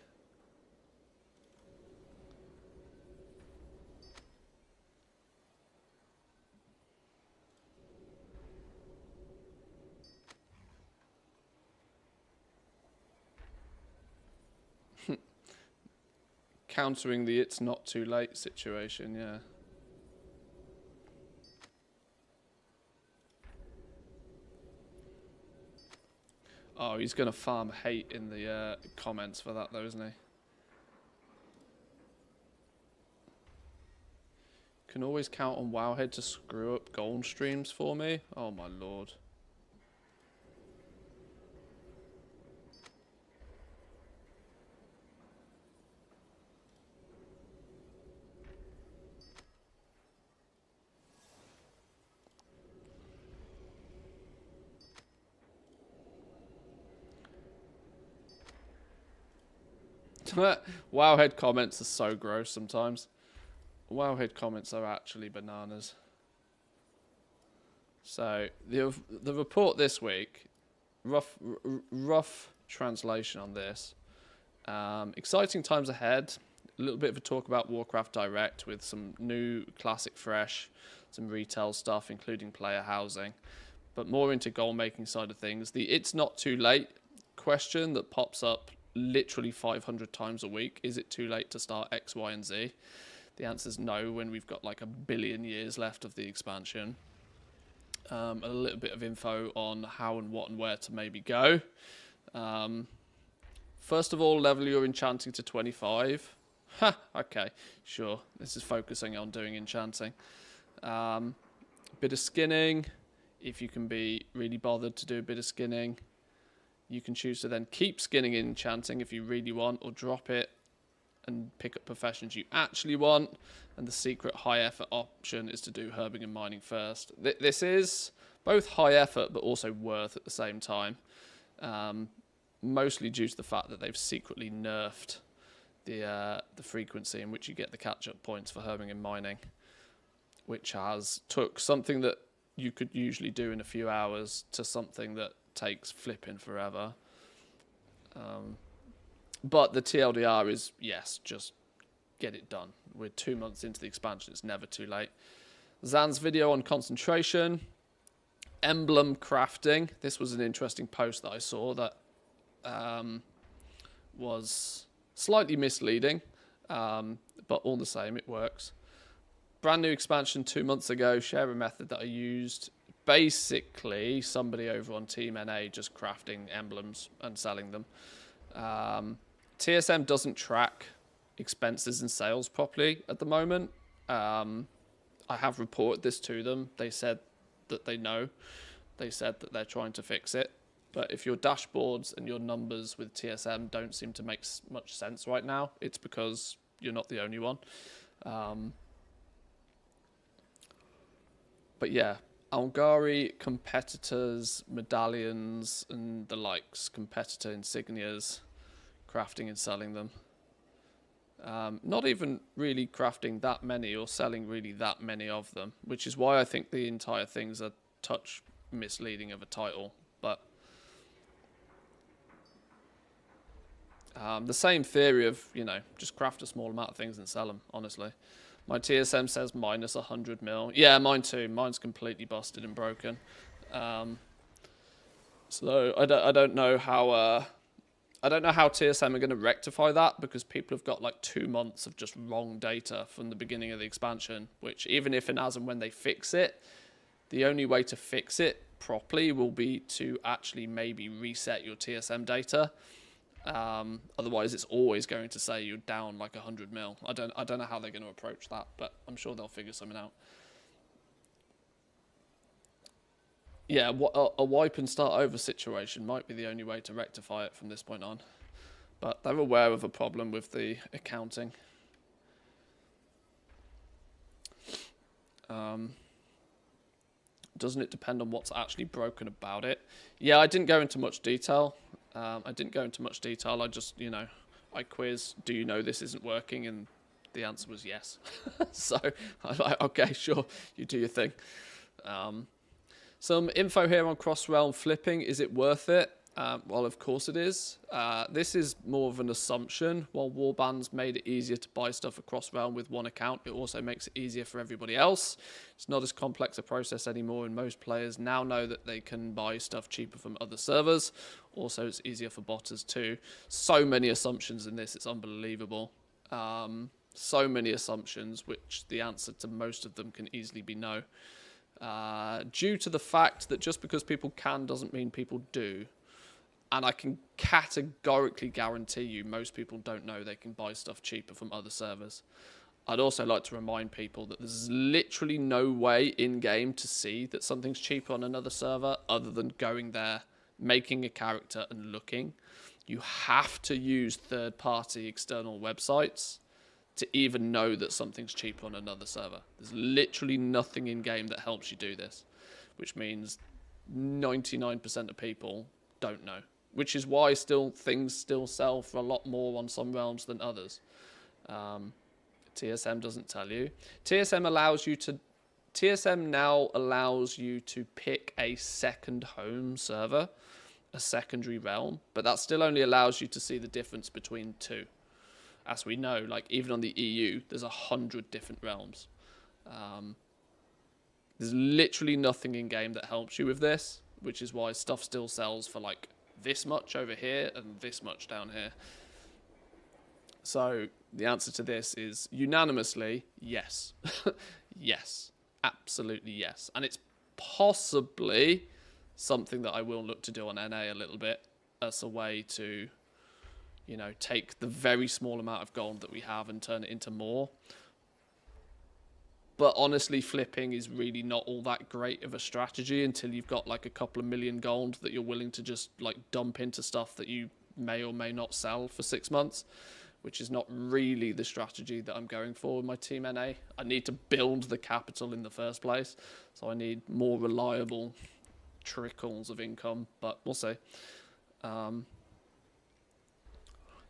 Countering the it's not too late situation, yeah. Oh, he's going to farm hate in the comments for that though, isn't he? Can always count on Wowhead to screw up gold streams for me. Oh my lord. Wowhead comments are so gross sometimes. Wowhead comments are actually bananas. So the report this week, rough translation on this. Exciting times ahead. A little bit of a talk about Warcraft Direct with some new classic fresh, some retail stuff, including player housing, but more into goal making side of things. The "it's not too late" question that pops up literally 500 times a week. Is it too late to start X, Y, and Z? The answer is no, when we've got like 1 billion years left of the expansion. A little bit of info on how and what and where to maybe go. First of all, level your enchanting to 25. Ha, okay, sure. This is focusing on doing enchanting. Bit of skinning. If you can be really bothered to do a bit of skinning, you can choose to then keep skinning in enchanting if you really want, or drop it and pick up professions you actually want. And the secret high effort option is to do herbing and mining first. This is both high effort but also worth at the same time. Mostly due to the fact that they've secretly nerfed the frequency in which you get the catch-up points for herbing and mining, which has took something that you could usually do in a few hours to something that takes flipping forever. But the TLDR is, yes, just get it done. We're 2 months into the expansion. It's never too late. Zan's video on concentration. Emblem crafting. This was an interesting post that I saw that was slightly misleading, but all the same, it works. Brand new expansion 2 months ago. Share a method that I used. Basically, somebody over on Team NA just crafting emblems and selling them. TSM doesn't track expenses and sales properly at the moment. I have reported this to them. They said that they know. They said that they're trying to fix it. But if your dashboards and your numbers with TSM don't seem to make much sense right now, it's because you're not the only one. But yeah, Algari competitors, medallions, and the likes, competitor insignias, crafting and selling them. Not even really crafting that many or selling really that many of them, which is why I think the entire thing's a touch misleading of a title. But the same theory of, just craft a small amount of things and sell them, honestly. My TSM says minus 100 mil. Yeah, mine too. Mine's completely busted and broken. So I don't know how TSM are going to rectify that, because people have got like 2 months of just wrong data from the beginning of the expansion, which even if and as and when they fix it, the only way to fix it properly will be to actually maybe reset your TSM data. Otherwise, it's always going to say you're down like 100 mil. I don't know how they're going to approach that, but I'm sure they'll figure something out. Yeah, a wipe and start over situation might be the only way to rectify it from this point on. But they're aware of a problem with the accounting. Doesn't it depend on what's actually broken about it? Yeah, I didn't go into much detail. I just, I quiz, do you know this isn't working? And the answer was yes. So I'm like, okay, sure, you do your thing. Some info here on cross-realm flipping. Is it worth it? Well, of course it is. This is more of an assumption. While warbands made it easier to buy stuff across realm with one account, it also makes it easier for everybody else. It's not as complex a process anymore, and most players now know that they can buy stuff cheaper from other servers. Also, it's easier for botters too. So many assumptions in this, it's unbelievable. So many assumptions, which the answer to most of them can easily be no. Due to the fact that just because people can doesn't mean people do. And I can categorically guarantee you most people don't know they can buy stuff cheaper from other servers. I'd also like to remind people that there's literally no way in-game to see that something's cheaper on another server other than going there, making a character and looking. You have to use third-party external websites to even know that something's cheaper on another server. There's literally nothing in-game that helps you do this, which means 99% of people don't know. which is why things still sell for a lot more on some realms than others. TSM doesn't tell you. TSM now allows you to pick a second home server, a secondary realm, but that still only allows you to see the difference between two. As we know, like even on the EU, there's 100 different realms. There's literally nothing in game that helps you with this, which is why stuff still sells for like this much over here and this much down here. So the answer to this is unanimously yes. Yes, absolutely yes. And it's possibly something that I will look to do on NA a little bit as a way to, you know, take the very small amount of gold that we have and turn it into more. But honestly, flipping is really not all that great of a strategy until you've got like a couple of million gold that you're willing to just like dump into stuff that you may or may not sell for 6 months, which is not really the strategy that I'm going for with my Team NA. I need to build the capital in the first place, so I need more reliable trickles of income, but we'll see.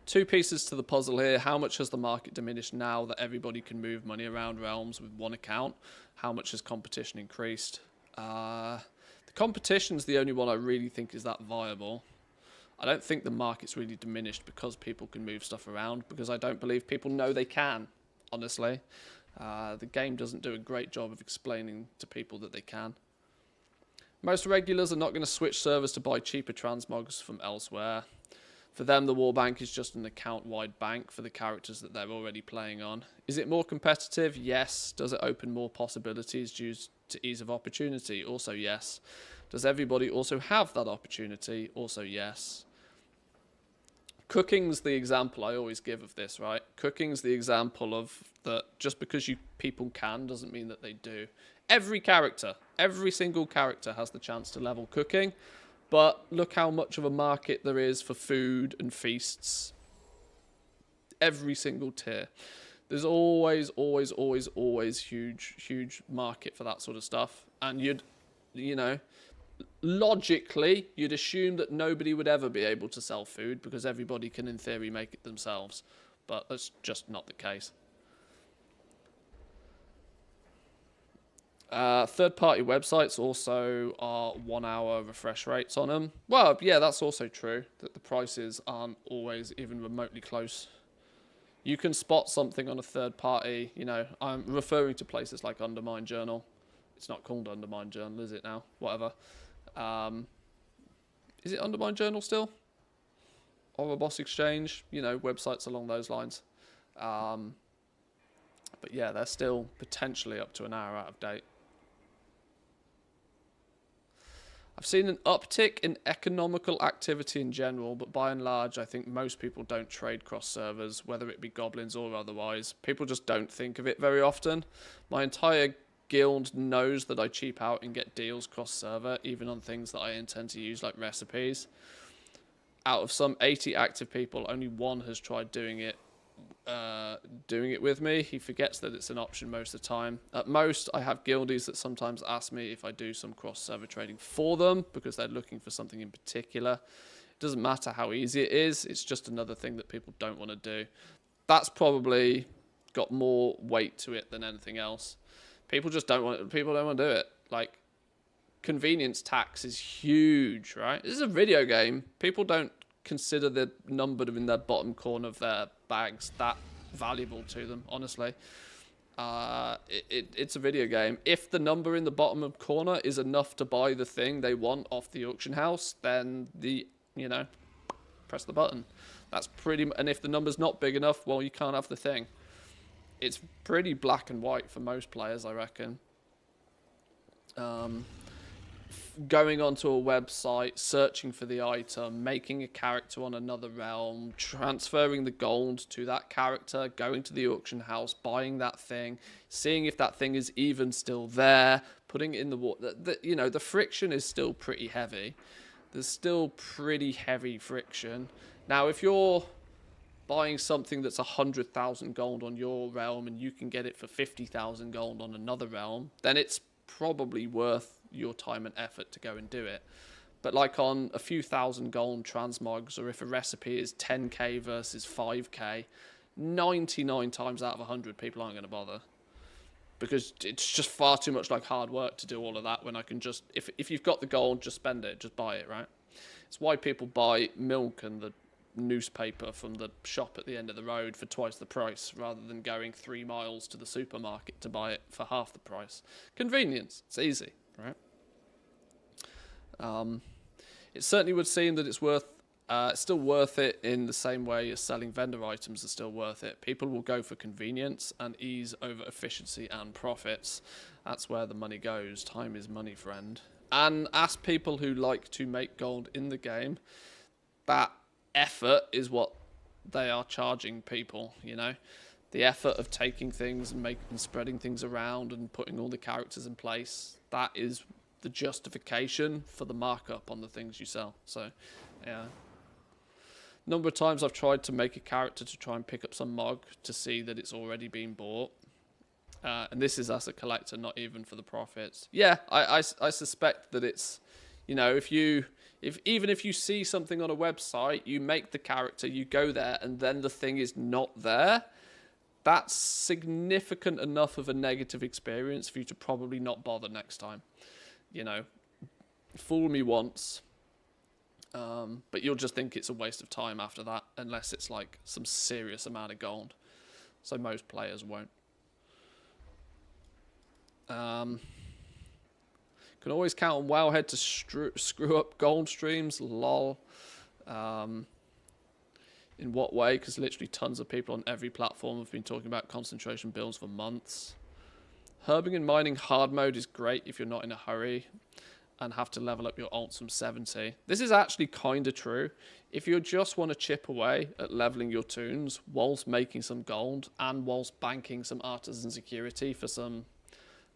Two pieces to the puzzle here. How much has the market diminished now that everybody can move money around realms with one account? How much has competition increased? The competition's the only one I really think is that viable. I don't think the market's really diminished because people can move stuff around, because I don't believe people know they can, honestly. The game doesn't do a great job of explaining to people that they can. Most regulars are not going to switch servers to buy cheaper transmogs from elsewhere. For them, the War Bank is just an account-wide bank for the characters that they're already playing on. Is it more competitive? Yes. Does it open more possibilities due to ease of opportunity? Also, yes. Does everybody also have that opportunity? Also, yes. Cooking's the example I always give of this, right? Cooking's the example of that just because people can doesn't mean that they do. Every single character has the chance to level cooking. But look how much of a market there is for food and feasts. Every single tier. There's always huge market for that sort of stuff. And you know, logically, you'd assume that nobody would ever be able to sell food because everybody can, in theory, make it themselves. But that's just not the case. Third-party websites also are 1 hour refresh rates on them. Well, yeah, that's also true, that the prices aren't always even remotely close. You can spot something on a third-party, you know, I'm referring to places like Undermine Journal. It's not called Undermine Journal, is it now? Whatever. Is it Undermine Journal still? Or Boss Exchange? You know, websites along those lines. But yeah, they're still potentially up to an hour out of date. I've seen an uptick in economical activity in general, but by and large, I think most people don't trade cross servers, whether it be goblins or otherwise. People just don't think of it very often. My entire guild knows that I cheap out and get deals cross server, even on things that I intend to use like recipes. Out of some 80 active people, only one has tried doing it with me. He forgets that it's an option most of the time. At most, I have guildies that sometimes ask me if I do some cross-server trading for them because they're looking for something in particular. It doesn't matter how easy it is. It's just another thing that people don't want to do. That's probably got more weight to it than anything else. People don't want to do it. Like, convenience tax is huge, right? This is a video game. People don't consider the number in their bottom corner of their bags that valuable to them, honestly. It's a video game. If the number in the bottom corner is enough to buy the thing they want off the auction house, then press the button. That's and if the number's not big enough, well, you can't have the thing. It's pretty black and white for most players, I reckon. Going onto a website, searching for the item, making a character on another realm, transferring the gold to that character, going to the auction house, buying that thing, seeing if that thing is even still there, putting it in the water. The friction is still pretty heavy. There's still pretty heavy friction. Now, if you're buying something that's 100,000 gold on your realm and you can get it for 50,000 gold on another realm, then it's probably worth your time and effort to go and do it. But like on a few thousand gold transmogs, or if a recipe is 10k versus 5k, 99 times out of 100 people aren't going to bother. Because it's just far too much like hard work to do all of that when I can just, if you've got the gold, just spend it, just buy it, right? It's why people buy milk and the newspaper from the shop at the end of the road for twice the price, rather than going 3 miles to the supermarket to buy it for half the price. Convenience, it's easy, right? It certainly would seem that it's still worth it in the same way as selling vendor items are still worth it. People will go for convenience and ease over efficiency and profits. That's where the money goes. Time is money, friend. And ask people who like to make gold in the game, that effort is what they are charging people, you know? The effort of taking things and spreading things around and putting all the characters in place, that is the justification for the markup on the things you sell. So, yeah. Number of times I've tried to make a character to try and pick up some mog to see that it's already been bought. And this is as a collector, not even for the profits. Yeah, I suspect that it's, you know, even if you see something on a website, you make the character, you go there, and then the thing is not there, that's significant enough of a negative experience for you to probably not bother next time. You know, fool me once, but you'll just think it's a waste of time after that, unless it's like some serious amount of gold. So most players won't. Can always count on Wowhead to screw up gold streams. Lol. In what way? Because literally tons of people on every platform have been talking about concentration builds for months. Herbing and mining hard mode is great if you're not in a hurry and have to level up your alts from 70. This is actually kind of true. If you just want to chip away at leveling your toons whilst making some gold and whilst banking some artisan security for some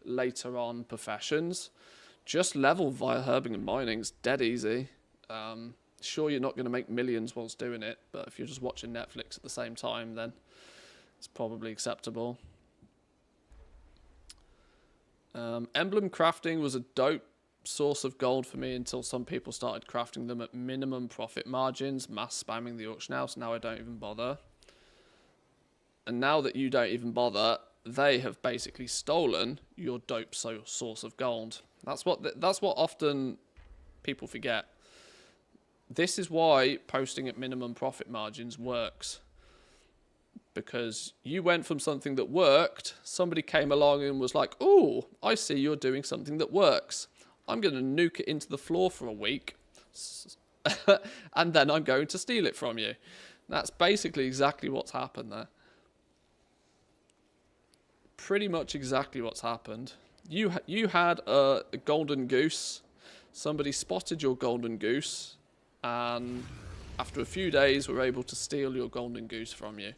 later on professions, just level via herbing and mining. It's dead easy. Sure, you're not going to make millions whilst doing it, but if you're just watching Netflix at the same time, then it's probably acceptable. Emblem crafting was a dope source of gold for me until some people started crafting them at minimum profit margins, mass spamming the auction house. Now I don't even bother. And now that you don't even bother, they have basically stolen your dope source of gold. That's what often people forget. This is why posting at minimum profit margins works. Because you went from something that worked, somebody came along and was like, "Oh, I see you're doing something that works. I'm going to nuke it into the floor for a week, and then I'm going to steal it from you." That's basically exactly what's happened there. Pretty much exactly what's happened. You had a golden goose. Somebody spotted your golden goose, and after a few days were able to steal your golden goose from you.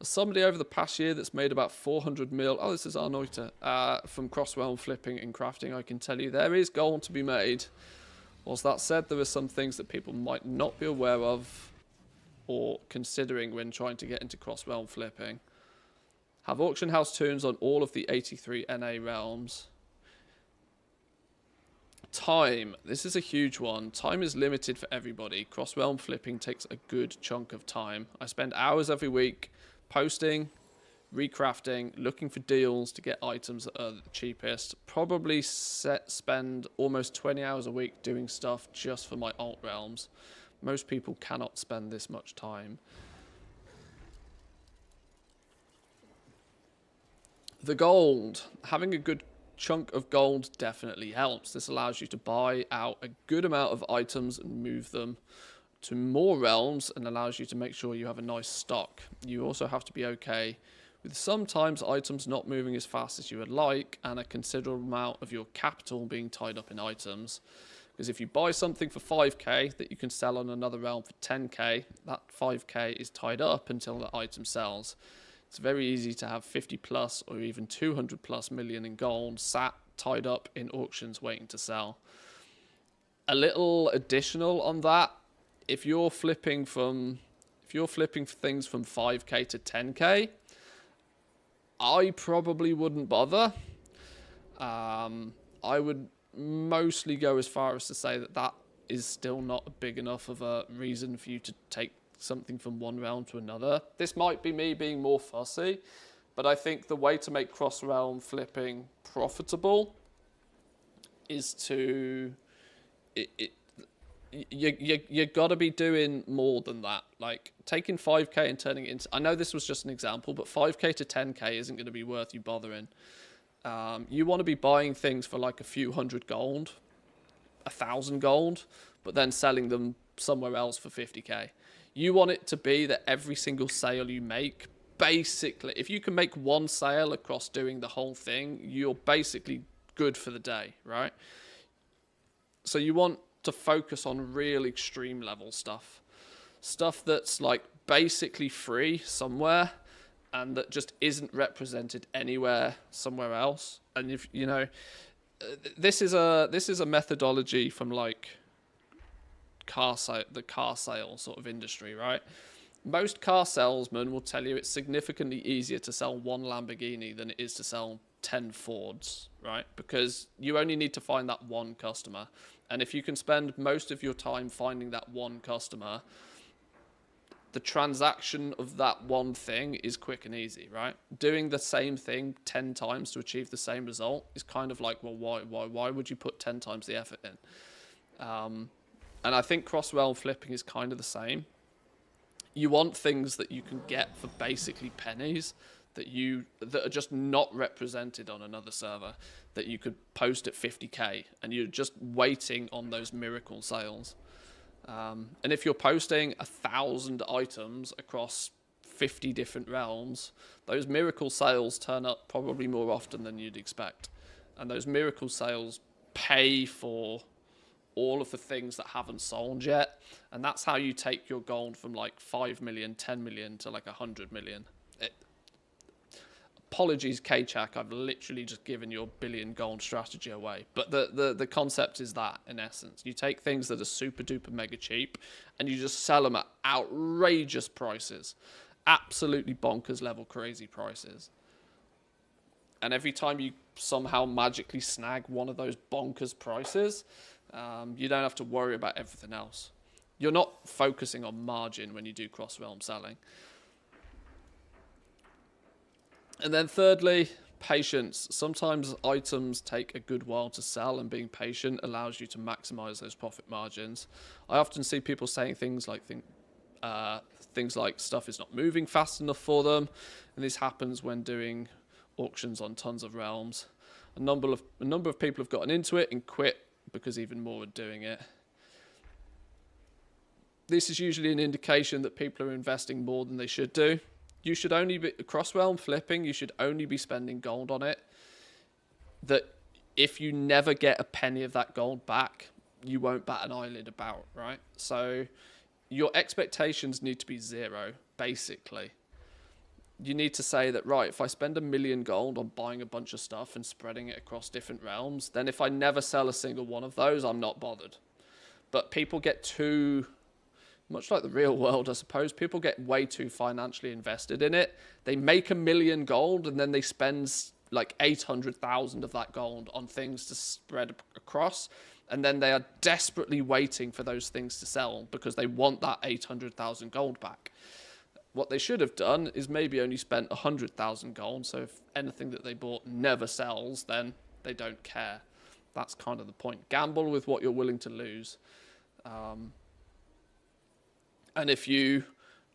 Somebody over the past year that's made about 400 mil. Oh, this is Arnoita. From cross-realm flipping and crafting, I can tell you there is gold to be made. Whilst that said, there are some things that people might not be aware of or considering when trying to get into cross-realm flipping. Have auction house tunes on all of the 83 NA realms. Time. This is a huge one. Time is limited for everybody. Cross-realm flipping takes a good chunk of time. I spend hours every week posting, recrafting, looking for deals to get items that are the cheapest. Probably spend almost 20 hours a week doing stuff just for my alt realms. Most people cannot spend this much time. The gold. Having a good chunk of gold definitely helps. This allows you to buy out a good amount of items and move them to more realms and allows you to make sure you have a nice stock. You also have to be okay with sometimes items not moving as fast as you would like and a considerable amount of your capital being tied up in items. Because if you buy something for 5k that you can sell on another realm for 10k, that 5k is tied up until the item sells. It's very easy to have 50 plus or even 200 plus million in gold tied up in auctions waiting to sell. A little additional on that, if you're flipping things from 5k to 10k, I probably wouldn't bother. I would mostly go as far as to say that that is still not big enough of a reason for you to take something from one realm to another. This might be me being more fussy, but I think the way to make cross-realm flipping profitable is to... You got to be doing more than that. Like, taking 5k and turning it into... I know this was just an example, but 5k to 10k isn't going to be worth you bothering. You want to be buying things for like a few hundred gold, 1,000 gold, but then selling them somewhere else for 50k. You want it to be that every single sale you make, basically, if you can make one sale across doing the whole thing, you're basically good for the day, right? So you want to focus on real extreme level stuff. Stuff that's like basically free somewhere and that just isn't represented anywhere somewhere else. And if you know, this is a methodology from like the car sale sort of industry, right? Most car salesmen will tell you it's significantly easier to sell one Lamborghini than it is to sell 10 Fords, right? Because you only need to find that one customer. And if you can spend most of your time finding that one customer, the transaction of that one thing is quick and easy, right? Doing the same thing 10 times to achieve the same result is kind of like, well, why would you put 10 times the effort in? And I think cross-realm flipping is kind of the same. You want things that you can get for basically pennies that are just not represented on another server, that you could post at 50k, and you're just waiting on those miracle sales. And if you're posting 1,000 items across 50 different realms, those miracle sales turn up probably more often than you'd expect. And those miracle sales pay for all of the things that haven't sold yet. And that's how you take your gold from like 5 million, 10 million to like 100 million. Apologies, K-Chak, I've literally just given your billion gold strategy away. But the concept is that, in essence. You take things that are super duper mega cheap and you just sell them at outrageous prices. Absolutely bonkers level crazy prices. And every time you somehow magically snag one of those bonkers prices, you don't have to worry about everything else. You're not focusing on margin when you do cross-realm selling. And then thirdly, patience. Sometimes items take a good while to sell, and being patient allows you to maximize those profit margins. I often see people saying things like stuff is not moving fast enough for them, and this happens when doing auctions on tons of realms. A number of people have gotten into it and quit because even more are doing it. This is usually an indication that people are investing more than they should do. You should only be cross-realm flipping. You should only be spending gold on it. That if you never get a penny of that gold back, you won't bat an eyelid about, right? So your expectations need to be zero, basically. You need to say that, right, if I spend 1 million gold on buying a bunch of stuff and spreading it across different realms, then if I never sell a single one of those, I'm not bothered. But people get too... much like the real world, I suppose, people get way too financially invested in it. They make 1 million gold and then they spend like 800,000 of that gold on things to spread across. And then they are desperately waiting for those things to sell because they want that 800,000 gold back. What they should have done is maybe only spent 100,000 gold. So if anything that they bought never sells, then they don't care. That's kind of the point. Gamble with what you're willing to lose. And if you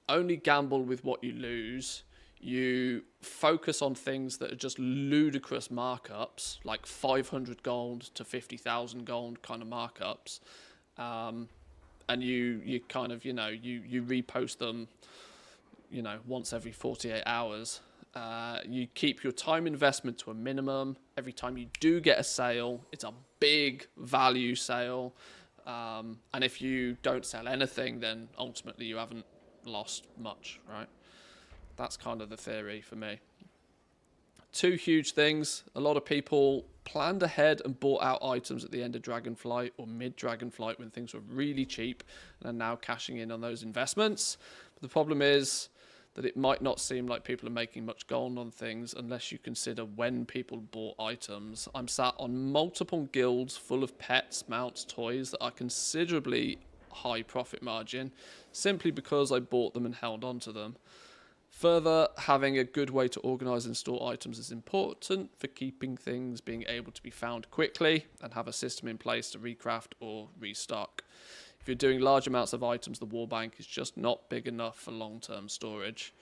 only gamble with what you lose, you focus on things that are just ludicrous markups, like 500 gold to 50,000 gold kind of markups. And you kind of, you repost them, once every 48 hours. You keep your time investment to a minimum. Every time you do get a sale, it's a big value sale. And if you don't sell anything, then ultimately you haven't lost much, right? That's kind of the theory for me. Two huge things. A lot of people planned ahead and bought out items at the end of Dragonflight or mid-Dragonflight when things were really cheap and are now cashing in on those investments. But the problem is that it might not seem like people are making much gold on things unless you consider when people bought items. I'm sat on multiple guilds full of pets, mounts, toys that are considerably high profit margin simply because I bought them and held on to them. Further, having a good way to organise and store items is important for keeping things being able to be found quickly and have a system in place to recraft or restock. If you're doing large amounts of items, the war bank is just not big enough for long-term storage.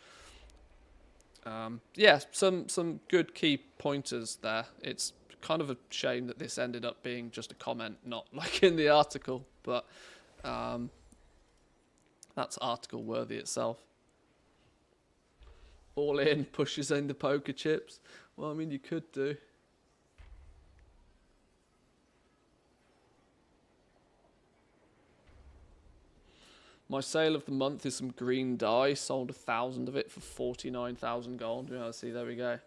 Yeah, some good key pointers there. It's kind of a shame that this ended up being just a comment, not like in the article, but that's article worthy itself. All in, pushes in the poker chips. Well, I mean, you could do. My sale of the month is some green dye. Sold 1,000 of it for 49,000 gold. Yeah, see, there we go.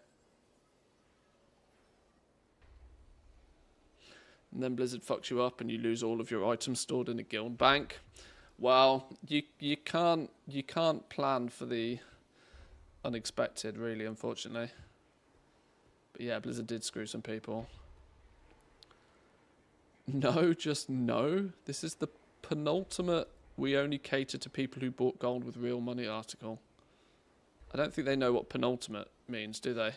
And then Blizzard fucks you up and you lose all of your items stored in a guild bank. Well, you can't plan for the unexpected, really, unfortunately. But yeah, Blizzard did screw some people. No, just no. This is the penultimate "we only cater to people who bought gold with real money" article. I don't think they know what penultimate means, do they?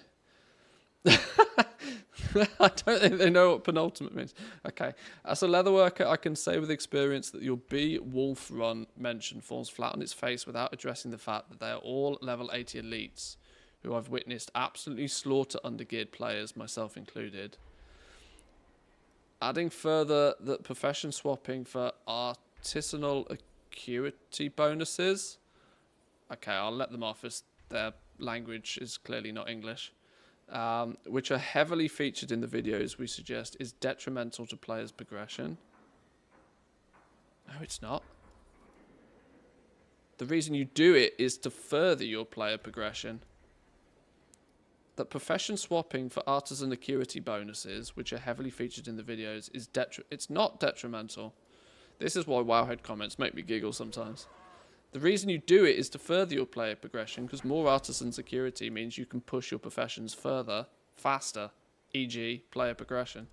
I don't think they know what penultimate means. Okay. As a leatherworker, I can say with experience that your Beowulf run mention falls flat on its face without addressing the fact that they are all level 80 elites who I've witnessed absolutely slaughter undergeared players, myself included. Adding further that profession swapping for artisanal acuity bonuses. Okay, I'll let them off as their language is clearly not English. Which are heavily featured in the videos we suggest is detrimental to players' progression. No, it's not. The reason you do it is to further your player progression. That profession swapping for artisan acuity bonuses, which are heavily featured in the videos, is it's not detrimental. This is why Wowhead comments make me giggle sometimes. The reason you do it is to further your player progression, because more artisan security means you can push your professions further, faster, e.g. player progression.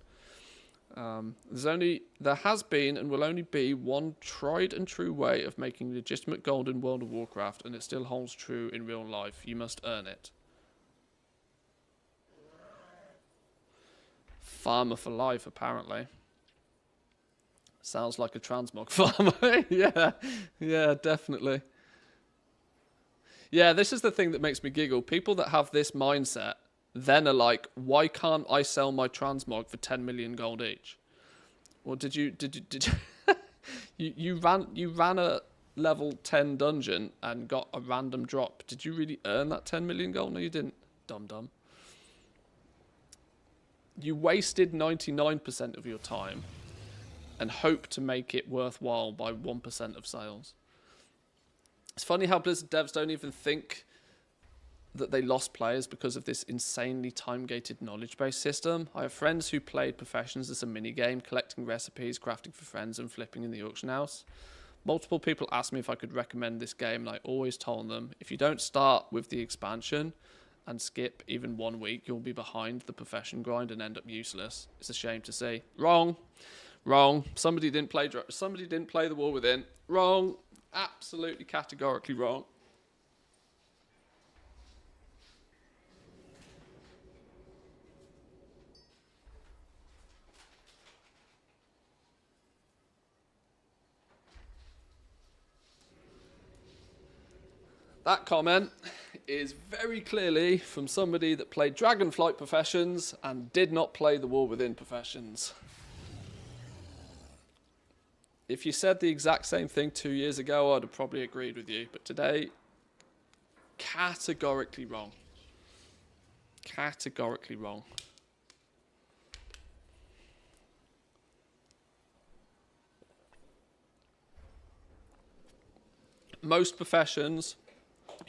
There has been and will only be one tried and true way of making legitimate gold in World of Warcraft, and it still holds true in real life. You must earn it. Farmer for life, apparently. Sounds like a transmog farmer. yeah, definitely. Yeah, this is the thing that makes me giggle. People that have this mindset then are like, why can't I sell my transmog for 10 million gold each? Well, did you you ran a level 10 dungeon and got a random drop. Did you really earn that 10 million gold? No, you didn't. Dum-dum. You wasted 99% of your time and hope to make it worthwhile by 1% of sales. It's funny how Blizzard devs don't even think that they lost players because of this insanely time-gated knowledge-based system. I have friends who played Professions as a minigame, collecting recipes, crafting for friends, and flipping in the auction house. Multiple people asked me if I could recommend this game, and I always told them, if you don't start with the expansion and skip even 1 week, you'll be behind the Profession grind and end up useless. It's a shame to see. Wrong. Wrong. Somebody didn't play the War Within. Wrong. Absolutely categorically wrong. That comment is very clearly from somebody that played Dragonflight Professions and did not play the War Within Professions. If you said the exact same thing 2 years ago, I'd have probably agreed with you. But today, categorically wrong. Categorically wrong. Most professions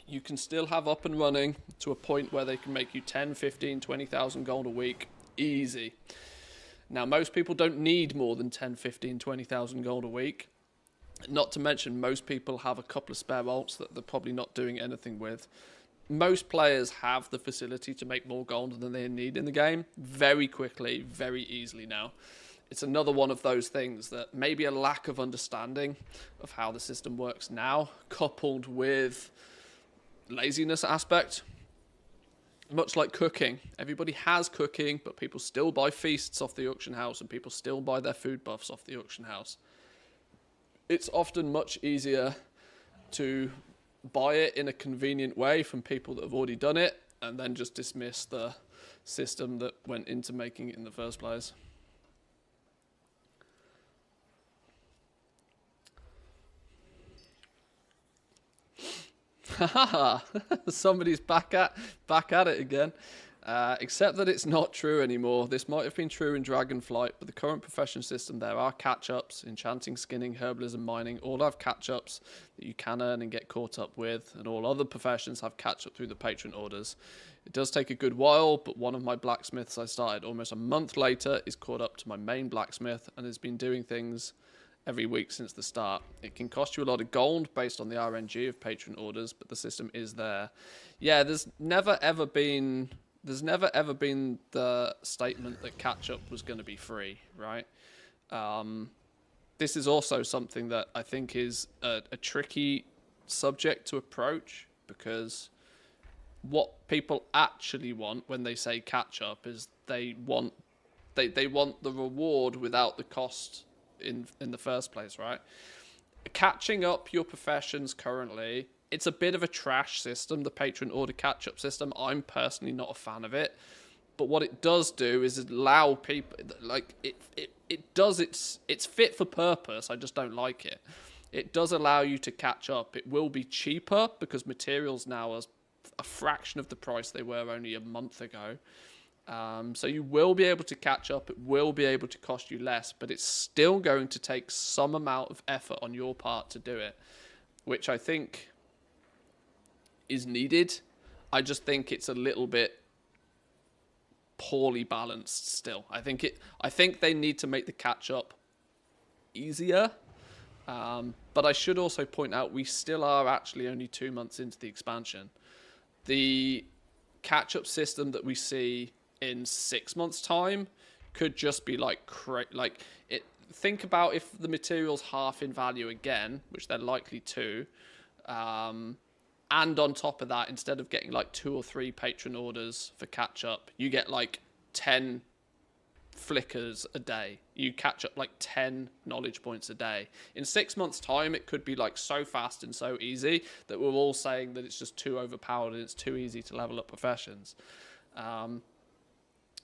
you can still have up and running to a point where they can make you 10, 15, 20,000 gold a week. Easy. Now, most people don't need more than 10, 15, 20,000 gold a week. Not to mention, most people have a couple of spare alts that they're probably not doing anything with. Most players have the facility to make more gold than they need in the game very quickly, very easily now. It's another one of those things that maybe a lack of understanding of how the system works now, coupled with laziness aspect. Much like cooking. Everybody has cooking, but people still buy feasts off the auction house and people still buy their food buffs off the auction house. It's often much easier to buy it in a convenient way from people that have already done it and then just dismiss the system that went into making it in the first place. Haha, somebody's back at it again. Except that it's not true anymore. This might have been true in Dragonflight, but the current profession system, there are catch-ups. Enchanting, skinning, herbalism, mining, all have catch-ups that you can earn and get caught up with, and all other professions have catch-up through the patron orders. It does take a good while, but one of my blacksmiths I started almost a month later is caught up to my main blacksmith and has been doing things every week since the start. It can cost you a lot of gold based on the RNG of patron orders, but the system is there. Yeah, there's never ever been the statement that catch-up was going to be free, right? This is also something that I think is a tricky subject to approach, because what people actually want when they say catch-up is they want the reward without the cost in the first place, right? Catching up your professions currently, it's a bit of a trash system, the patron order catch-up system. I'm personally not a fan of it, but what it does do is allow people, like, it's fit for purpose. I just don't like it. It does allow you to catch up. It will be cheaper because materials now are a fraction of the price they were only a month ago. So you will be able to catch up. It will be able to cost you less, but it's still going to take some amount of effort on your part to do it, which I think is needed. I just think it's a little bit poorly balanced still. I think they need to make the catch up easier. But I should also point out we still are actually only 2 months into the expansion. The catch up system that we see in 6 months' time could just be think about if the material's half in value again, which they're likely to, and on top of that, instead of getting like 2 or 3 patron orders for catch up, you get like 10 flickers a day. You catch up like 10 knowledge points a day. In 6 months' time, it could be like so fast and so easy that we're all saying that it's just too overpowered and it's too easy to level up professions.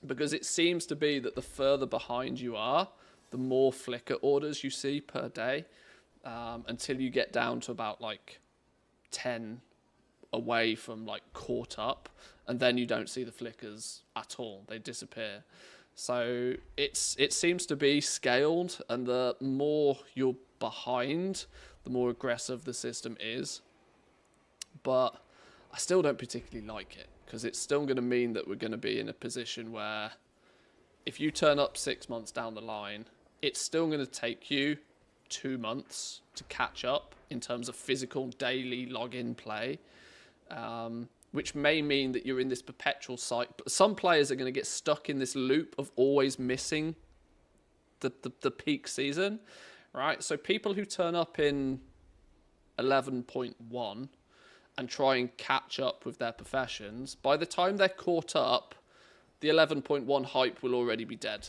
Because it seems to be that the further behind you are, the more flicker orders you see per day, until you get down to about like 10 away from like caught up, and then you don't see the flickers at all. They disappear. So it seems to be scaled, and the more you're behind, the more aggressive the system is. But I still don't particularly like it, because it's still going to mean that we're going to be in a position where if you turn up 6 months down the line, it's still going to take you 2 months to catch up in terms of physical daily login play, which may mean that you're in this perpetual cycle. But some players are going to get stuck in this loop of always missing the peak season, right? So people who turn up in 11.1 and try and catch up with their professions, by the time they're caught up, the 11.1 hype will already be dead.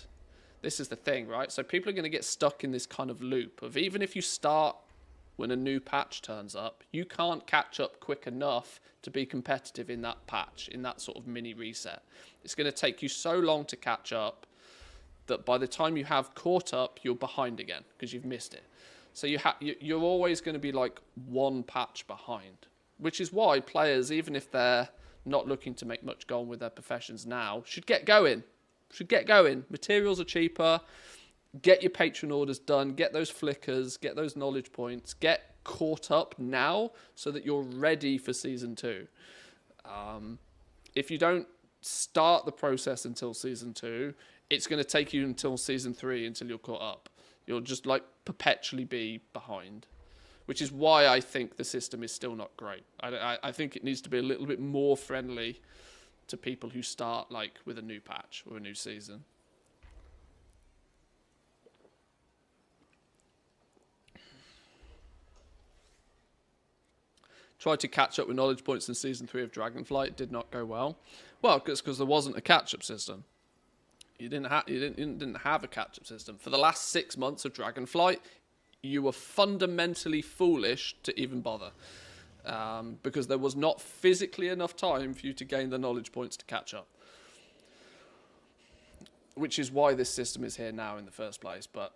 This is the thing, right? So people are going to get stuck in this kind of loop of, even if you start when a new patch turns up, you can't catch up quick enough to be competitive in that patch, in that sort of mini reset. It's going to take you so long to catch up that by the time you have caught up, you're behind again because you've missed it. So you're always going to be like one patch behind, which is why players, even if they're not looking to make much gold with their professions now, should get going. Materials are cheaper. Get your patron orders done. Get those flickers. Get those knowledge points. Get caught up now so that you're ready for Season 2. If you don't start the process until Season 2, it's going to take you until Season 3 until you're caught up. You'll just like perpetually be behind. which is why I think the system is still not great. I think it needs to be a little bit more friendly to people who start like with a new patch or a new season. Tried to catch up with knowledge points in Season 3 of Dragonflight. It did not go well. Well, it's because there wasn't a catch-up system. You didn't have a catch-up system. For the last 6 months of Dragonflight, you were fundamentally foolish to even bother. Because there was not physically enough time for you to gain the knowledge points to catch up. Which is why this system is here now in the first place, but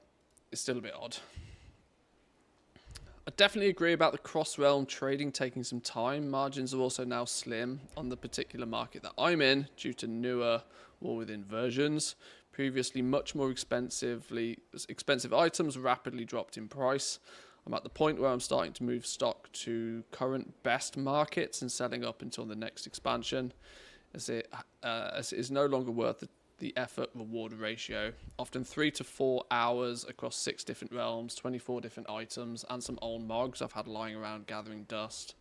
it's still a bit odd. I definitely agree about the cross-realm trading taking some time. Margins are also now slim on the particular market that I'm in due to newer War Within versions. Previously much more expensive items rapidly dropped in price. I'm at the point where I'm starting to move stock to current best markets and selling up until the next expansion, as it is no longer worth the effort reward ratio. Often 3 to 4 hours across 6 different realms, 24 different items, and some old mogs I've had lying around gathering dust.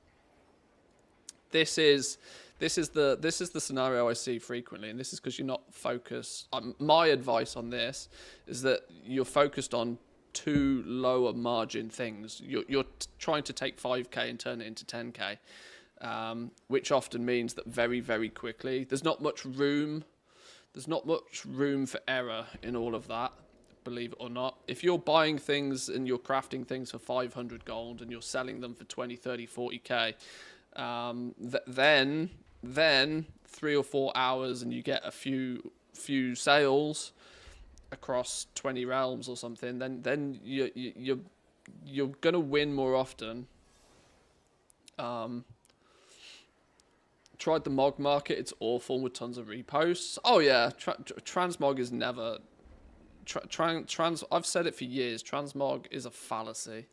This is the scenario I see frequently, and this is because you're not focused. My advice on this is that you're focused on too lower margin things. You're trying to take 5k and turn it into 10k, which often means that very, very quickly there's not much room. There's not much room for error in all of that, believe it or not. If you're buying things and you're crafting things for 500 gold and you're selling them for 20, 30, 40k, then 3 or 4 hours and you get a few sales across 20 realms or something, then you're gonna win more often. Tried the Mog market. It's awful with tons of reposts. Oh yeah, transmog is never... I've said it for years. Transmog is a fallacy.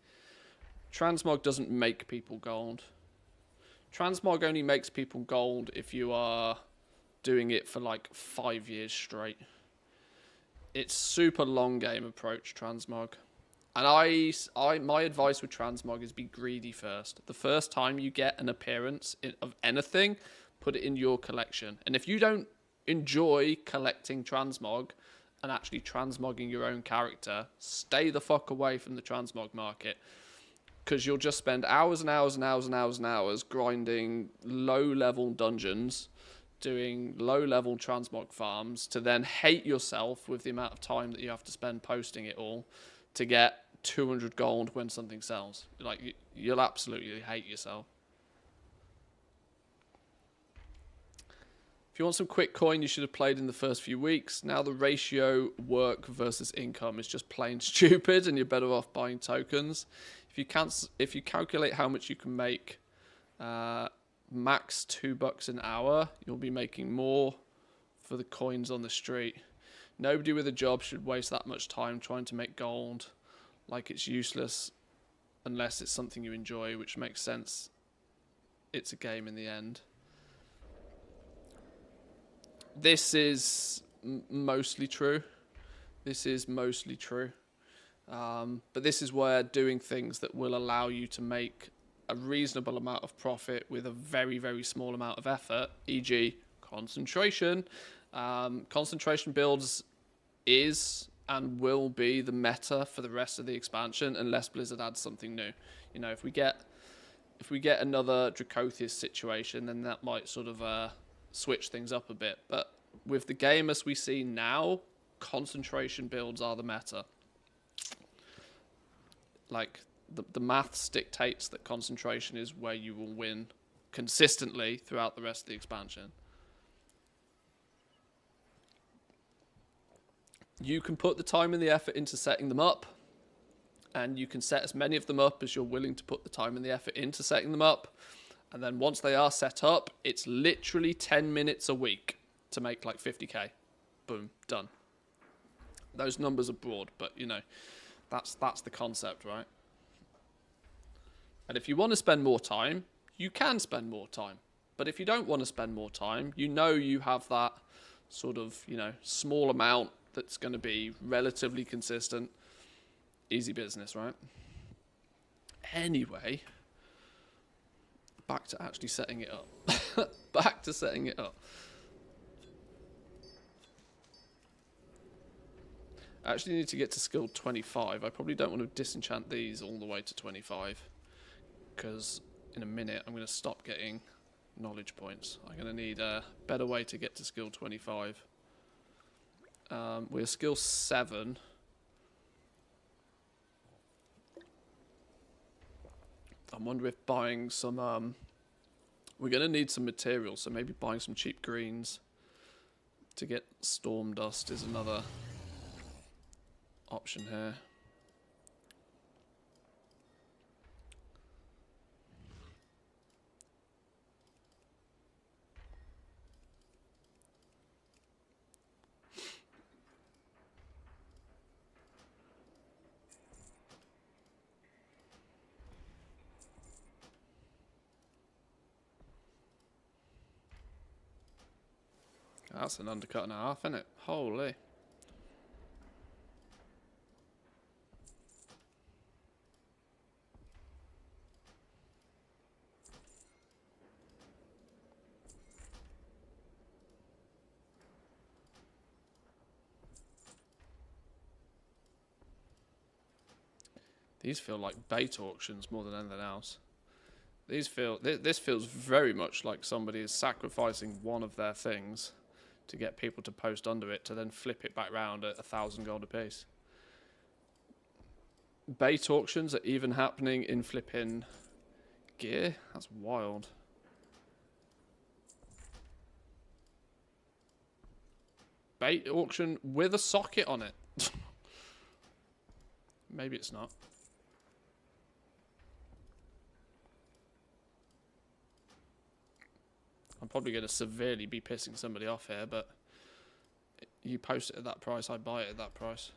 Transmog doesn't make people gold. Transmog only makes people gold if you are doing it for like 5 years straight. It's super long game approach, transmog. And my advice with transmog is be greedy first. The first time you get an appearance of anything, put it in your collection. And if you don't enjoy collecting transmog and actually transmogging your own character, stay the fuck away from the transmog market. Because you'll just spend hours and hours and hours and hours and hours grinding low-level dungeons, doing low-level transmog farms, to then hate yourself with the amount of time that you have to spend posting it all to get 200 gold when something sells. Like, you'll absolutely hate yourself. If you want some quick coin, you should have played in the first few weeks. Now the ratio work versus income is just plain stupid, and you're better off buying tokens. If you calculate how much you can make, max $2 an hour, you'll be making more for the coins on the street. Nobody with a job should waste that much time trying to make gold. Like, it's useless unless it's something you enjoy, which makes sense. It's a game in the end. This is mostly true. This is mostly true. But this is where doing things that will allow you to make a reasonable amount of profit with a very, very small amount of effort, e.g. concentration. Concentration builds is and will be the meta for the rest of the expansion unless Blizzard adds something new. You know, if we get another Dracothis situation, then that might sort of switch things up a bit. But with the game as we see now, concentration builds are the meta. Like, the maths dictates that concentration is where you will win consistently throughout the rest of the expansion. You can put the time and the effort into setting them up, and you can set as many of them up as you're willing to put the time and the effort into setting them up. And then once they are set up, it's literally 10 minutes a week to make like 50k. Boom, done. Those numbers are broad, but you know, that's the concept, right? And if you want to spend more time, you can spend more time. But if you don't want to spend more time, you know you have that sort of, you know, small amount that's going to be relatively consistent. Easy business, right? Anyway, back to actually setting it up. Back to setting it up. I actually need to get to skill 25. I probably don't want to disenchant these all the way to 25, because in a minute I'm going to stop getting knowledge points. I'm going to need a better way to get to skill 25. We're skill 7. I'm wondering if buying some... we're going to need some materials, so maybe buying some cheap greens to get storm dust is another option here. That's an undercut and a half, isn't it? Holy. These feel like bait auctions more than anything else. These feel... This feels very much like somebody is sacrificing one of their things to get people to post under it, to then flip it back round at 1,000 gold apiece. Bait auctions are even happening in flipping gear? That's wild. Bait auction with a socket on it. Maybe it's not. I'm probably going to severely be pissing somebody off here, but you post it at that price, I buy it at that price.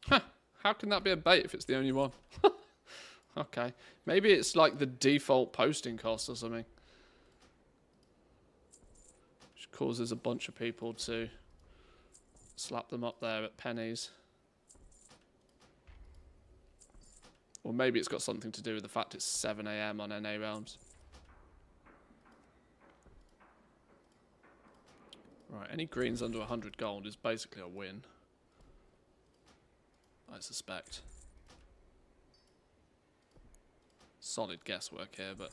Huh, how can that be a bait if it's the only one? Okay, maybe it's like the default posting cost or something. Which causes a bunch of people to slap them up there at pennies. Or maybe it's got something to do with the fact it's 7 AM on NA realms. Right, any greens under 100 gold is basically a win, I suspect. Solid guesswork here, but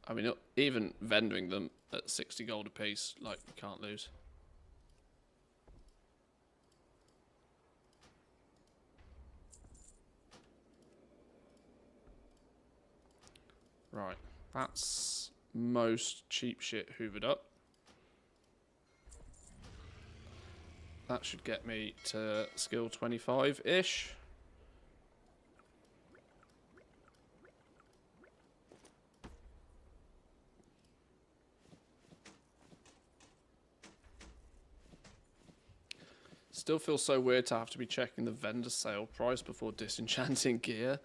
I mean, even vendoring them at 60 gold a piece, like, you can't lose. Right, that's most cheap shit hoovered up. That should get me to skill 25-ish. Still feels so weird to have to be checking the vendor sale price before disenchanting gear.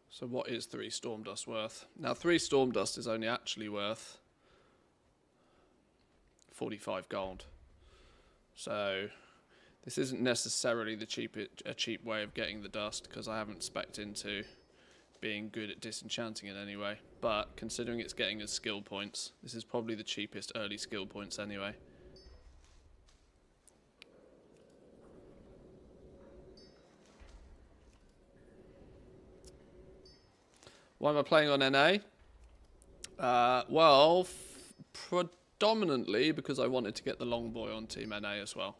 So what is 3 storm dust worth? Now 3 storm dust is only actually worth 45 gold. So this isn't necessarily the a cheap way of getting the dust, because I haven't spec'd into being good at disenchanting in any way. But considering it's getting us skill points, this is probably the cheapest early skill points anyway. Why am I playing on NA? Well, predominantly because I wanted to get the Longboy on Team NA as well.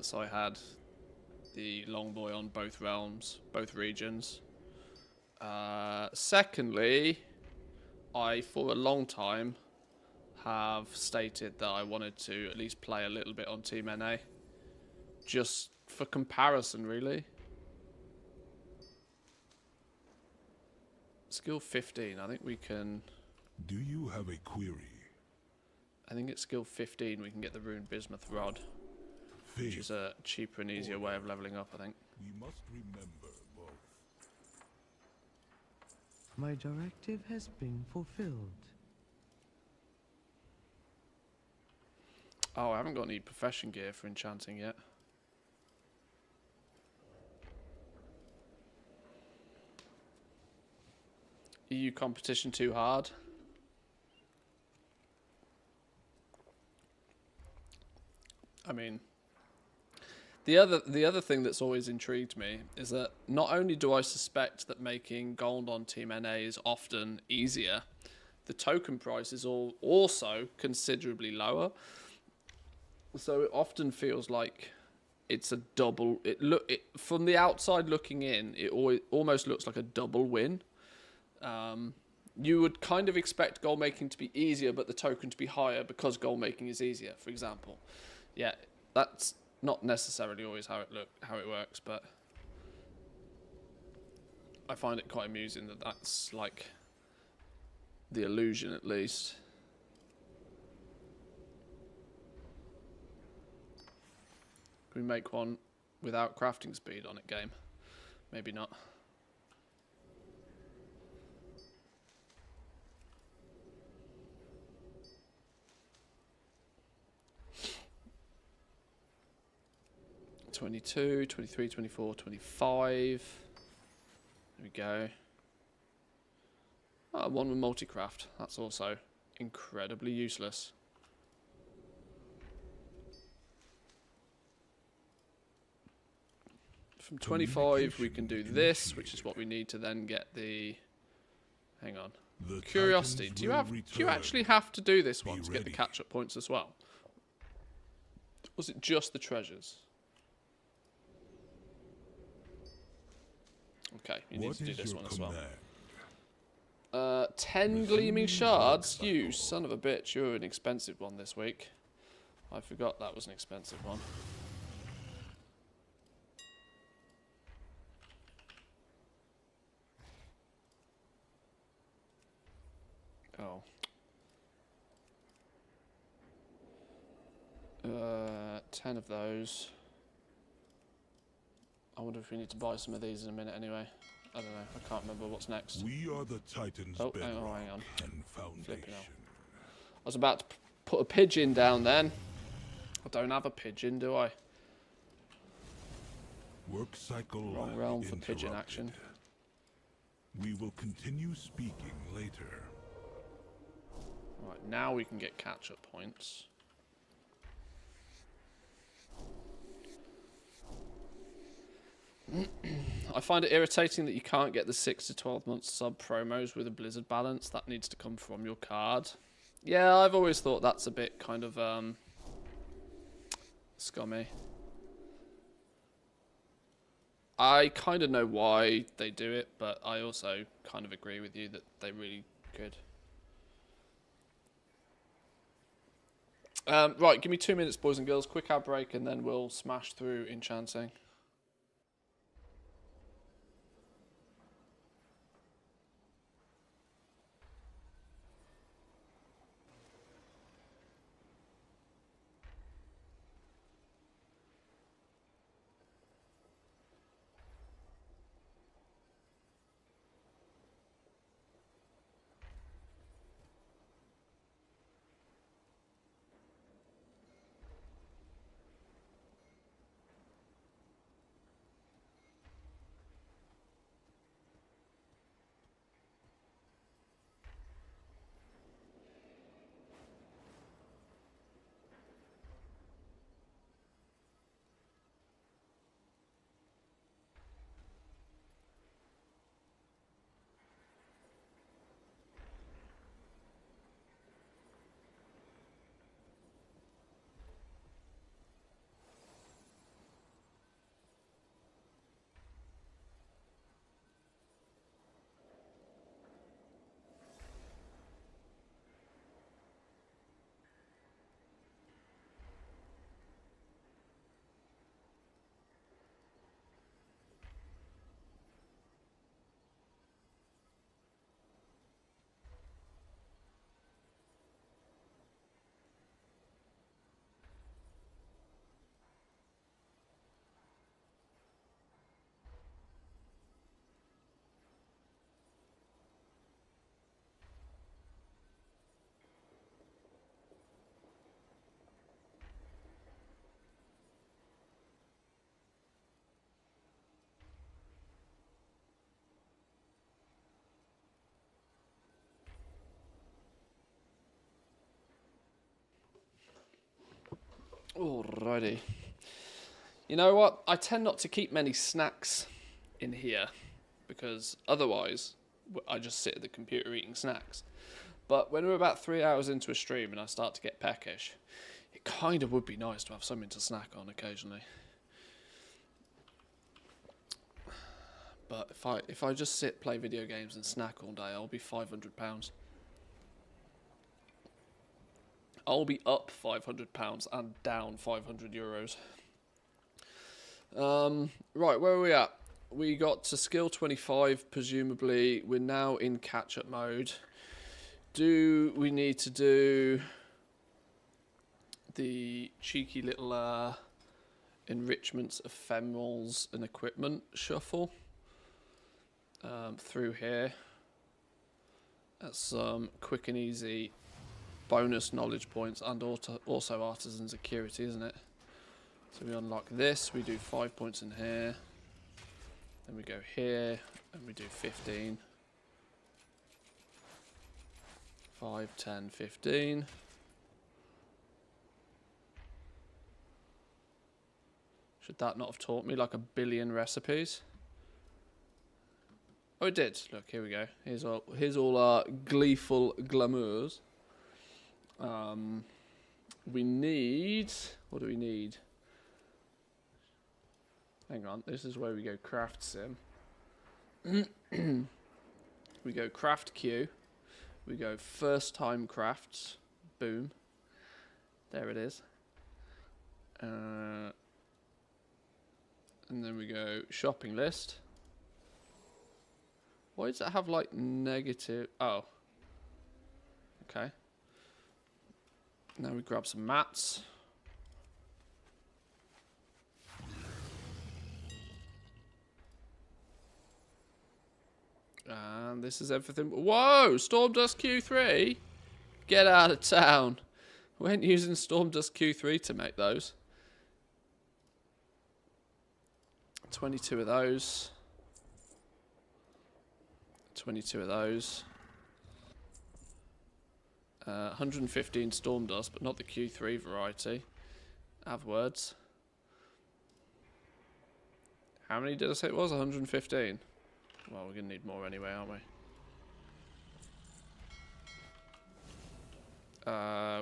So I had the Longboy on both realms, both regions. Secondly, I, for a long time, have stated that I wanted to at least play a little bit on Team NA. Just for comparison, really. Skill 15, I think we can... Do you have a query? I think it's skill 15 we can get the Rune Bismuth Rod, which is a cheaper and easier way of leveling up, I think. We must remember both. My directive has been fulfilled. Oh, I haven't got any profession gear for enchanting yet. EU competition too hard? I mean, the other thing that's always intrigued me is that not only do I suspect that making gold on Team NA is often easier, the token price is also considerably lower. So it often feels like it's a double. From the outside looking in, it almost looks like a double win. You would kind of expect gold making to be easier, but the token to be higher because gold making is easier, for example. Yeah, that's not necessarily always how it works, but I find it quite amusing that that's like the illusion, at least. Can we make one without crafting speed on it, game? Maybe not. $22, $23, $24, $25. There we go. Oh, one with multi-craft. That's also incredibly useless. From 25 we can do this, which is what we need to then get the... Hang on. Curiosity. Do you actually have to do this one to get the catch-up points as well? Was it just the treasures? Okay, you need to do this one as well. 10 gleaming shards? You son of a bitch, you're an expensive one this week. I forgot that was an expensive one. Oh. 10 of those. I wonder if we need to buy some of these in a minute anyway. I don't know. I can't remember what's next. We are the Titans' hang on. and foundation. I was about to put a pigeon down then. I don't have a pigeon, do I? Work cycle Wrong realm for pigeon action. We will continue speaking later. Right, now we can get catch-up points. I find it irritating that you can't get the 6 to 12 month sub promos with a Blizzard balance. That needs to come from your card. Yeah, I've always thought that's a bit kind of scummy. I kind of know why they do it, but I also kind of agree with you that they really could. Right, give me 2 minutes, boys and girls. Quick ad break, and then we'll smash through Enchanting. Alrighty. You know what? I tend not to keep many snacks in here because otherwise I just sit at the computer eating snacks. But when we're about 3 hours into a stream and I start to get peckish, it kind of would be nice to have something to snack on occasionally. But if I just sit, play video games and snack all day, I'll be £500. I'll be up £500 and down €500. Right, where are we at? We got to skill 25, presumably. We're now in catch-up mode. Do we need to do the cheeky little enrichments, ephemerals, and equipment shuffle through here? That's some quick and easy bonus knowledge points and also artisan security, isn't it? So we unlock this, we do 5 points in here, then we go here and we do 15. 5, 10, 15. Should that not have taught me like a billion recipes? Oh, it did. Look, here we go. Here's all our gleeful glamours. We need... What do we need? Hang on. This is where we go craft sim. We go craft queue. We go first time crafts. Boom. There it is. And then we go shopping list. Why does it have like negative? Oh. Okay. Now we grab some mats. And this is everything. Whoa! Stormdust Q3? Get out of town. We ain't using Stormdust Q3 to make those. 22 of those. 22 of those. 115 Stormdust, but not the Q3 variety. Have words. How many did I say it was? 115. Well, we're going to need more anyway, aren't we?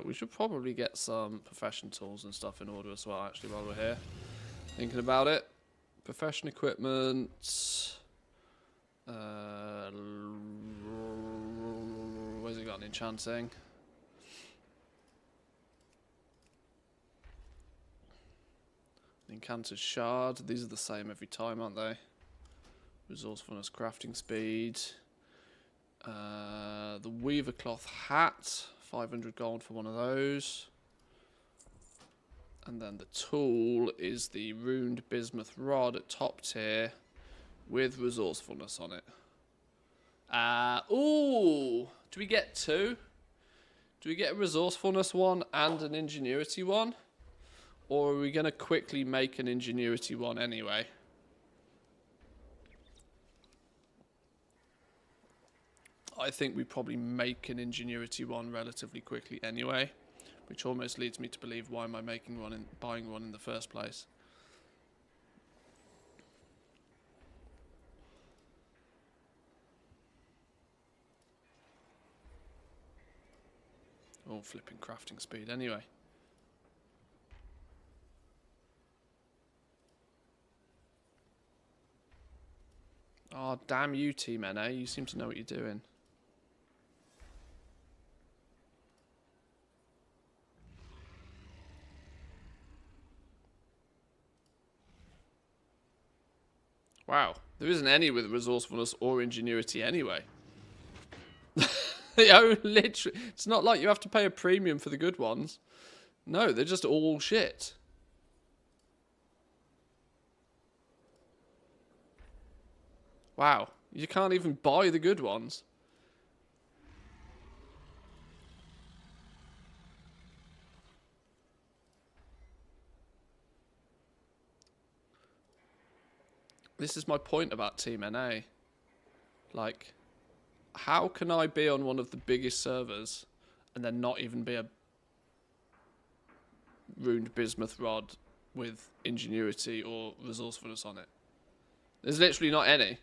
We should probably get some profession tools and stuff in order as well, actually, while we're here. Thinking about it. Profession equipment. Where's it got an enchanting? Encanter's shard. These are the same every time, aren't they? Resourcefulness, crafting speed. The weaver cloth hat. 500 gold for one of those. And then the tool is the runed bismuth rod at top tier with resourcefulness on it. Ooh! Do we get two? Do we get a resourcefulness one and an ingenuity one? Or are we going to quickly make an ingenuity one anyway? I think we probably make an ingenuity one relatively quickly anyway, which almost leads me to believe, why am I making one and buying one in the first place? Oh, flipping crafting speed anyway. Oh, damn you, Team NA. You seem to know what you're doing. Wow, there isn't any with resourcefulness or ingenuity anyway. Literally, it's not like you have to pay a premium for the good ones. No, they're just all shit. Wow, you can't even buy the good ones. This is my point about Team NA. Like, how can I be on one of the biggest servers and then not even be a ruined bismuth rod with ingenuity or resourcefulness on it. There's literally not any.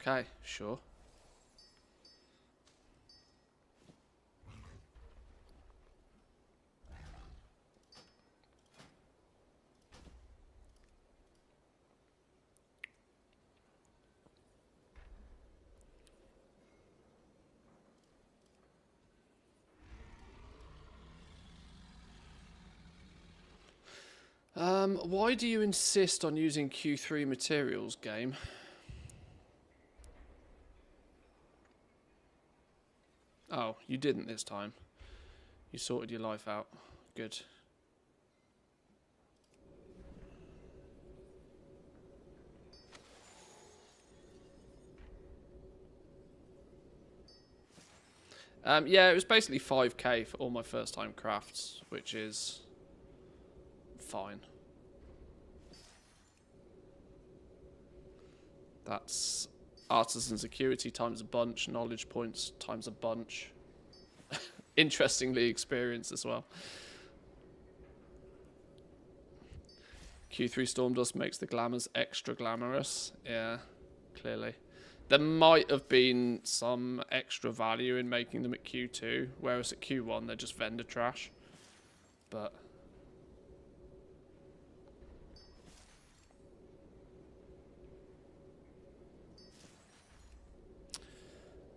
Okay, sure. Why do you insist on using Q3 materials, game? Oh, you didn't this time. You sorted your life out. Good. Yeah, it was basically 5k for all my first time crafts, which is fine. That's Artisan security times a bunch, knowledge points times a bunch. Interestingly experienced as well. Q3 Storm Dust makes the glamours extra glamorous. Yeah, clearly. There might have been some extra value in making them at Q2, whereas at Q1 they're just vendor trash. But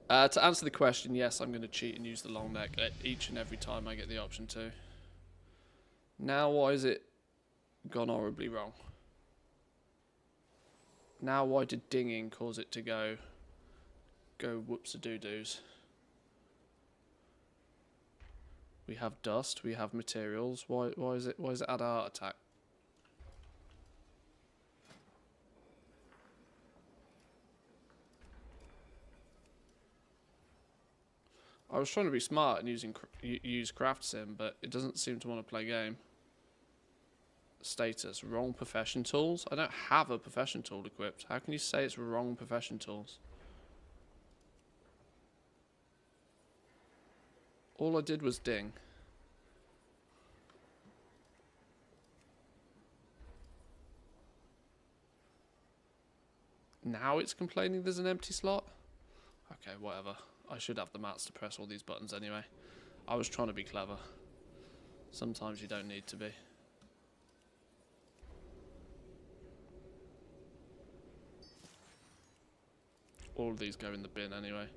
to answer the question, yes, I'm going to cheat and use the long neck each and every time I get the option to. Now, why is it gone horribly wrong? Now, why did dinging cause it to go whoops-a-doo-doos? We have dust, we have materials. Why is it add a heart attack? I was trying to be smart and use craft sim, but it doesn't seem to want to play game. Status, wrong profession tools? I don't have a profession tool equipped. How can you say it's wrong profession tools? All I did was ding. Now it's complaining there's an empty slot? Okay, whatever. I should have the mats to press all these buttons anyway. I was trying to be clever. Sometimes you don't need to be. All of these go in the bin anyway.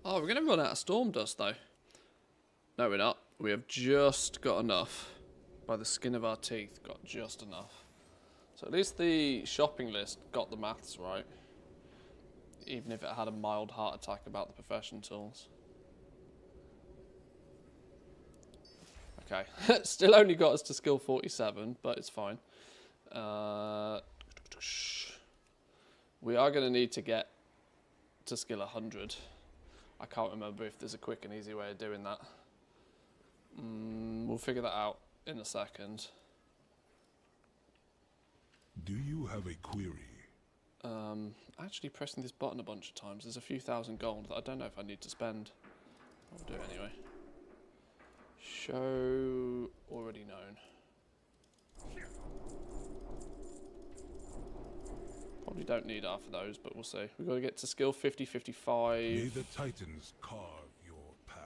Oh, we're going to run out of storm dust, though. No, we're not. We have just got enough. By the skin of our teeth, got just enough. So at least the shopping list got the maths right. Even if it had a mild heart attack about the profession tools. Okay. Still only got us to skill 47, but it's fine. We are going to need to get to skill 100. I can't remember if there's a quick and easy way of doing that. We'll figure that out in a second. Do you have a query? Actually pressing this button a bunch of times, there's a few thousand gold that I don't know if I need to spend. I'll do it anyway. Show already known. Probably don't need half of those, but we'll see. We've got to get to skill 50, 55. May the Titans carve your path.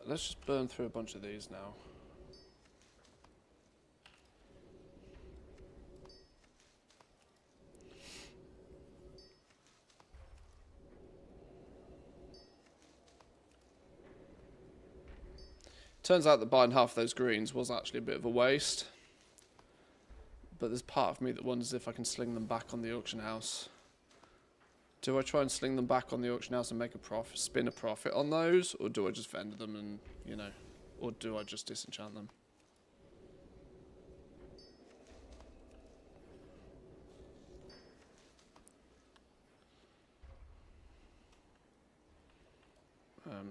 Let's just burn through a bunch of these now. Turns out that buying half those greens was actually a bit of a waste. But there's part of me that wonders if I can sling them back on the auction house. Do I try and sling them back on the auction house and make a profit, spin a profit on those? Or do I just vendor them and, you know, or do I just disenchant them?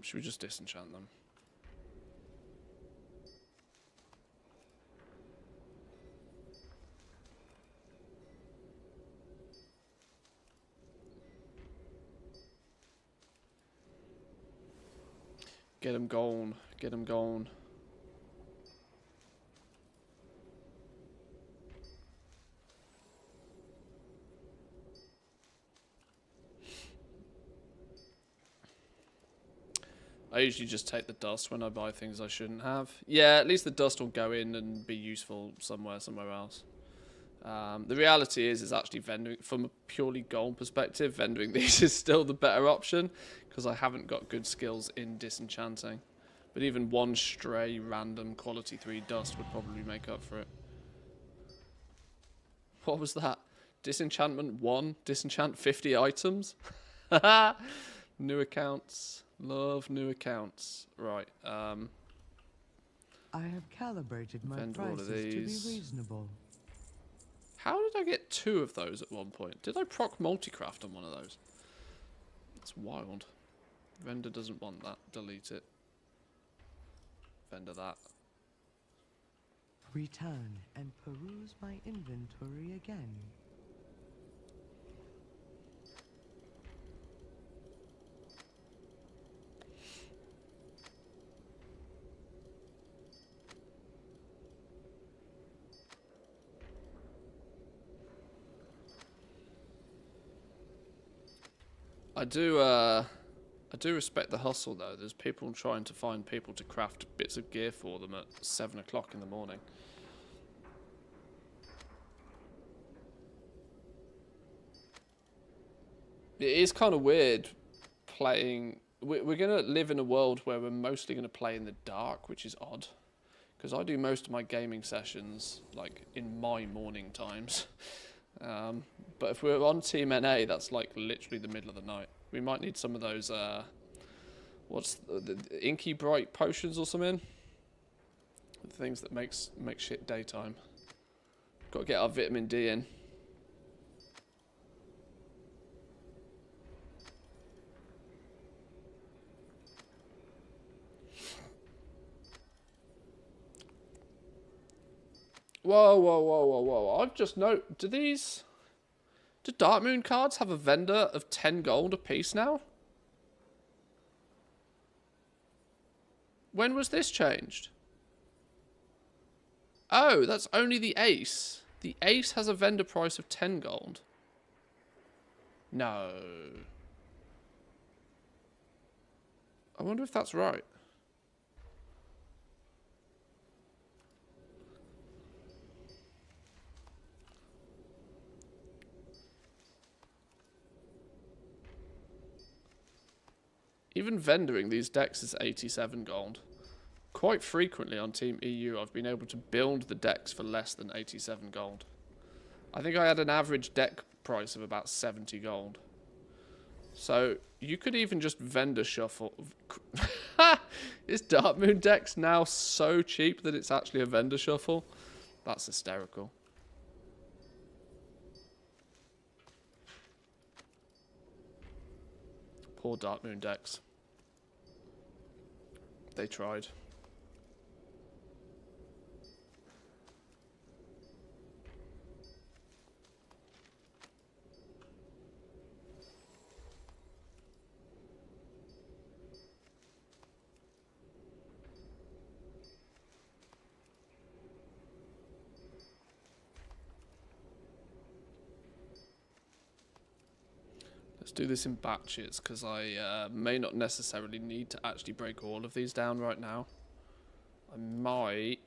Should we just disenchant them? Get him gone. Get him gone. I usually just take the dust when I buy things I shouldn't have. Yeah, at least the dust will go in and be useful somewhere else. The reality is actually vending, from a purely gold perspective, vending these is still the better option because I haven't got good skills in disenchanting. But even one stray random quality 3 dust would probably make up for it. What was that? Disenchantment 1? Disenchant 50 items? New accounts. Love new accounts. Right. I have calibrated my prices to be reasonable. How did I get 2 of those at one point? Did I proc multicraft on one of those? That's wild. Vendor doesn't want that. Delete it. Vendor that. Return and peruse my inventory again. I do respect the hustle though. There's people trying to find people to craft bits of gear for them at 7 o'clock in the morning. It is kind of weird playing. We're going to live in a world where we're mostly going to play in the dark, which is odd. Because I do most of my gaming sessions like in my morning times. But if we're on Team NA, that's like literally the middle of the night. We might need some of those, what's the inky bright potions or something? Things that make shit daytime. Got to get our vitamin D in. Whoa, whoa, whoa, whoa, whoa. I've just noticed, do Darkmoon cards have a vendor of 10 gold a piece now? When was this changed? Oh, that's only the ace. The ace has a vendor price of 10 gold. No. I wonder if that's right. Even vendoring these decks is 87 gold. Quite frequently on Team EU, I've been able to build the decks for less than 87 gold. I think I had an average deck price of about 70 gold. So, you could even just vendor shuffle. Is Darkmoon decks now so cheap that it's actually a vendor shuffle? That's hysterical. Poor Darkmoon decks. They tried. Let's do this in batches, because I may not necessarily need to actually break all of these down right now. I might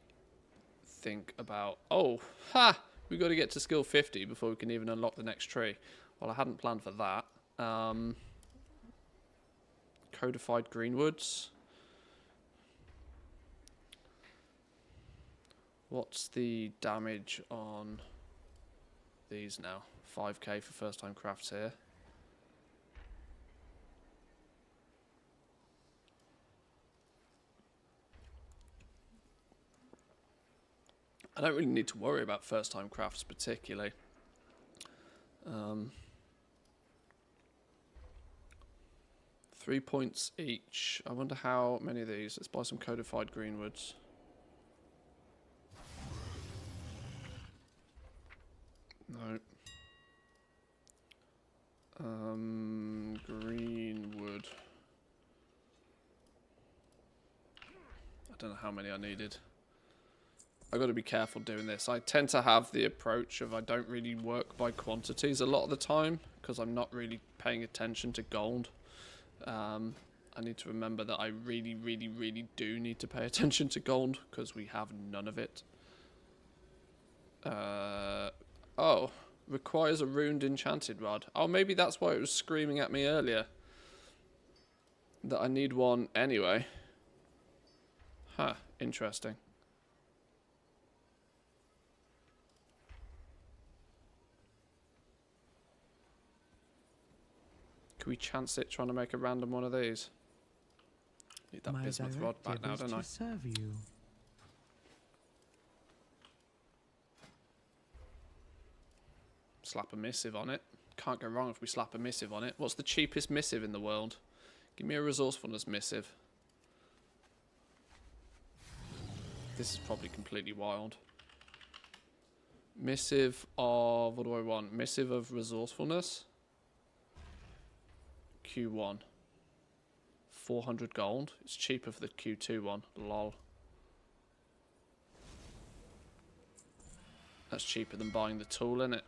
think about... Oh, ha! We've got to get to skill 50 before we can even unlock the next tree. Well, I hadn't planned for that. Codified Greenwoods. What's the damage on these now? 5k for first time crafts here. I don't really need to worry about first time crafts particularly. 3 points each. I wonder how many of these. Let's buy some codified greenwoods. No. Greenwood. I don't know how many I needed. I got to be careful doing this. I tend to have the approach of I don't really work by quantities a lot of the time because I'm not really paying attention to gold. I need to remember that I really, really, really do need to pay attention to gold because we have none of it. Oh, requires a ruined enchanted rod. Oh, maybe that's why it was screaming at me earlier. That I need one anyway. Huh, interesting. Can we chance it trying to make a random one of these? Need that bismuth rod back now, don't I? Serve you. Slap a missive on it. Can't go wrong if we slap a missive on it. What's the cheapest missive in the world? Give me a resourcefulness missive. This is probably completely wild. Missive of... what do I want? Missive of resourcefulness. Q1. 400 gold. It's cheaper for the Q2 one. Lol. That's cheaper than buying the tool, innit?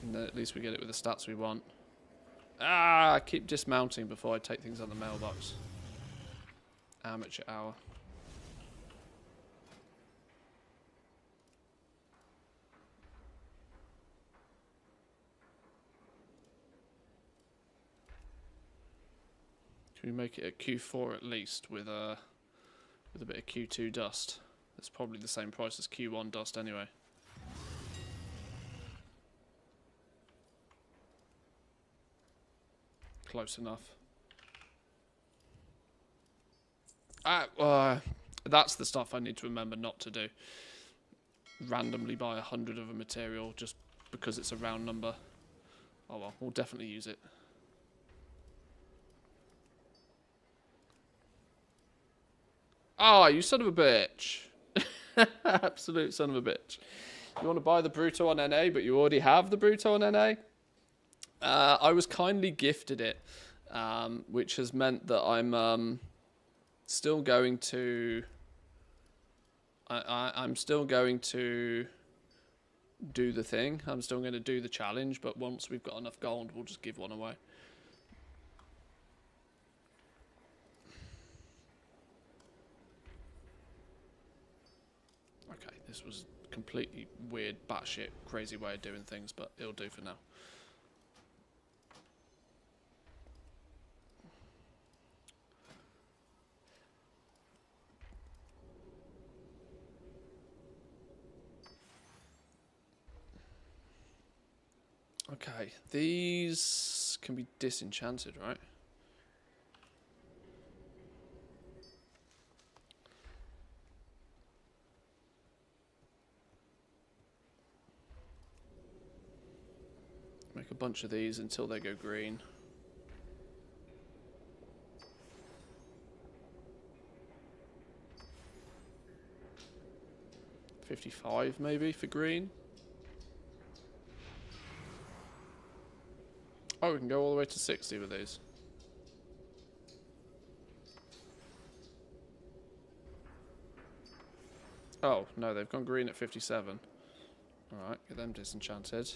And then at least we get it with the stats we want. Ah, I keep dismounting before I take things on the mailbox. Amateur hour. Can we make it a Q4 at least with a bit of Q2 dust? It's probably the same price as Q1 dust anyway. Close enough. That's the stuff I need to remember not to do. Randomly buy 100 of a material just because it's a round number. Oh well, we'll definitely use it. Oh, you son of a bitch. Absolute son of a bitch. You want to buy the Bruto on NA, but you already have the Bruto on NA? I was kindly gifted it, which has meant that I'm still going to... I'm still going to do the thing. I'm still going to do the challenge, but once we've got enough gold, we'll just give one away. Okay, this was a completely weird, batshit, crazy way of doing things, but it'll do for now. Okay, these can be disenchanted, right? Make a bunch of these until they go green. $55 maybe for green. Oh, we can go all the way to 60 with these. Oh, no, they've gone green at 57. Alright, get them disenchanted.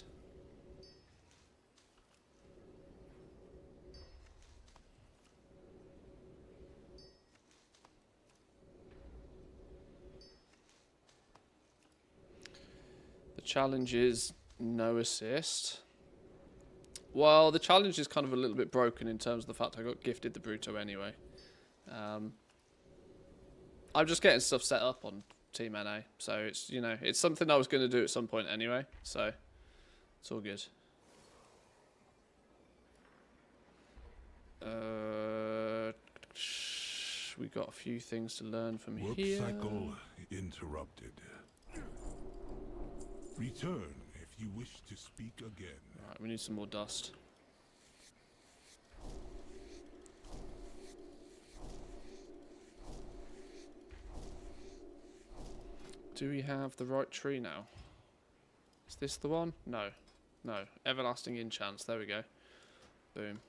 The challenge is no assist. Well, the challenge is kind of a little bit broken in terms of the fact I got gifted the Bruto anyway. I'm just getting stuff set up on Team NA. So it's, you know, it's something I was going to do at some point anyway. So it's all good. We got a few things to learn from Work here. cycle interrupted. Return if you wish to speak again. Alright, we need some more dust. Do we have the right tree now? Is this the one? No. No. Everlasting enchants. There we go. Boom.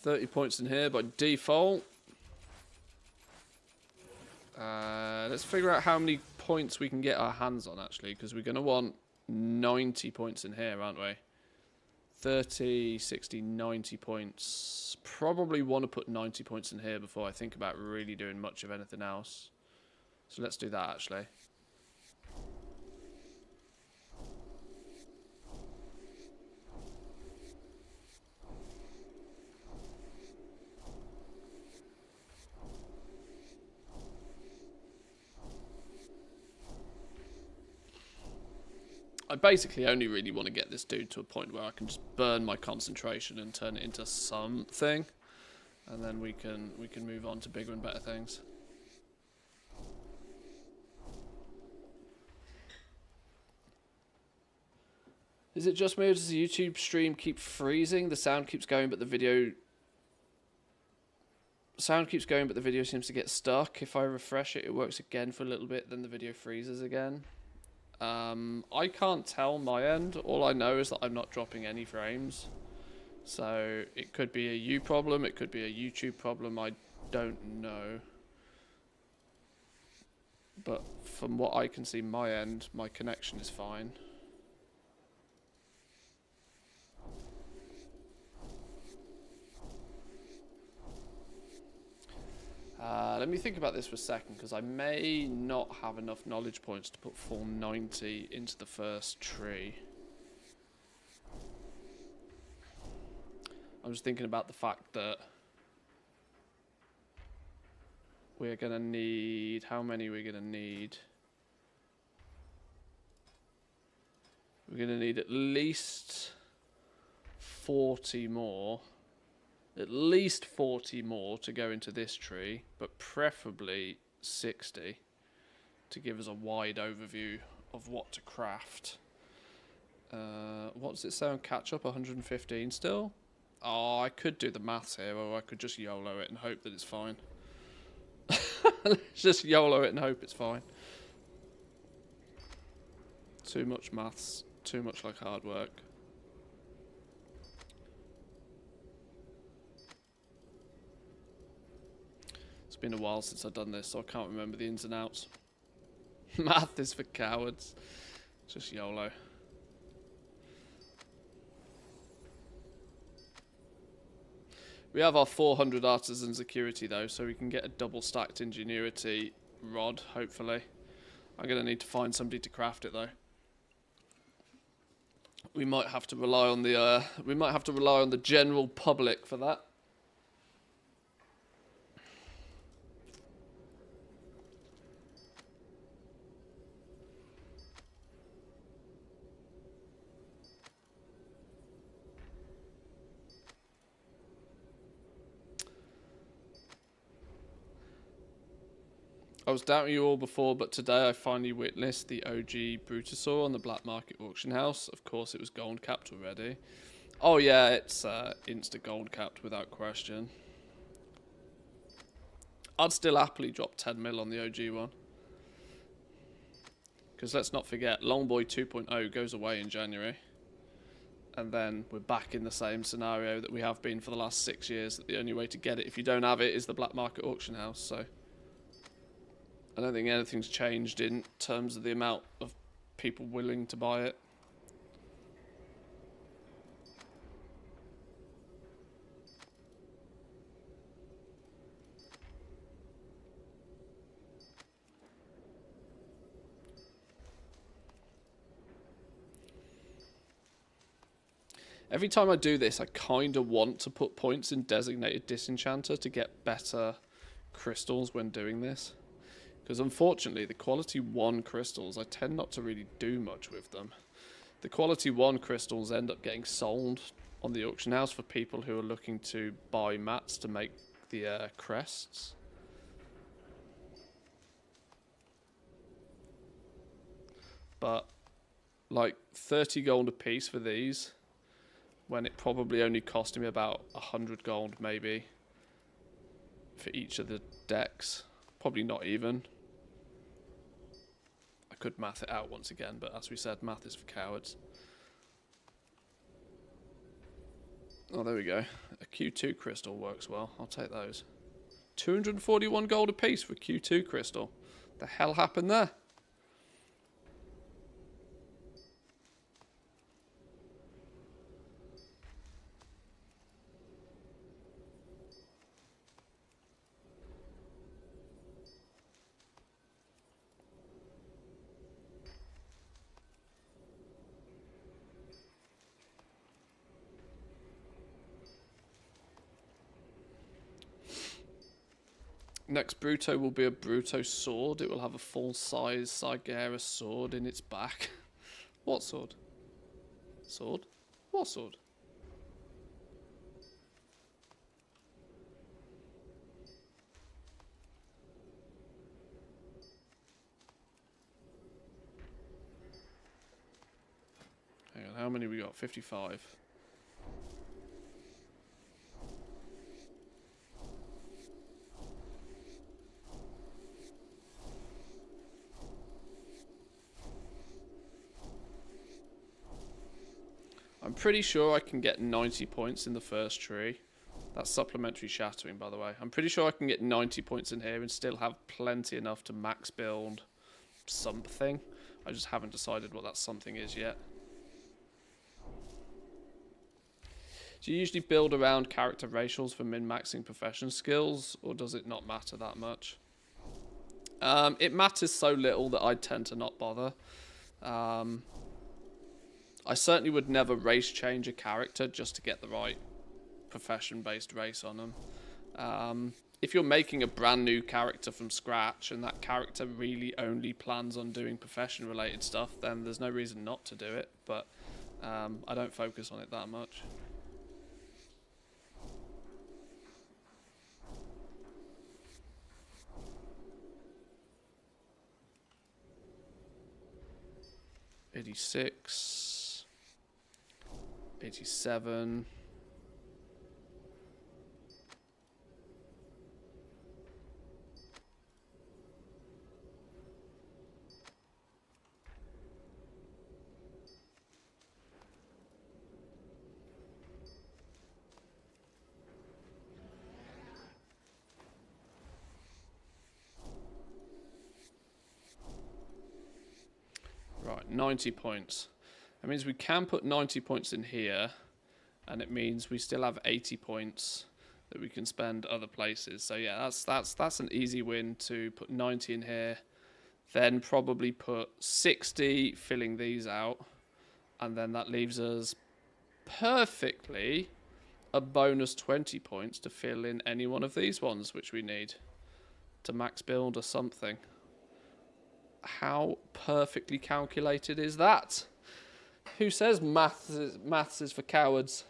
30 points in here by default. Let's figure out how many points we can get our hands on, actually, because we're going to want 90 points in here, aren't we? 30, 60, 90 points. Probably want to put 90 points in here before I think about really doing much of anything else. So let's do that, actually. I basically only really want to get this dude to a point where I can just burn my concentration and turn it into something, and then we can move on to bigger and better things. Is it just me, or does the YouTube stream keep freezing? The sound keeps going, but the video seems to get stuck. If I refresh it, it works again for a little bit, then the video freezes again. I can't tell my end. All I know is that I'm not dropping any frames. So it could be a you problem, it could be a YouTube problem, I don't know. But from what I can see my end, my connection is fine. Let me think about this for a second, because I may not have enough knowledge points to put full 90 into the first tree. I'm just thinking about the fact that we're going to need... How many we're going to need? We're going to need at least 40 more. At least 40 more to go into this tree, but preferably 60 to give us a wide overview of what to craft. What does it say on catch up? 115 still? Oh, I could do the maths here, or I could just YOLO it and hope that it's fine. Let's just YOLO it and hope it's fine. Too much maths, too much like hard work. It's been a while since I've done this, so I can't remember the ins and outs. Math is for cowards. Just YOLO. We have our 400 Artisan security though, so we can get a double stacked ingenuity rod, hopefully. I'm going to need to find somebody to craft it though. We might have to rely on the general public for that. I was doubting you all before, but today I finally witnessed the OG Brutasaur on the black market auction house. Of course, it was gold capped already. Oh yeah, it's insta gold capped without question. I'd still happily drop 10 mil on the OG one. Because let's not forget, Longboy 2.0 goes away in January. And then we're back in the same scenario that we have been for the last 6 years. That the only way to get it, if you don't have it, is the black market auction house. So I don't think anything's changed in terms of the amount of people willing to buy it. Every time I do this, I kind of want to put points in Designated Disenchanter to get better crystals when doing this. Because unfortunately, the quality 1 crystals, I tend not to really do much with them. The quality 1 crystals end up getting sold on the auction house for people who are looking to buy mats to make the crests. But like 30 gold a piece for these, when it probably only cost me about 100 gold maybe for each of the decks. Probably not even. I could math it out once again, but as we said, math is for cowards. Oh, there we go. A Q2 crystal works well. I'll take those. 241 gold a piece for Q2 crystal. The hell happened there? Next Bruto will be a Bruto sword. It will have a full-size Sargeras sword in its back. What sword? Sword? What sword? Hang on, how many we got? 55. I'm pretty sure I can get 90 points in the first tree. That's supplementary shattering, by the way. I'm pretty sure I can get 90 points in here and still have plenty enough to max build something. I just haven't decided what that something is yet. Do you usually build around character racials for min-maxing profession skills, or does it not matter that much? It matters so little that I tend to not bother. I certainly would never race change a character just to get the right profession-based race on them. If you're making a brand new character from scratch and that character really only plans on doing profession-related stuff, then there's no reason not to do it, but I don't focus on it that much. $86. 87. Right, 90 points. That means we can put 90 points in here, and it means we still have 80 points that we can spend other places. So yeah, that's an easy win to put 90 in here, then probably put 60 filling these out, and then that leaves us perfectly a bonus 20 points to fill in any one of these ones which we need to max build or something. How perfectly calculated is that? Who says maths is for cowards?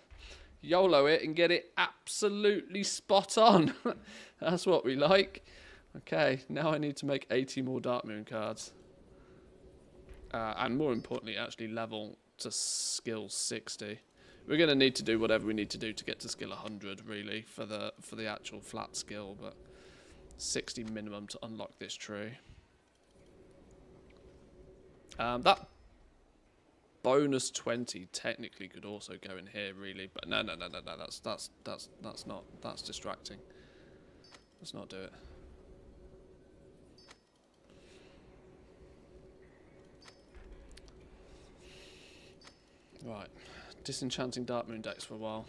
YOLO it and get it absolutely spot on. That's what we like. Okay, now I need to make 80 more Darkmoon cards. And more importantly, actually level to skill 60. We're going to need to do whatever we need to do to get to skill 100, really, for the actual flat skill, but 60 minimum to unlock this tree. That bonus 20 technically could also go in here, really, but no, that's distracting. Let's not do it. Right, disenchanting Darkmoon decks for a while.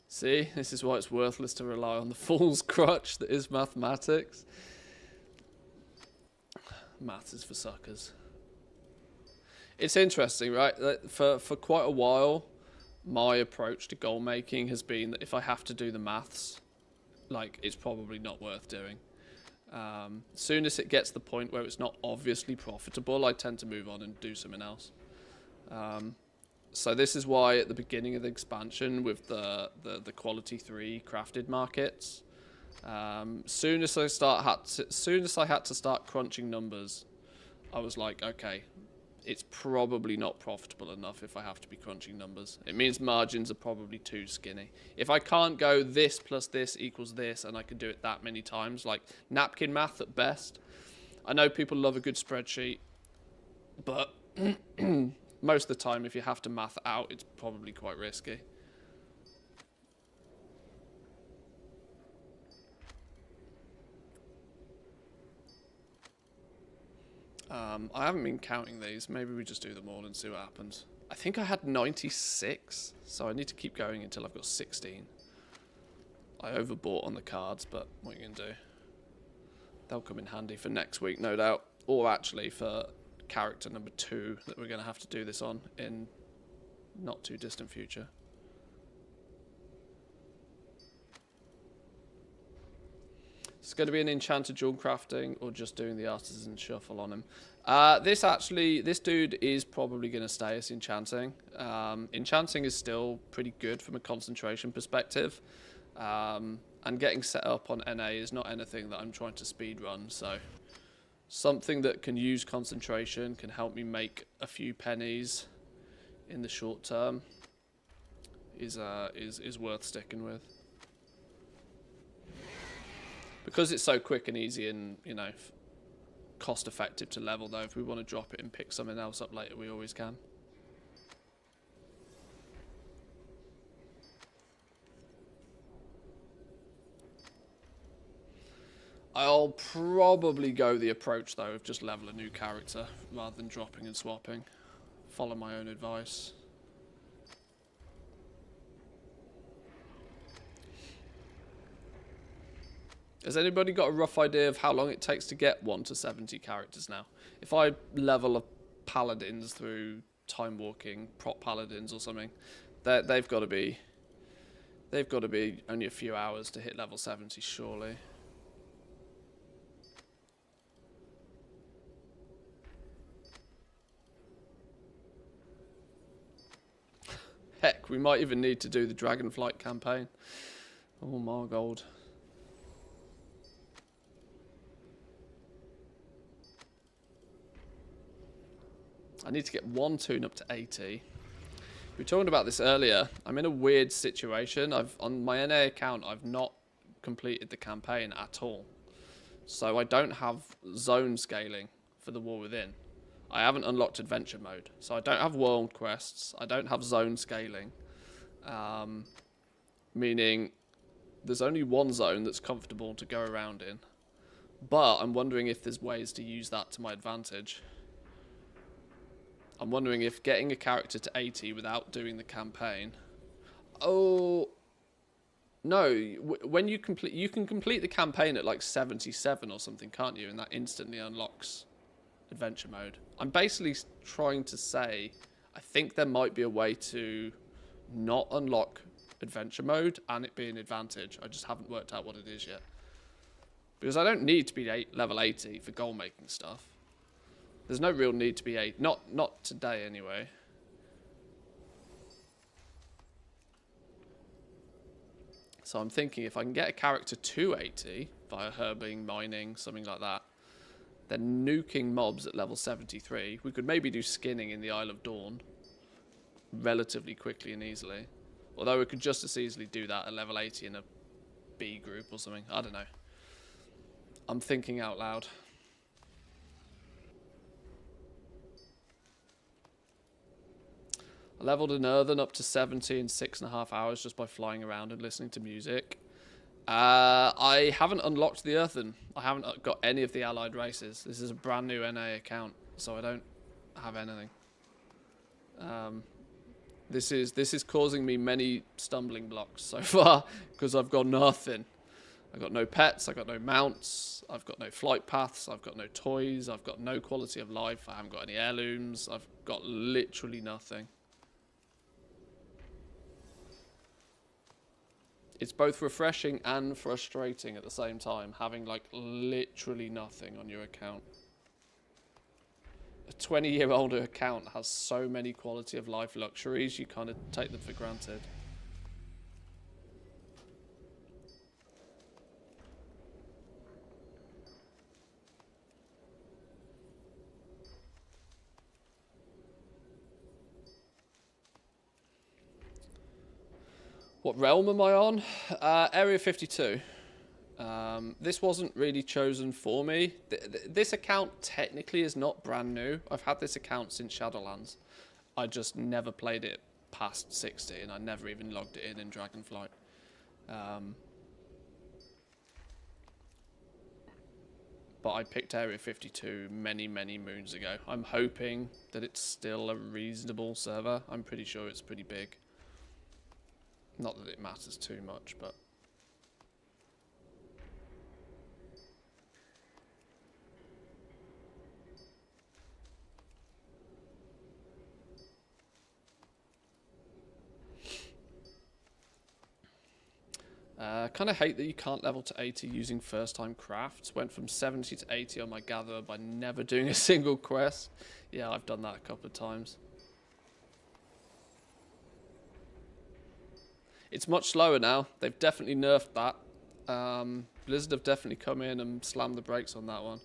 See, this is why it's worthless to rely on the fool's crutch that is mathematics. Maths is for suckers. It's interesting, right? For quite a while, my approach to goal making has been that if I have to do the maths, like, it's probably not worth doing. Soon as it gets to the point where it's not obviously profitable, I tend to move on and do something else. So this is why at the beginning of the expansion with the quality 3 crafted markets, soon as I had to start crunching numbers, I was like, okay, it's probably not profitable enough if I have to be crunching numbers. It means margins are probably too skinny. If I can't go this plus this equals this and I can do it that many times, like napkin math at best. I know people love a good spreadsheet, but most of the time if you have to math out, it's probably quite risky. I haven't been counting these. Maybe we just do them all and see what happens. I think I had 96, so I need to keep going until I've got 16. I overbought on the cards, but what are you going to do? They'll come in handy for next week, no doubt. Or actually for character number 2 that we're going to have to do this on in not too distant future. It's going to be an enchanted jewel crafting or just doing the artisan shuffle on him. This dude is probably going to stay as enchanting. Enchanting is still pretty good from a concentration perspective. And getting set up on NA is not anything that I'm trying to speed run. So something that can use concentration, can help me make a few pennies in the short term is worth sticking with. Because it's so quick and easy and, you know, cost effective to level, though, if we want to drop it and pick something else up later, we always can. I'll probably go the approach, though, of just level a new character rather than dropping and swapping. Follow my own advice. Has anybody got a rough idea of how long it takes to get 1 to 70 characters now? If I level up paladins through time walking, prop paladins or something, they've got to be only a few hours to hit level 70, surely. Heck, we might even need to do the Dragonflight campaign. Oh my god. I need to get 1 toon up to 80. We were talking about this earlier. I'm in a weird situation. On my NA account, I've not completed the campaign at all. So I don't have zone scaling for the War Within. I haven't unlocked adventure mode. So I don't have world quests. I don't have zone scaling. Meaning there's only one zone that's comfortable to go around in. But I'm wondering if there's ways to use that to my advantage. I'm wondering if getting a character to 80 without doing the campaign... Oh... No, when you can complete the campaign at like 77 or something, can't you? And that instantly unlocks adventure mode. I'm basically trying to say, I think there might be a way to not unlock adventure mode and it be an advantage. I just haven't worked out what it is yet. Because I don't need to be level 80 for goal making stuff. There's no real need to be 8. Not today anyway. So I'm thinking if I can get a character to 80 via herbing, mining, something like that, then nuking mobs at level 73, we could maybe do skinning in the Isle of Dawn relatively quickly and easily. Although we could just as easily do that at level 80 in a B group or something. I don't know. I'm thinking out loud. I leveled an earthen up to 70 in 6.5 hours just by flying around and listening to music. I haven't unlocked the earthen. I haven't got any of the allied races. This is a brand new NA account, so I don't have anything. This is causing me many stumbling blocks so far because I've got nothing. I've got no pets, I've got no mounts, I've got no flight paths, I've got no toys, I've got no quality of life, I haven't got any heirlooms, I've got literally nothing. It's both refreshing and frustrating at the same time, having like literally nothing on your account. A 20-year-old account has so many quality of life luxuries, you kind of take them for granted. What realm am I on? Area 52. This wasn't really chosen for me. This account technically is not brand new. I've had this account since Shadowlands. I just never played it past 60 and I never even logged it in Dragonflight. But I picked Area 52 many, many moons ago. I'm hoping that it's still a reasonable server. I'm pretty sure it's pretty big. Not that it matters too much, but... kind of hate that you can't level to 80 using first time crafts. Went from 70 to 80 on my gatherer by never doing a single quest. Yeah, I've done that a couple of times. It's much slower now. They've definitely nerfed that. Blizzard have definitely come in and slammed the brakes on that one.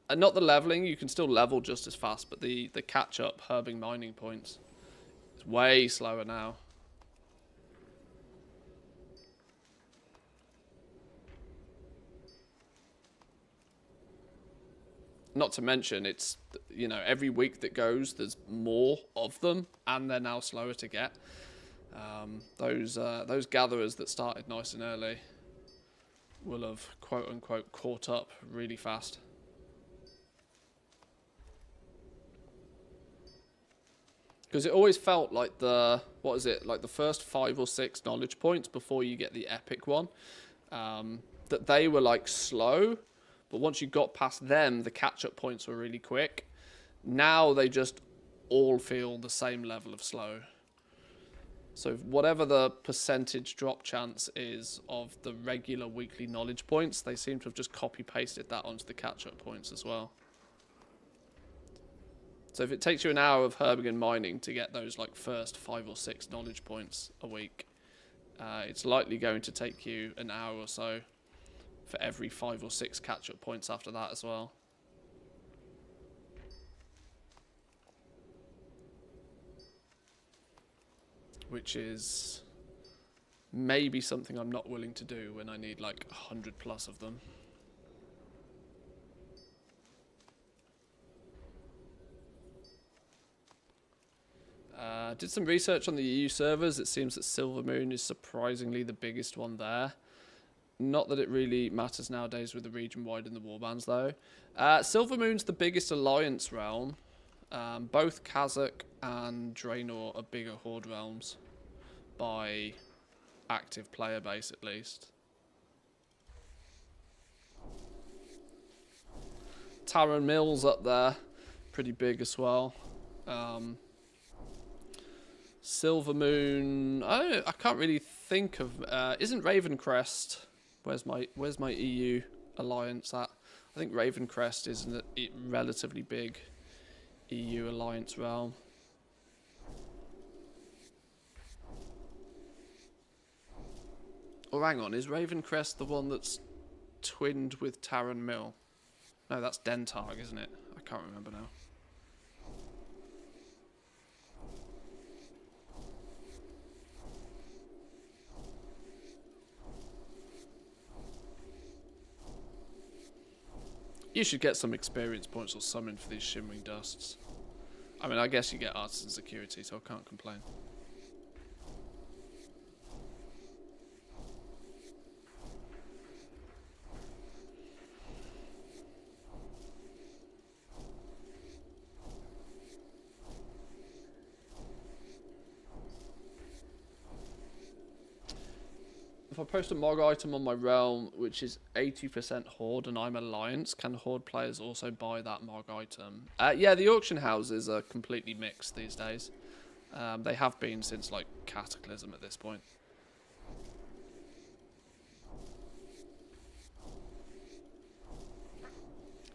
And not the leveling, you can still level just as fast, but the catch up herbing mining points. It's way slower now. Not to mention, it's, you know, every week that goes, there's more of them, and they're now slower to get. Those gatherers that started nice and early will have, quote unquote, caught up really fast. Because it always felt like the first 5 or 6 knowledge points before you get the epic one, that they were like slow. But once you got past them, the catch-up points were really quick. Now they just all feel the same level of slow. So whatever the percentage drop chance is of the regular weekly knowledge points, they seem to have just copy-pasted that onto the catch-up points as well. So if it takes you an hour of herbing and mining to get those like first 5 or 6 knowledge points a week, it's likely going to take you an hour or so for every 5 or 6 catch-up points after that as well. Which is maybe something I'm not willing to do when I need like 100 plus of them. Did some research on the EU servers. It seems that Silvermoon is surprisingly the biggest one there. Not that it really matters nowadays with the region wide and the warbands though. Silvermoon's the biggest alliance realm. Both Kazakh and Draenor are bigger horde realms by active player base at least. Taran Mills up there, pretty big as well. Silvermoon, I can't really think of. Isn't Ravencrest? Where's my EU alliance at? I think Ravencrest is a relatively big EU alliance realm. Oh, hang on, is Ravencrest the one that's twinned with Taran Mill? No, that's Dentarg, isn't it? I can't remember now. You should get some experience points or something for these shimmering dusts. I mean, I guess you get Artisan security, so I can't complain. If I post a Mog item on my realm, which is 80% Horde and I'm Alliance, can Horde players also buy that Mog item? Yeah, the auction houses are completely mixed these days. They have been since, like, Cataclysm at this point.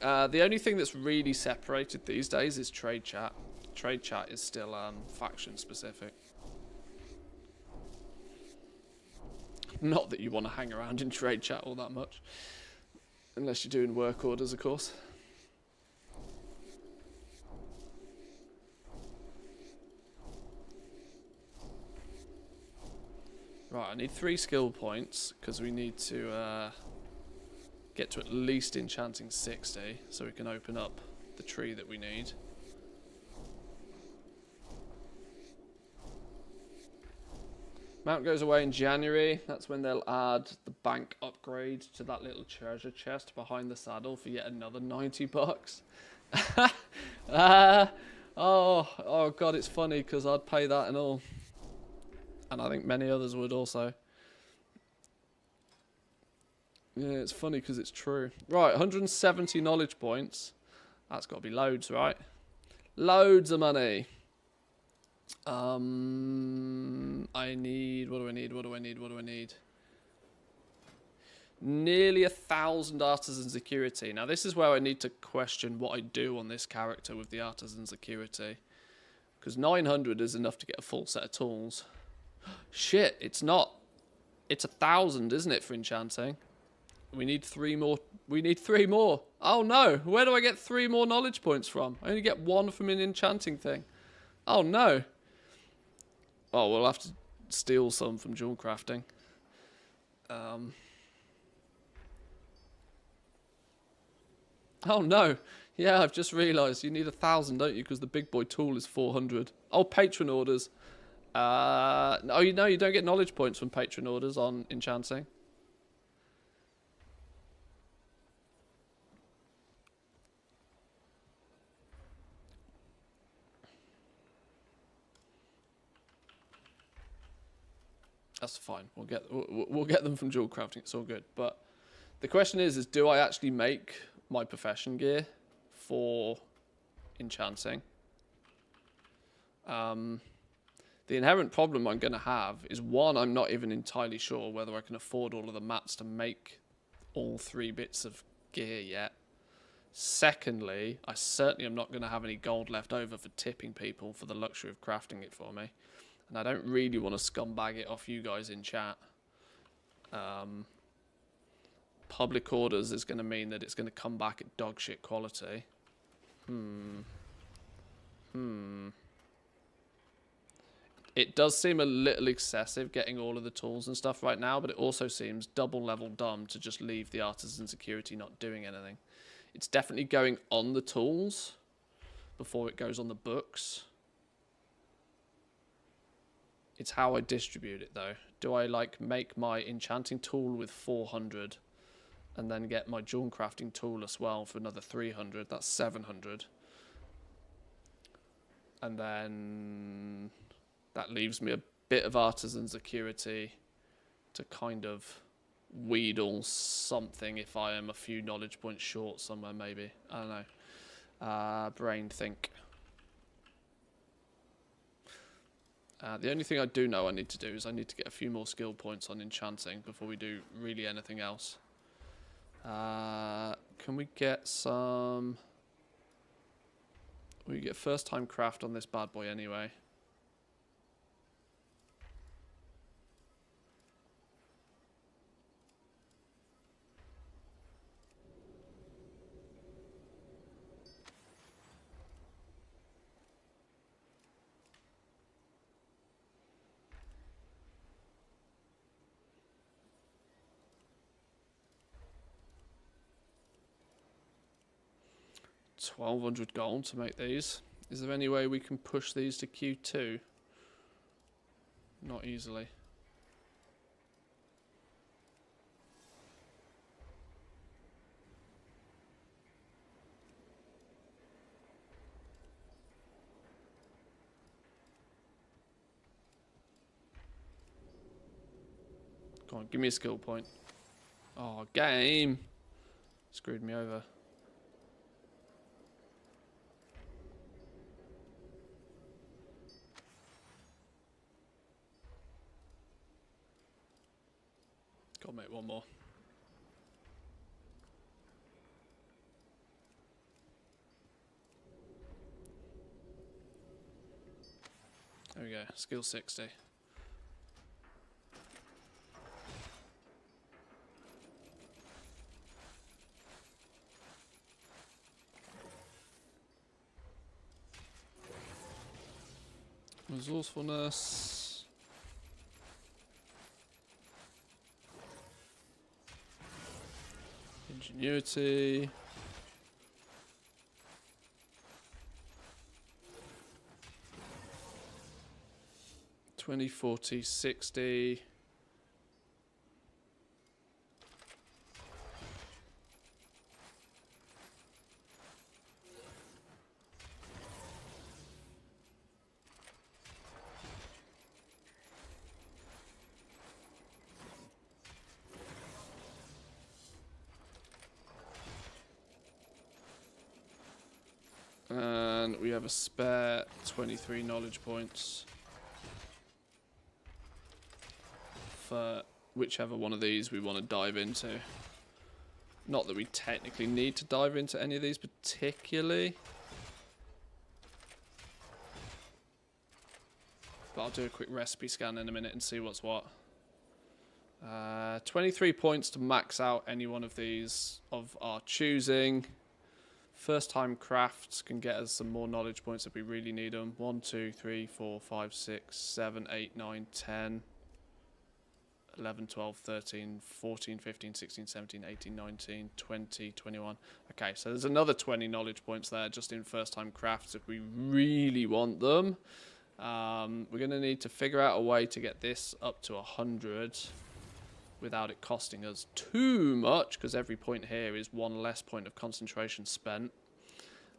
The only thing that's really separated these days is trade chat. Trade chat is still faction specific. Not that you want to hang around in trade chat all that much. Unless you're doing work orders, of course. Right, I need 3 skill points, because we need to get to at least Enchanting 60, so we can open up the tree that we need. Mount goes away in January. That's when they'll add the bank upgrade to that little treasure chest behind the saddle for yet another 90 bucks. Oh god, it's funny because I'd pay that and all. And I think many others would also. Yeah, it's funny because it's true. Right, 170 knowledge points. That's got to be loads, right? Loads of money. I need, what do I need? Nearly 1,000 Artisan security. Now this is where I need to question what I do on this character with the Artisan security. Because 900 is enough to get a full set of tools. Shit, it's not. It's 1,000, isn't it, for enchanting? We need 3 more. We need 3 more. Oh no, where do I get 3 more knowledge points from? I only get 1 from an enchanting thing. Oh no. Oh, we'll have to steal some from jewel crafting. Oh no. Yeah, I've just realised you need 1,000, don't you? Because the big boy tool is 400. Oh, patron orders. No, you don't get knowledge points from patron orders on enchanting. That's fine. We'll get them from jewel crafting. It's all good. But the question is do I actually make my profession gear for enchanting? The inherent problem I'm going to have is, one, I'm not even entirely sure whether I can afford all of the mats to make all 3 bits of gear yet. Secondly, I certainly am not going to have any gold left over for tipping people for the luxury of crafting it for me. And I don't really want to scumbag it off you guys in chat. Public orders is going to mean that it's going to come back at dog shit quality. It does seem a little excessive getting all of the tools and stuff right now, but it also seems double level dumb to just leave the Artisan security not doing anything. It's definitely going on the tools before it goes on the books. It's how I distribute it though. Do I like make my enchanting tool with 400 and then get my jewel crafting tool as well for another 300? That's 700. And then that leaves me a bit of Artisan security to kind of wheedle something if I am a few knowledge points short somewhere maybe. I don't know. Brain think. The only thing I do know I need to do is I need to get a few more skill points on enchanting before we do really anything else. Can we get some... We get first time craft on this bad boy anyway. $1,200 gold to make these. Is there any way we can push these to Q2? Not easily. Come on, give me a skill point. Oh, game! Screwed me over. Gotta make one more. we go. Skill 60. Resourcefulness. Ingenuity. $20, $40, $60. And we have a spare 23 knowledge points for whichever one of these we want to dive into. Not that we technically need to dive into any of these particularly. But I'll do a quick recipe scan in a minute and see what's what. 23 points to max out any one of these of our choosing. First time crafts can get us some more knowledge points if we really need them. 1, 2, 3, 4, 5, 6, 7, 8, 9, 10, 11, 12, 13, 14, 15, 16, 17, 18, 19, 20, 21. Okay, so there's another 20 knowledge points there just in first time crafts if we really want them. We're going to need to figure out a way to get this up to 100 without it costing us too much, because every point here is one less point of concentration spent.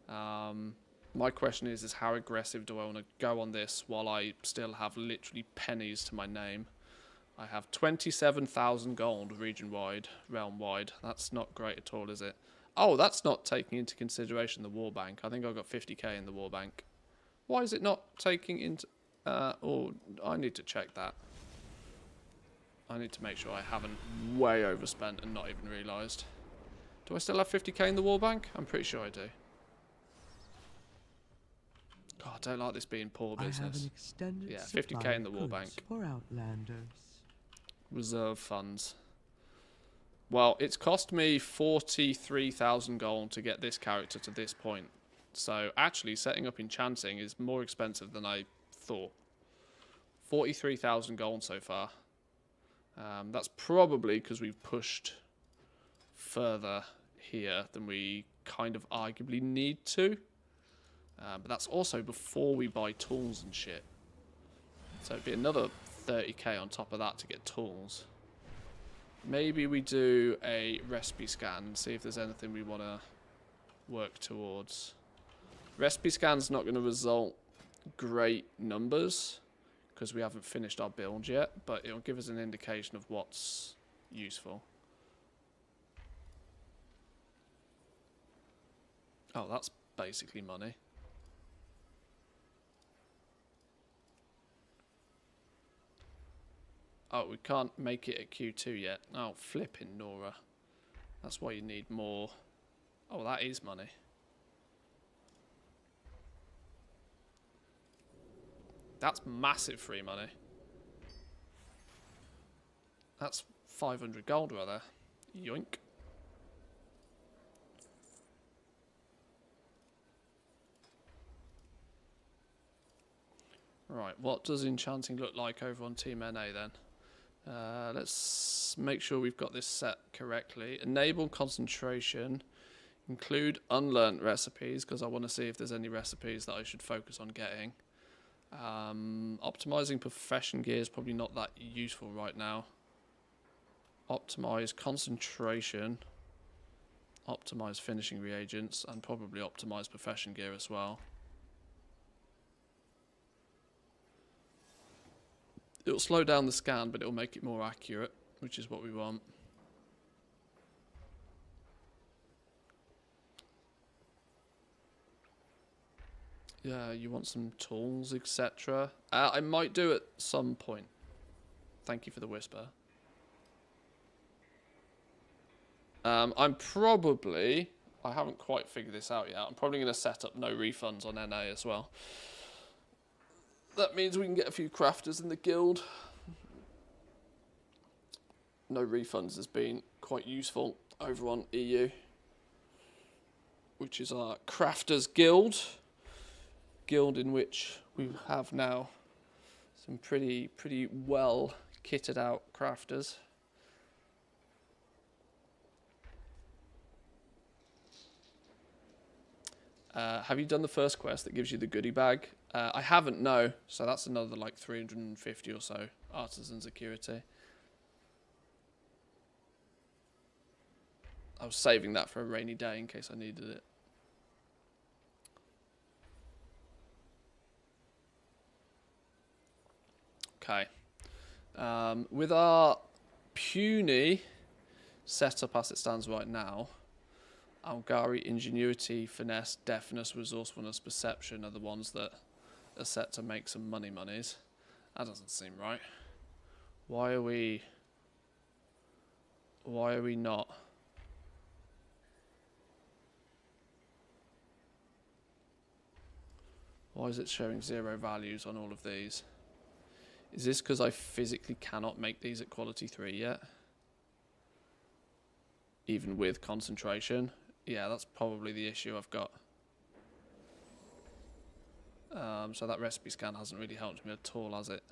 My question is how aggressive do I want to go on this while I still have literally pennies to my name? I have 27,000 gold region-wide, realm-wide. That's not great at all, is it? Oh, that's not taking into consideration the war bank. I think I've got 50k in the war bank. Why is it not taking into... oh, I need to check that. I need to make sure I haven't way overspent and not even realised. Do I still have 50k in the war bank? I'm pretty sure I do. God, I don't like this being poor business. Yeah, 50k in the war bank. For outlanders. Reserve funds. Well, it's cost me 43,000 gold to get this character to this point. So actually setting up Enchanting is more expensive than I thought. 43,000 gold so far. That's probably because we've pushed further here than we kind of arguably need to. But that's also before we buy tools and shit. So it'd be another 30k on top of that to get tools. Maybe we do a recipe scan and see if there's anything we want to work towards. Recipe scan's not going to result great numbers, because we haven't finished our build yet, but it'll give us an indication of what's useful. Oh, that's basically money. Oh, we can't make it at Q2 yet. Oh, flipping Nora. That's why you need more. Oh, that is money. That's massive free money. That's 500 gold right there. Yoink. Right, what does Enchanting look like over on Team NA then? Let's make sure we've got this set correctly. Enable concentration. Include unlearned recipes, because I want to see if there's any recipes that I should focus on getting. Optimizing profession gear is probably not that useful right now. Optimize concentration. Optimize finishing reagents, and probably optimize profession gear as well. It'll slow down the scan, but it'll make it more accurate, which is what we want. Yeah, you want some tools, etc. I might do at some point. Thank you for the whisper. I'm probably... I haven't quite figured this out yet. I'm probably going to set up no refunds on NA as well. that means we can get a few crafters in the guild. No refunds has been quite useful over on EU, which is our crafters guild in which we have now some pretty well kitted out crafters. Have you done the first quest that gives you the goodie bag? I haven't, no. So that's another like 350 or so artisan security. I was saving that for a rainy day in case I needed it. Okay. With our puny setup as it stands right now, Algari, Ingenuity, Finesse, Deafness, Resourcefulness, Perception are the ones that are set to make some monies. That doesn't seem right. Why are we not? Why is it showing 0 values on all of these? Is this because I physically cannot make these at quality 3 yet? Even with concentration? Yeah, that's probably the issue I've got. So that recipe scan hasn't really helped me at all, has it?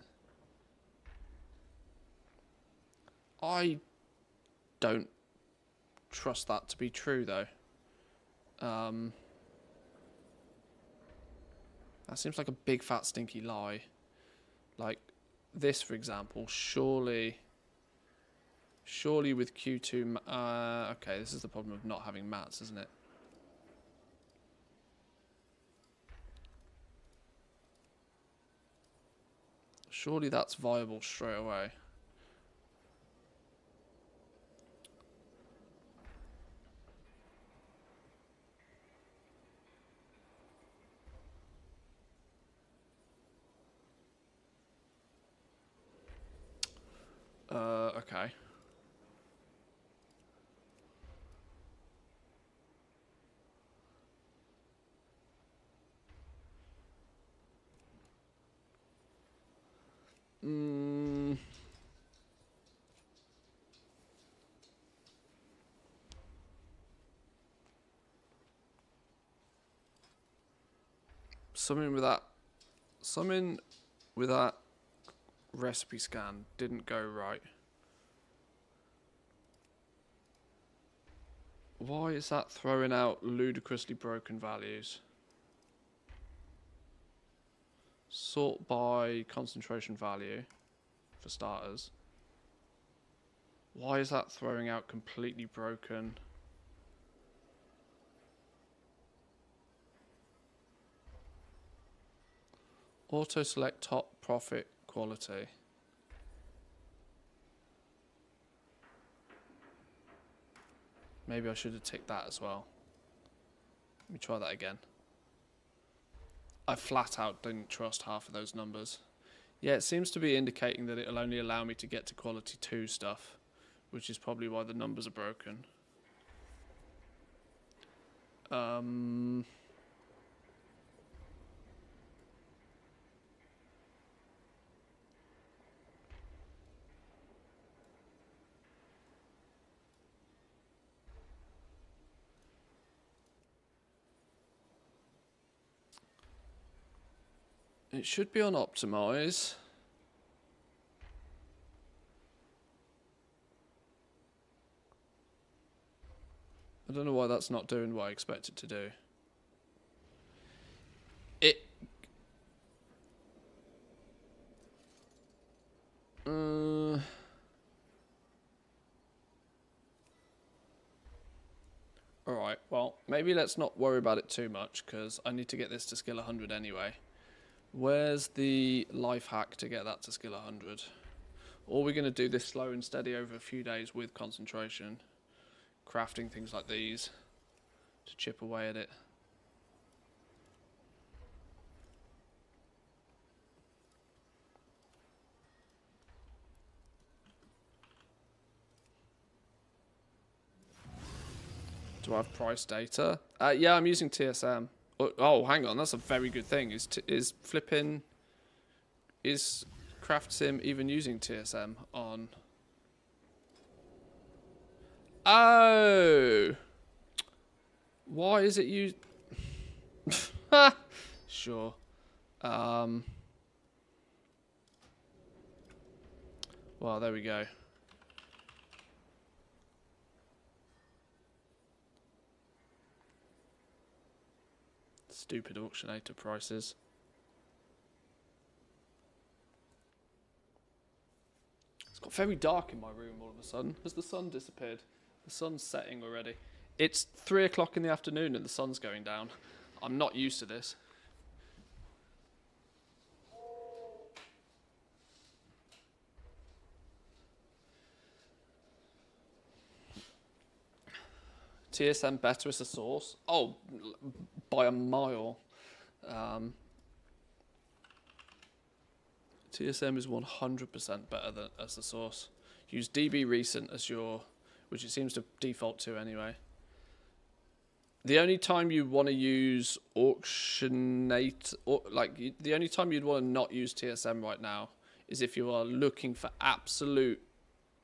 I don't trust that to be true, though. That seems like a big, fat, stinky lie. Like, this, for example, surely with Q2... okay, this is the problem of not having mats, isn't it? Surely that's viable straight away. Okay. Something with that recipe scan didn't go right. Why is that throwing out ludicrously broken values? Sort by concentration value, for starters. Why is that throwing out completely broken? Auto select top profit quality. Maybe I should have ticked that as well. Let me try that again. I flat out didn't trust half of those numbers. Yeah, it seems to be indicating that it'll only allow me to get to quality 2 stuff, which is probably why the numbers are broken. It should be on optimize. I don't know why that's not doing what I expect it to do. Alright, well, maybe let's not worry about it too much, because I need to get this to skill 100 anyway. Where's the life hack to get that to skill 100? Or we're going to do this slow and steady over a few days with concentration, crafting things like these to chip away at it. Do I have price data? Yeah, I'm using TSM. Oh, hang on, that's a very good thing. Is flipping Is Craft Sim even using TSM on? Oh! Why is it used? Sure. Well, there we go. Stupid auctionator prices. It's got very dark in my room all of a sudden. Has the sun disappeared? The sun's setting already. It's 3 o'clock in the afternoon and the sun's going down. I'm not used to this. TSM better as a source? Oh, by a mile. TSM is 100% better than as a source. Use DB Recent as your, which it seems to default to anyway. The only time you want to use Auctionate, or the only time you'd want to not use TSM right now is if you are looking for absolute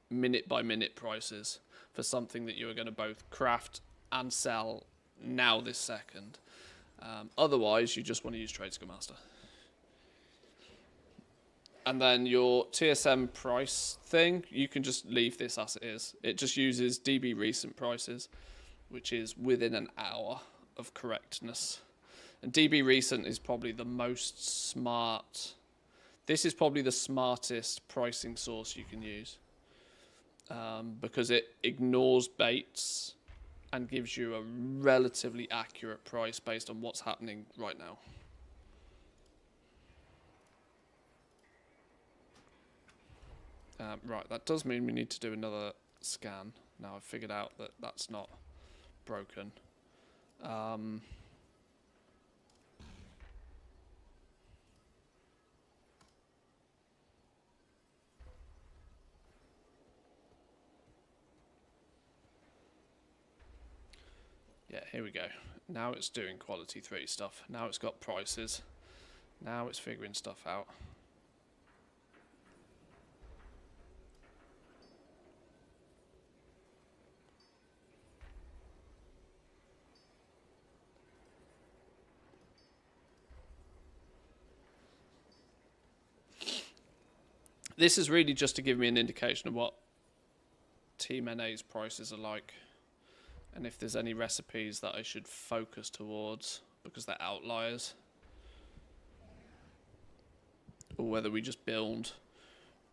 minute-by-minute prices for something that you are going to both craft and sell now this second. Otherwise, you just want to use Tradescore Master. And then your TSM price thing, you can just leave this as it is. It just uses DB Recent prices, which is within an hour of correctness. And DB Recent is probably the most smart. This is probably the smartest pricing source you can use. Because it ignores baits and gives you a relatively accurate price based on what's happening right now. Right, that does mean we need to do another scan. Now I've figured out that that's not broken. Yeah, here we go. Now it's doing quality 3 stuff. Now it's got prices. Now it's figuring stuff out. This is really just to give me an indication of what Team NA's prices are like. And if there's any recipes that I should focus towards because they're outliers. Or whether we just build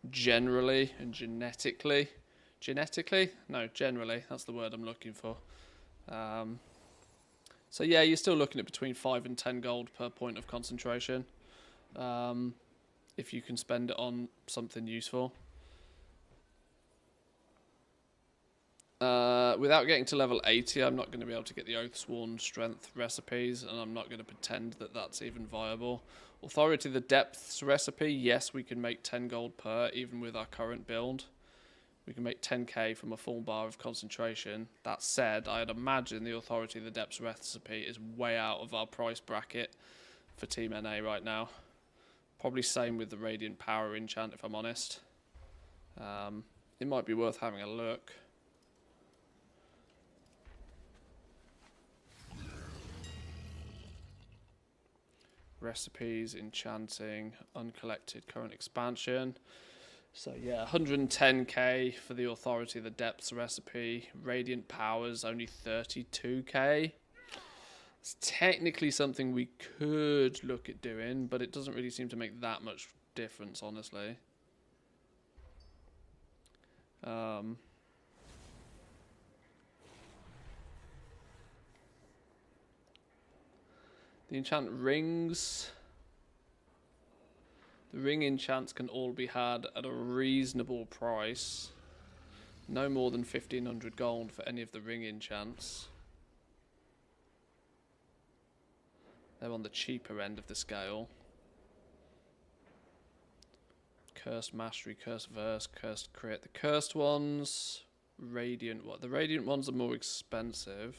generally and genetically. Genetically? No, generally. That's the word I'm looking for. So yeah, you're still looking at between 5 and 10 gold per point of concentration. If you can spend it on something useful. Without getting to level 80, I'm not going to be able to get the Oathsworn strength recipes, and I'm not going to pretend that that's even viable. Authority of the Depths recipe, yes, we can make 10 gold per, even with our current build. We can make 10k from a full bar of concentration. That said, I'd imagine the Authority of the Depths recipe is way out of our price bracket for Team NA right now. Probably same with the Radiant Power enchant, if I'm honest. It might be worth having a look. Recipes, enchanting, uncollected current expansion. So yeah, 110k for the Authority of the Depths recipe. Radiant Powers only 32k. It's technically something we could look at doing, but it doesn't really seem to make that much difference, honestly. The enchant rings. The ring enchants can all be had at a reasonable price. No more than 1500 gold for any of the ring enchants. They're on the cheaper end of the scale. Cursed Mastery, Cursed Verse, Cursed Crit. The cursed ones, Radiant. What? The Radiant ones are more expensive.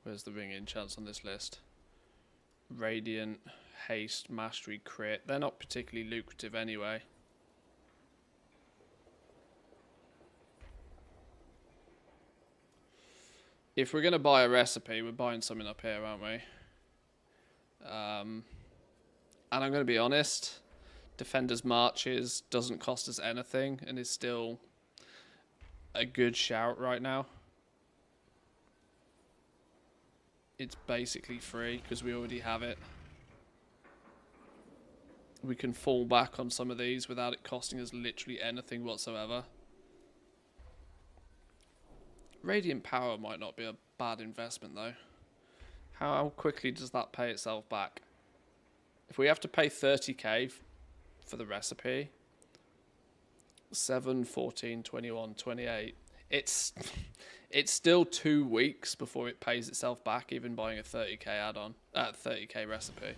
Where's the ring enchants on this list? Radiant, Haste, Mastery, Crit. They're not particularly lucrative anyway. If we're going to buy a recipe, we're buying something up here, aren't we? And I'm going to be honest, Defender's Marches doesn't cost us anything and is still a good shout right now. It's basically free because we already have it. We can fall back on some of these without it costing us literally anything whatsoever. Radiant Power might not be a bad investment though. How quickly does that pay itself back? If we have to pay 30k for the recipe, 7, 14, 21, 28, it's still 2 weeks before it pays itself back, even buying a 30k add-on, 30k recipe.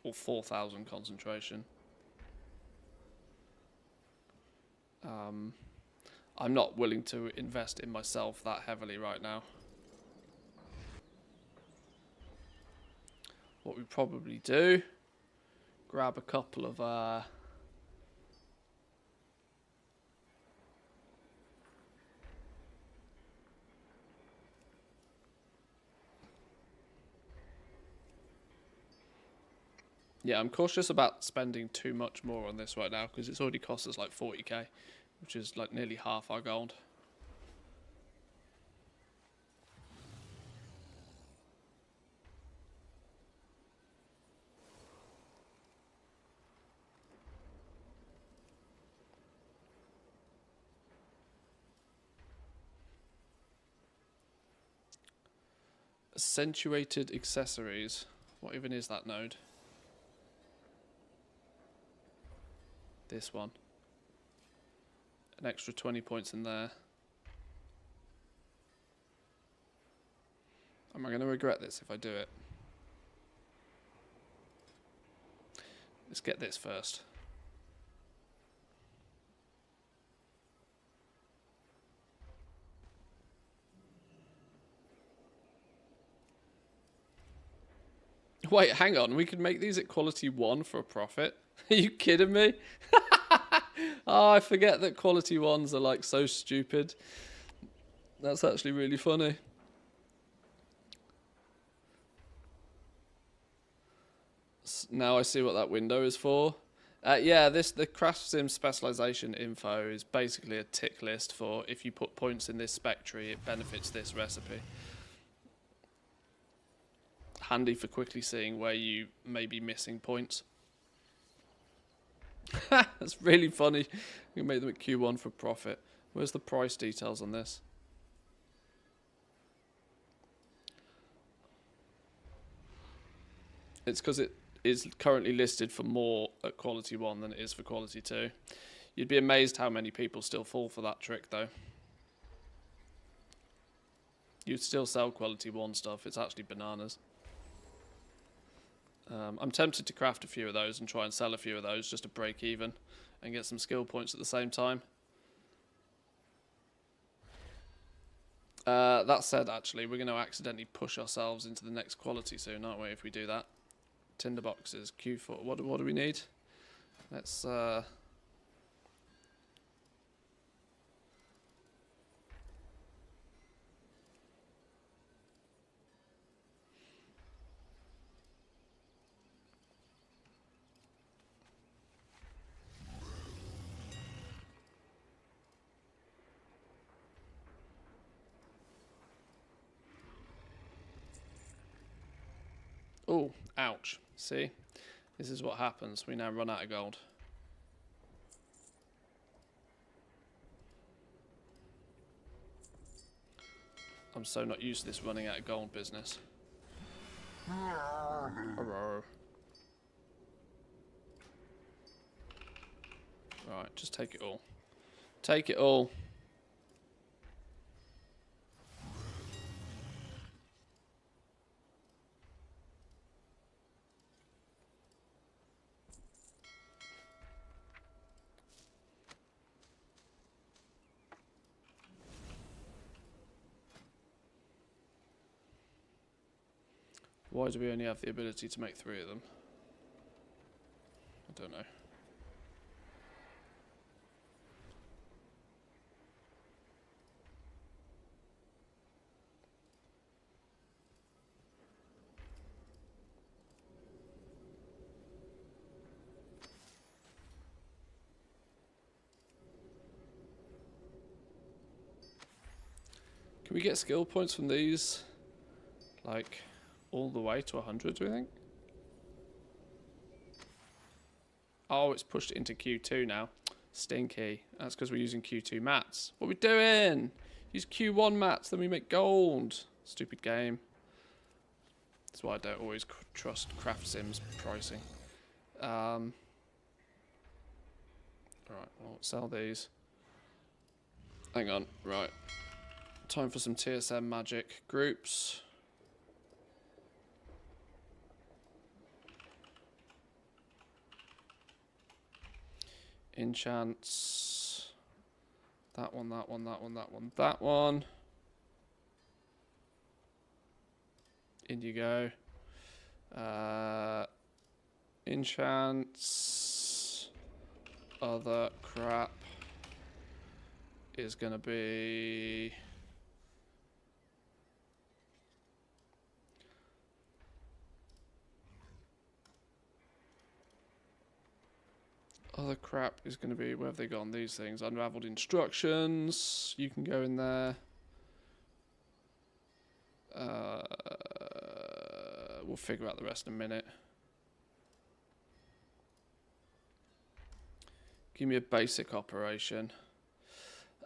Or 4,000 concentration. I'm not willing to invest in myself that heavily right now. What we probably do, grab a couple of yeah, I'm cautious about spending too much more on this right now because it's already cost us like 40k, which is like nearly half our gold. Accentuated accessories. What even is that node? This one. An extra 20 points in there. Am I going to regret this if I do it? Let's get this first. Wait, hang on. We could make these at quality 1 for a profit. Are you kidding me? Oh, I forget that quality 1s are like so stupid. That's actually really funny. Now I see what that window is for. Yeah, the Craft Sim specialization info is basically a tick list for if you put points in this spectry, it benefits this recipe. Handy for quickly seeing where you may be missing points. That's really funny. You can make them at Q1 for profit. Where's the price details on this? It's because it is currently listed for more at quality 1 than it is for quality 2. You'd be amazed how many people still fall for that trick though. You'd still sell quality 1 stuff. It's actually bananas. I'm tempted to craft a few of those and try and sell a few of those just to break even and get some skill points at the same time. That said, actually, we're going to accidentally push ourselves into the next quality soon, aren't we, if we do that? Tinderboxes, Q4. What do we need? Let's... Oh, ouch. See? This is what happens. We now run out of gold. I'm so not used to this running out of gold business. Right, just take it all. Take it all. Why do we only have the ability to make 3 of them? I don't know. Can we get skill points from these? Like, all the way to 100, do we think? Oh, it's pushed it into Q2 now. Stinky. That's because we're using Q2 mats. What are we doing? Use Q1 mats, then we make gold. Stupid game. That's why I don't always trust Craft Sims pricing. Alright, well, sell these. Hang on, right. Time for some TSM magic groups. Enchants. That one, that one, that one, that one, that one. Indigo. Enchants. Other crap is going to be... Other crap is going to be, where have they gone? These things. Unraveled instructions. You can go in there. We'll figure out the rest in a minute. Give me a basic operation.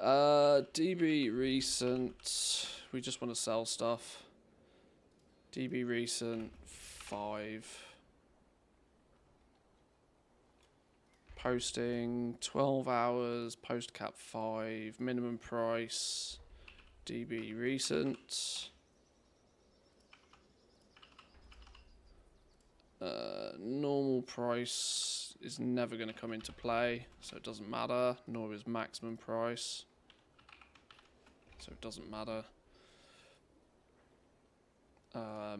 DB recent. We just want to sell stuff. DB recent 5. Posting 12 hours, post cap 5, minimum price, DB recent. Normal price is never going to come into play, so it doesn't matter, nor is maximum price, so it doesn't matter.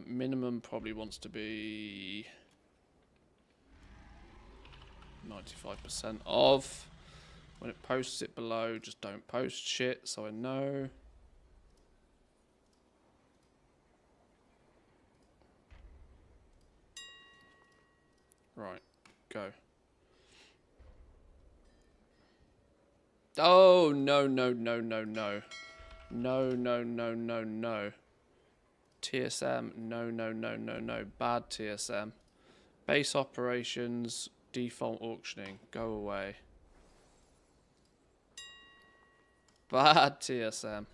Minimum probably wants to be 95% of. When it posts it below, just don't post shit, so I know. Right, go. Oh, no, no, no, no, no. No, no, no, no, no. TSM, no, no, no, no, no. Bad TSM. Base operations, default auctioning, go away. Bad TSM.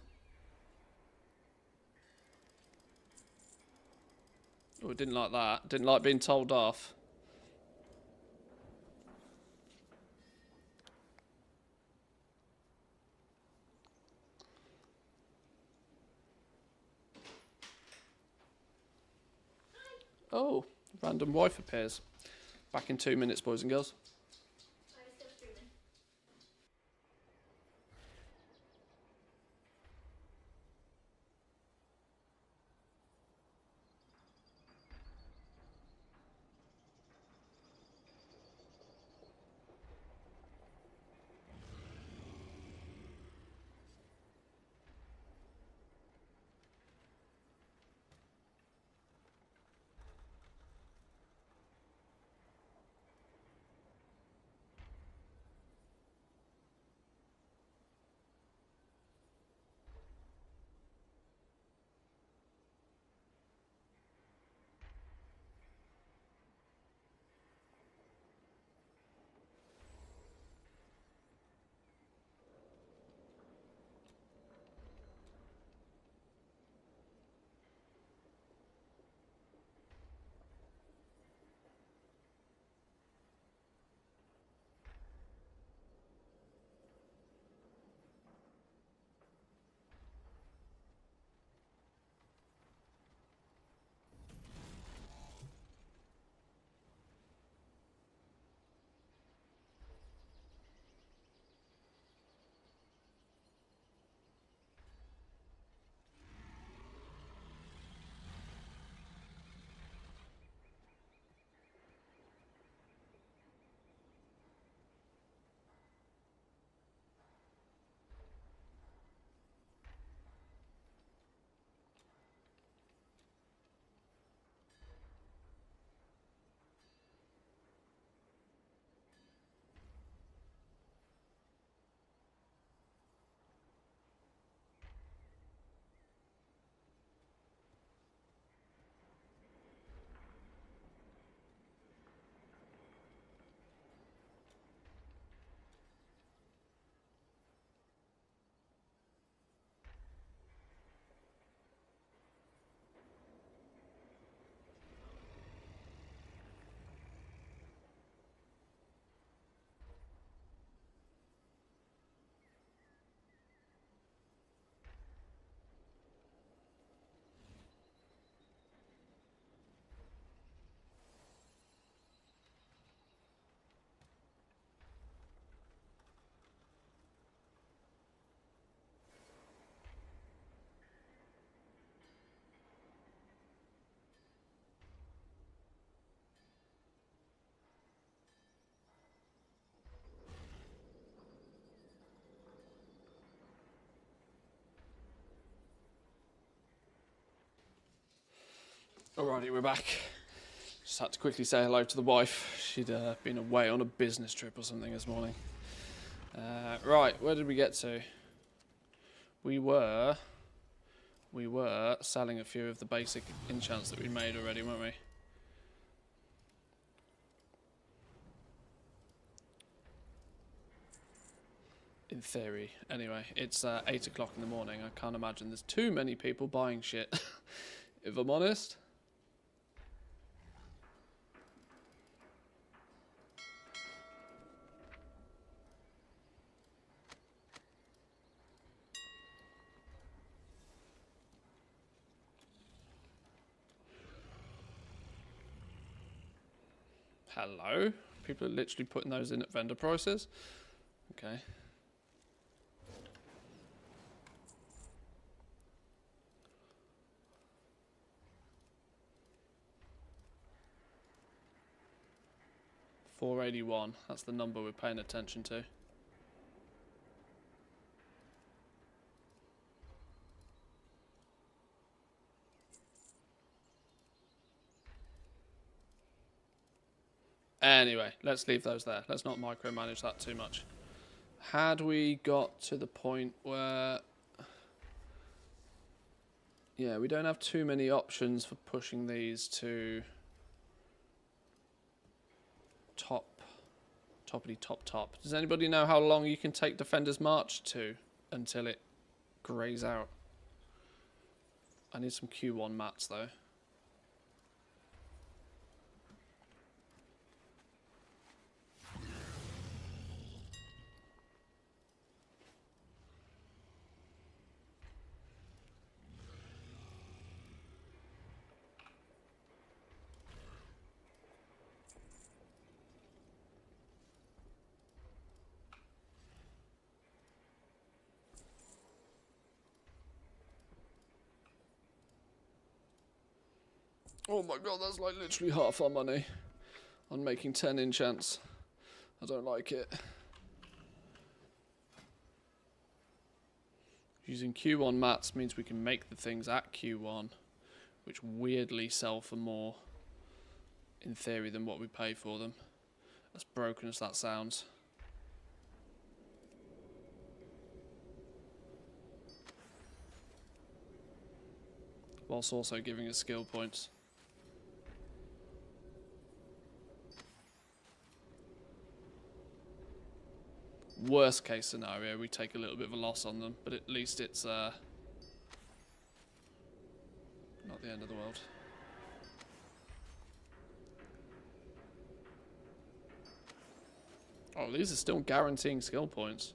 Oh, didn't like that. Didn't like being told off. Oh, random wife appears. Back in 2 minutes, boys and girls. Alrighty, we're back. Just had to quickly say hello to the wife. She'd been away on a business trip or something this morning. Right, where did we get to? We were selling a few of the basic enchants that we made already, weren't we? In theory. Anyway, it's 8 o'clock in the morning. I can't imagine there's too many people buying shit, if I'm honest. Hello? People are literally putting those in at vendor prices? Okay. $481. That's the number we're paying attention to. Anyway, let's leave those there. Let's not micromanage that too much. Had we got to the point where... Yeah, we don't have too many options for pushing these to... Toppity top. Does anybody know how long you can take Defender's March to until it greys out? I need some Q1 mats though. Oh my god, that's like literally half our money on making 10 enchants. I don't like it. Using Q1 mats means we can make the things at Q1, which weirdly sell for more, in theory, than what we pay for them. As broken as that sounds. Whilst also giving us skill points. Worst case scenario, we take a little bit of a loss on them, but at least it's not the end of the world. Oh, these are still guaranteeing skill points.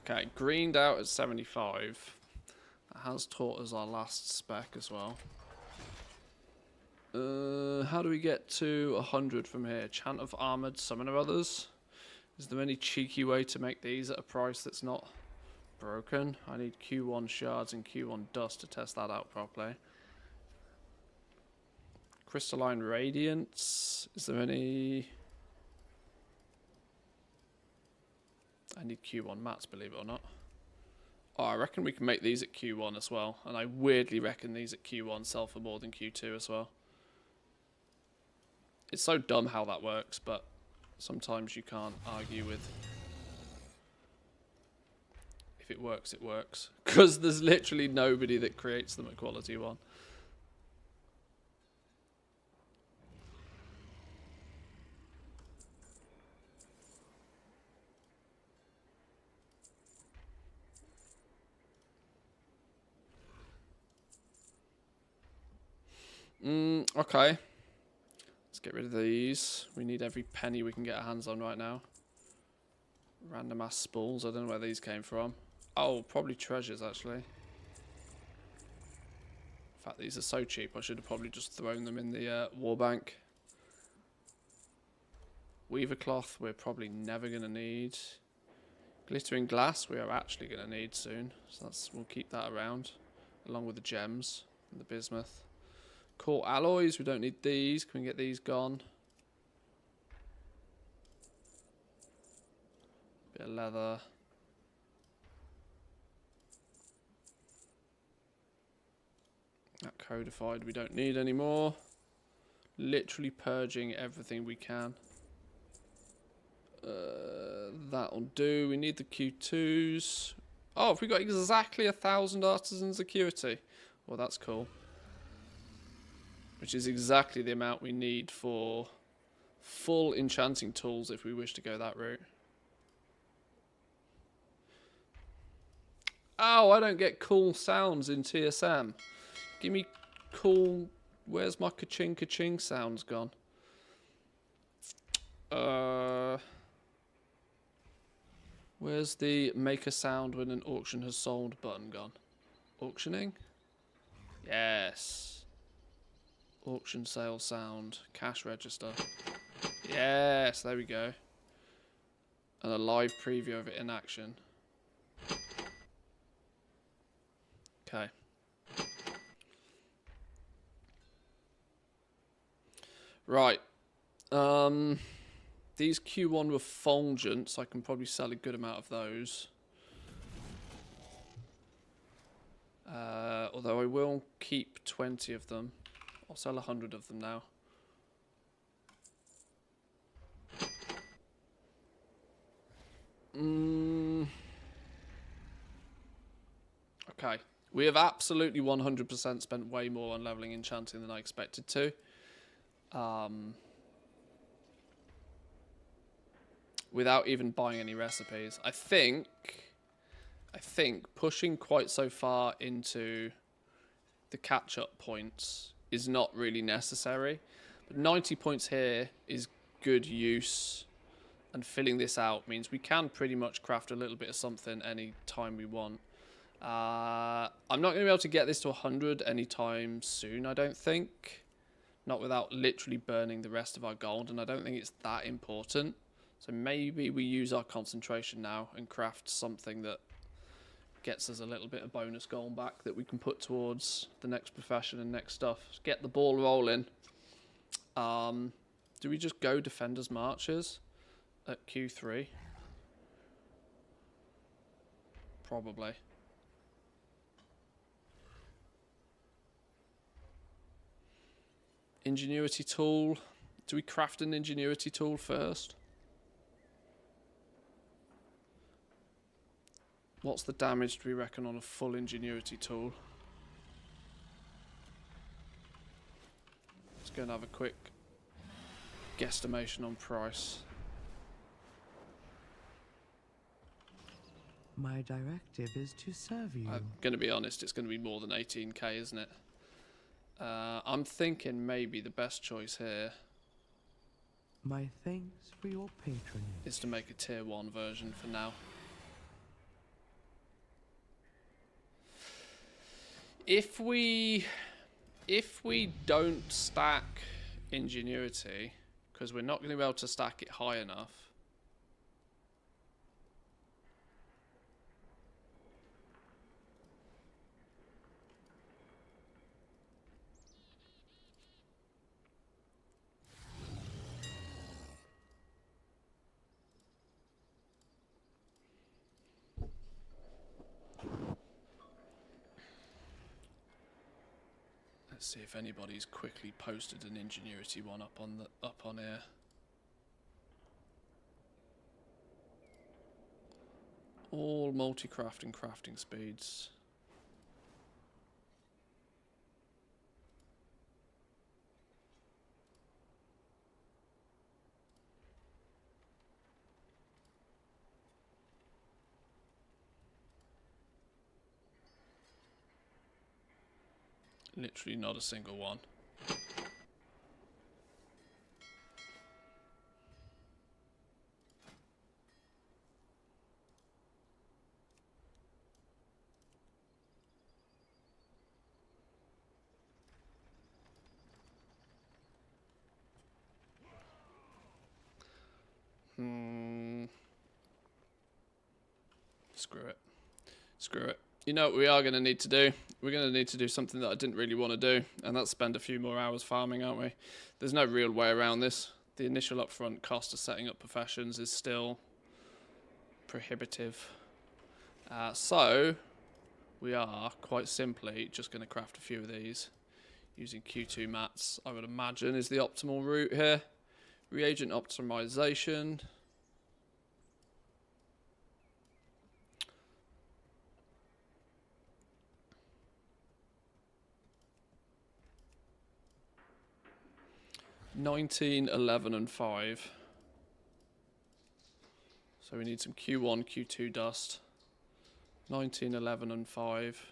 Okay, greened out at 75. That has taught us our last spec as well. How do we get to 100 from here? Chant of Armored Summoner Others. Is there any cheeky way to make these at a price that's not broken? I need Q1 shards and Q1 dust to test that out properly. Crystalline Radiance. Is there any... I need Q1 mats, believe it or not. Oh, I reckon we can make these at Q1 as well. And I weirdly reckon these at Q1 sell for more than Q2 as well. It's so dumb how that works, but sometimes you can't argue with... If it works, it works. Because there's literally nobody that creates them at quality 1. Okay. Let's get rid of these. We need every penny we can get our hands on right now. Random ass spools. I don't know where these came from. Oh, probably treasures actually. In fact, these are so cheap. I should have probably just thrown them in the war bank. Weaver cloth we're probably never going to need. Glittering glass we are actually going to need soon. So we'll keep that around. Along with the gems and the bismuth. Core alloys, we don't need these. Can we get these gone? Bit of leather. That codified we don't need anymore. Literally purging everything we can. That'll do. We need the Q2s. Oh, we got exactly 1,000 artisan security. Well, that's cool. Which is exactly the amount we need for full enchanting tools if we wish to go that route. Oh, I don't get cool sounds in TSM. Give me cool... Where's my ka-ching ka-ching sounds gone? Where's the make a sound when an auction has sold button gone? Auctioning? Yes. Auction sale sound. Cash register. Yes, there we go. And a live preview of it in action. Okay. Right. These Q1 were fulgent, so I can probably sell a good amount of those. Although I will keep 20 of them. I'll sell 100 of them now. Okay. We have absolutely 100% spent way more on leveling enchanting than I expected to. Without even buying any recipes. I think pushing quite so far into the catch-up points is not really necessary. But 90 points here is good use. And filling this out means we can pretty much craft a little bit of something any time we want. I'm not going to be able to get this to 100 anytime soon, I don't think. Not without literally burning the rest of our gold, and I don't think it's that important. So maybe we use our concentration now and craft something that gets us a little bit of bonus gold back that we can put towards the next profession and next stuff. Just get the ball rolling. Do we just go Defenders Marches at Q3? Probably. Ingenuity tool. Do we craft an ingenuity tool first? What's the damage do we reckon on a full ingenuity tool? Let's go and have a quick guesstimation on price. My directive is to serve you. I'm going to be honest, it's going to be more than 18k, isn't it? I'm thinking maybe the best choice here My thanks for your patronage. is to make a tier 1 version for now. If we don't stack ingenuity, because we're not going to be able to stack it high enough, let's see if anybody's quickly posted an ingenuity one up on here. All multi-craft and crafting speeds. Literally not a single one. Screw it. Screw it. You know what we are going to need to do? We're going to need to do something that I didn't really want to do, and that's spend a few more hours farming, aren't we? There's no real way around this. The initial upfront cost of setting up professions is still prohibitive. So we are quite simply just going to craft a few of these using Q2 mats. I would imagine is the optimal route here. Reagent optimization. $19, $11, and 5. So we need some Q1, Q2 dust. 19, 11, and 5.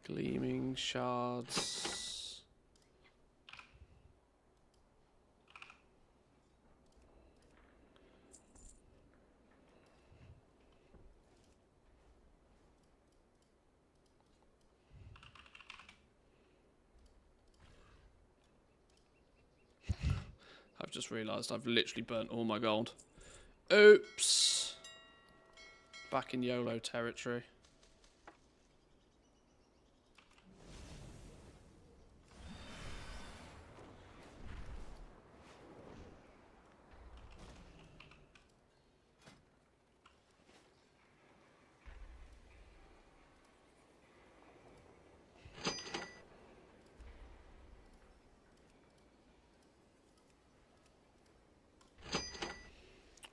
Gleaming shards. I've just realised I've literally burnt all my gold. Oops. Back in YOLO territory.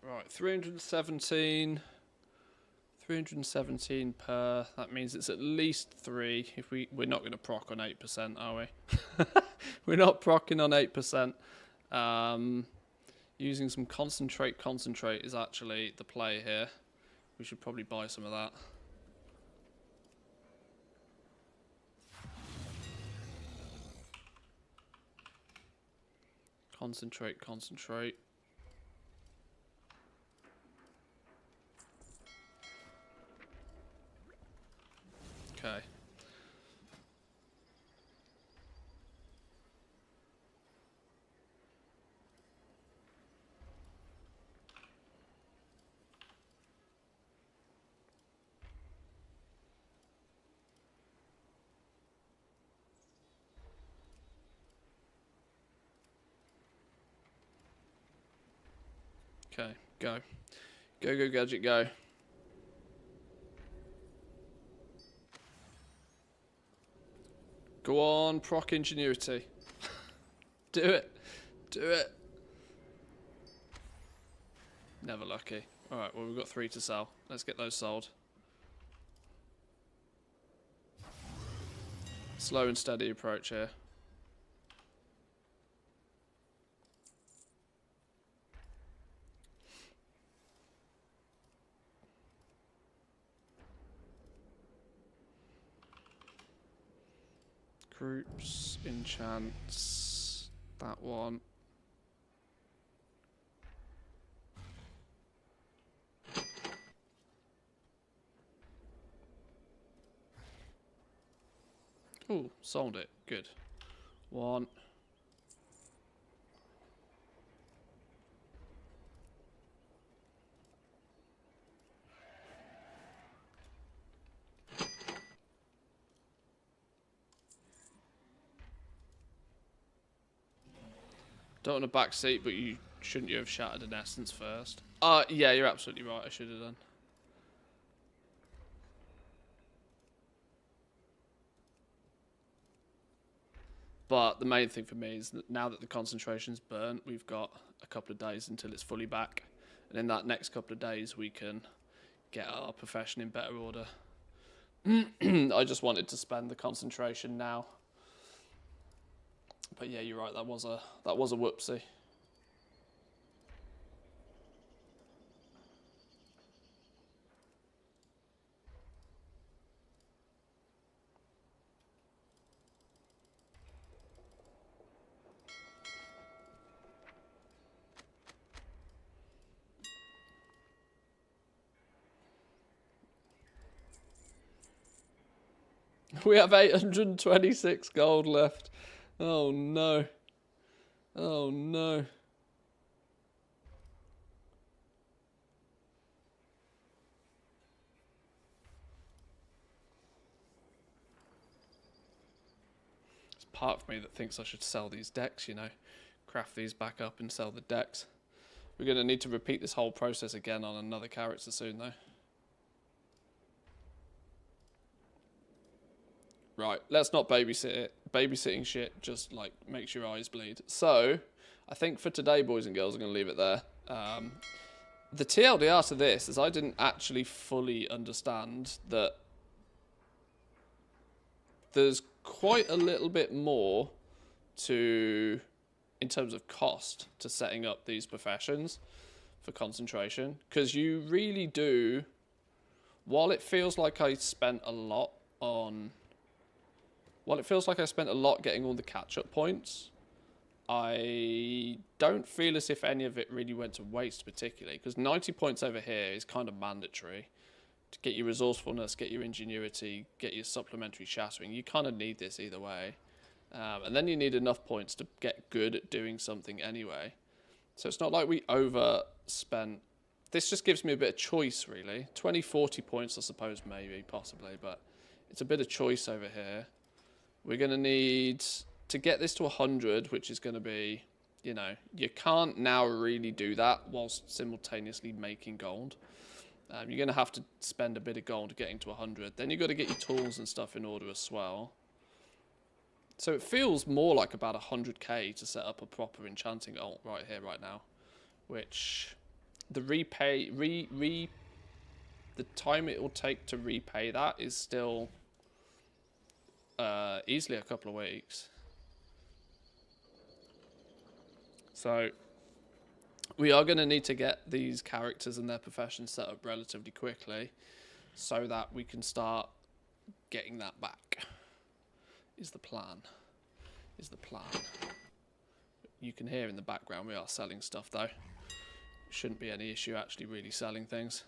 Right, 317 per. That means it's at least 3. If we're not going to proc on 8%, are we? We're not procking on 8%. Using some concentrate is actually the play here. We should probably buy some of that. Concentrate. Okay. Okay, go. Go, gadget, go. Go on, proc ingenuity. Do it. Do it. Never lucky. Alright, well, we've got 3 to sell. Let's get those sold. Slow and steady approach here. Groups, enchants, that one. Ooh, sold it. Good. 1. Don't want a back seat, but shouldn't you have shattered an essence first? Yeah, you're absolutely right. I should have done. But the main thing for me is that now that the concentration's burnt, we've got a couple of days until it's fully back. And in that next couple of days, we can get our profession in better order. I just wanted to spend the concentration now. But yeah, you're right. That was a whoopsie. We have 826 gold left. Oh no. Oh no. There's part of me that thinks I should sell these decks, you know. Craft these back up and sell the decks. We're going to need to repeat this whole process again on another character soon though. Right, let's not babysit it. Babysitting shit just, like, makes your eyes bleed. So, I think for today, boys and girls, I'm going to leave it there. The TLDR to this is I didn't actually fully understand that there's quite a little bit more to, in terms of cost, to setting up these professions for concentration. Because you really do, while it feels like I spent a lot on... While it feels like I spent a lot getting all the catch-up points, I don't feel as if any of it really went to waste particularly, because 90 points over here is kind of mandatory. To get your resourcefulness, get your ingenuity, get your supplementary shattering, you kind of need this either way. And then you need enough points to get good at doing something anyway. So it's not like we overspent. This just gives me a bit of choice, really. 20, 40 points, I suppose, maybe, possibly, but it's a bit of choice over here. We're going to need to get this to 100, which is going to be, you know, you can't now really do that whilst simultaneously making gold. You're going to have to spend a bit of gold getting to 100. Then you've got to get your tools and stuff in order as well. So it feels more like about 100k to set up a proper enchanting ult right here, right now. Which the the time it will take to repay that is still... easily a couple of weeks. So we are going to need to get these characters and their professions set up relatively quickly so that we can start getting that back. Is the plan. Is the plan. You can hear in the background we are selling stuff though. Shouldn't be any issue actually really selling things.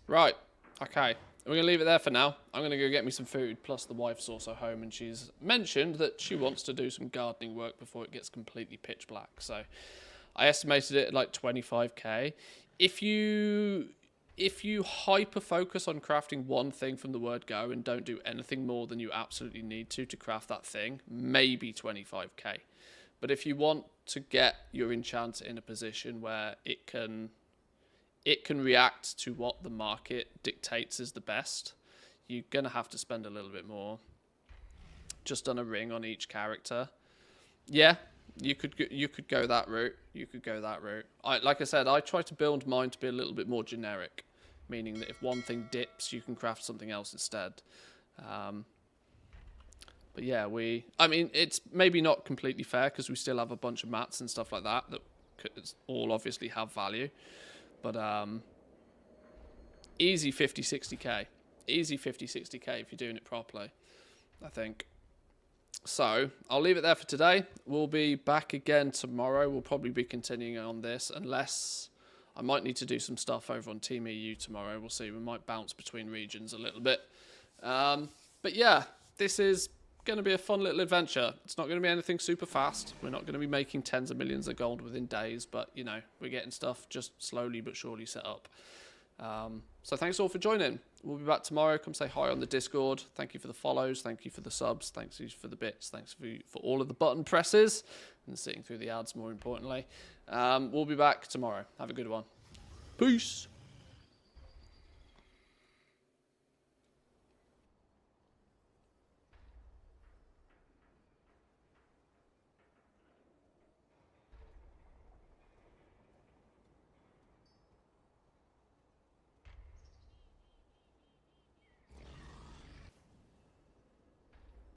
Right. Okay. We're going to leave it there for now. I'm going to go get me some food, plus the wife's also home, and she's mentioned that she wants to do some gardening work before it gets completely pitch black. So I estimated it at like 25k. If you hyper-focus on crafting one thing from the word go and don't do anything more than you absolutely need to craft that thing, maybe 25k. But if you want to get your enchant in a position where it can react to what the market dictates is the best, you're going to have to spend a little bit more. Just on a ring on each character. Yeah, you could go that route. You could go that route. Like I said, I try to build mine to be a little bit more generic, meaning that if one thing dips, you can craft something else instead. But yeah, I mean, it's maybe not completely fair because we still have a bunch of mats and stuff like that could all obviously have value. But easy 50, 60k. Easy 50, 60k if you're doing it properly, I think. So, I'll leave it there for today. We'll be back again tomorrow. We'll probably be continuing on this, unless I might need to do some stuff over on Team EU tomorrow. We'll see. We might bounce between regions a little bit. But yeah, this is going to be a fun little adventure. It's not going to be anything super fast. We're not going to be making tens of millions of gold within days, but, you know, we're getting stuff just slowly but surely set up. So thanks all for joining. We'll be back tomorrow. Come say hi on the Discord. Thank you for the follows. Thank you for the subs. Thanks for the bits. Thanks for all of the button presses and sitting through the ads, more importantly. We'll be back tomorrow. Have a good one. Peace.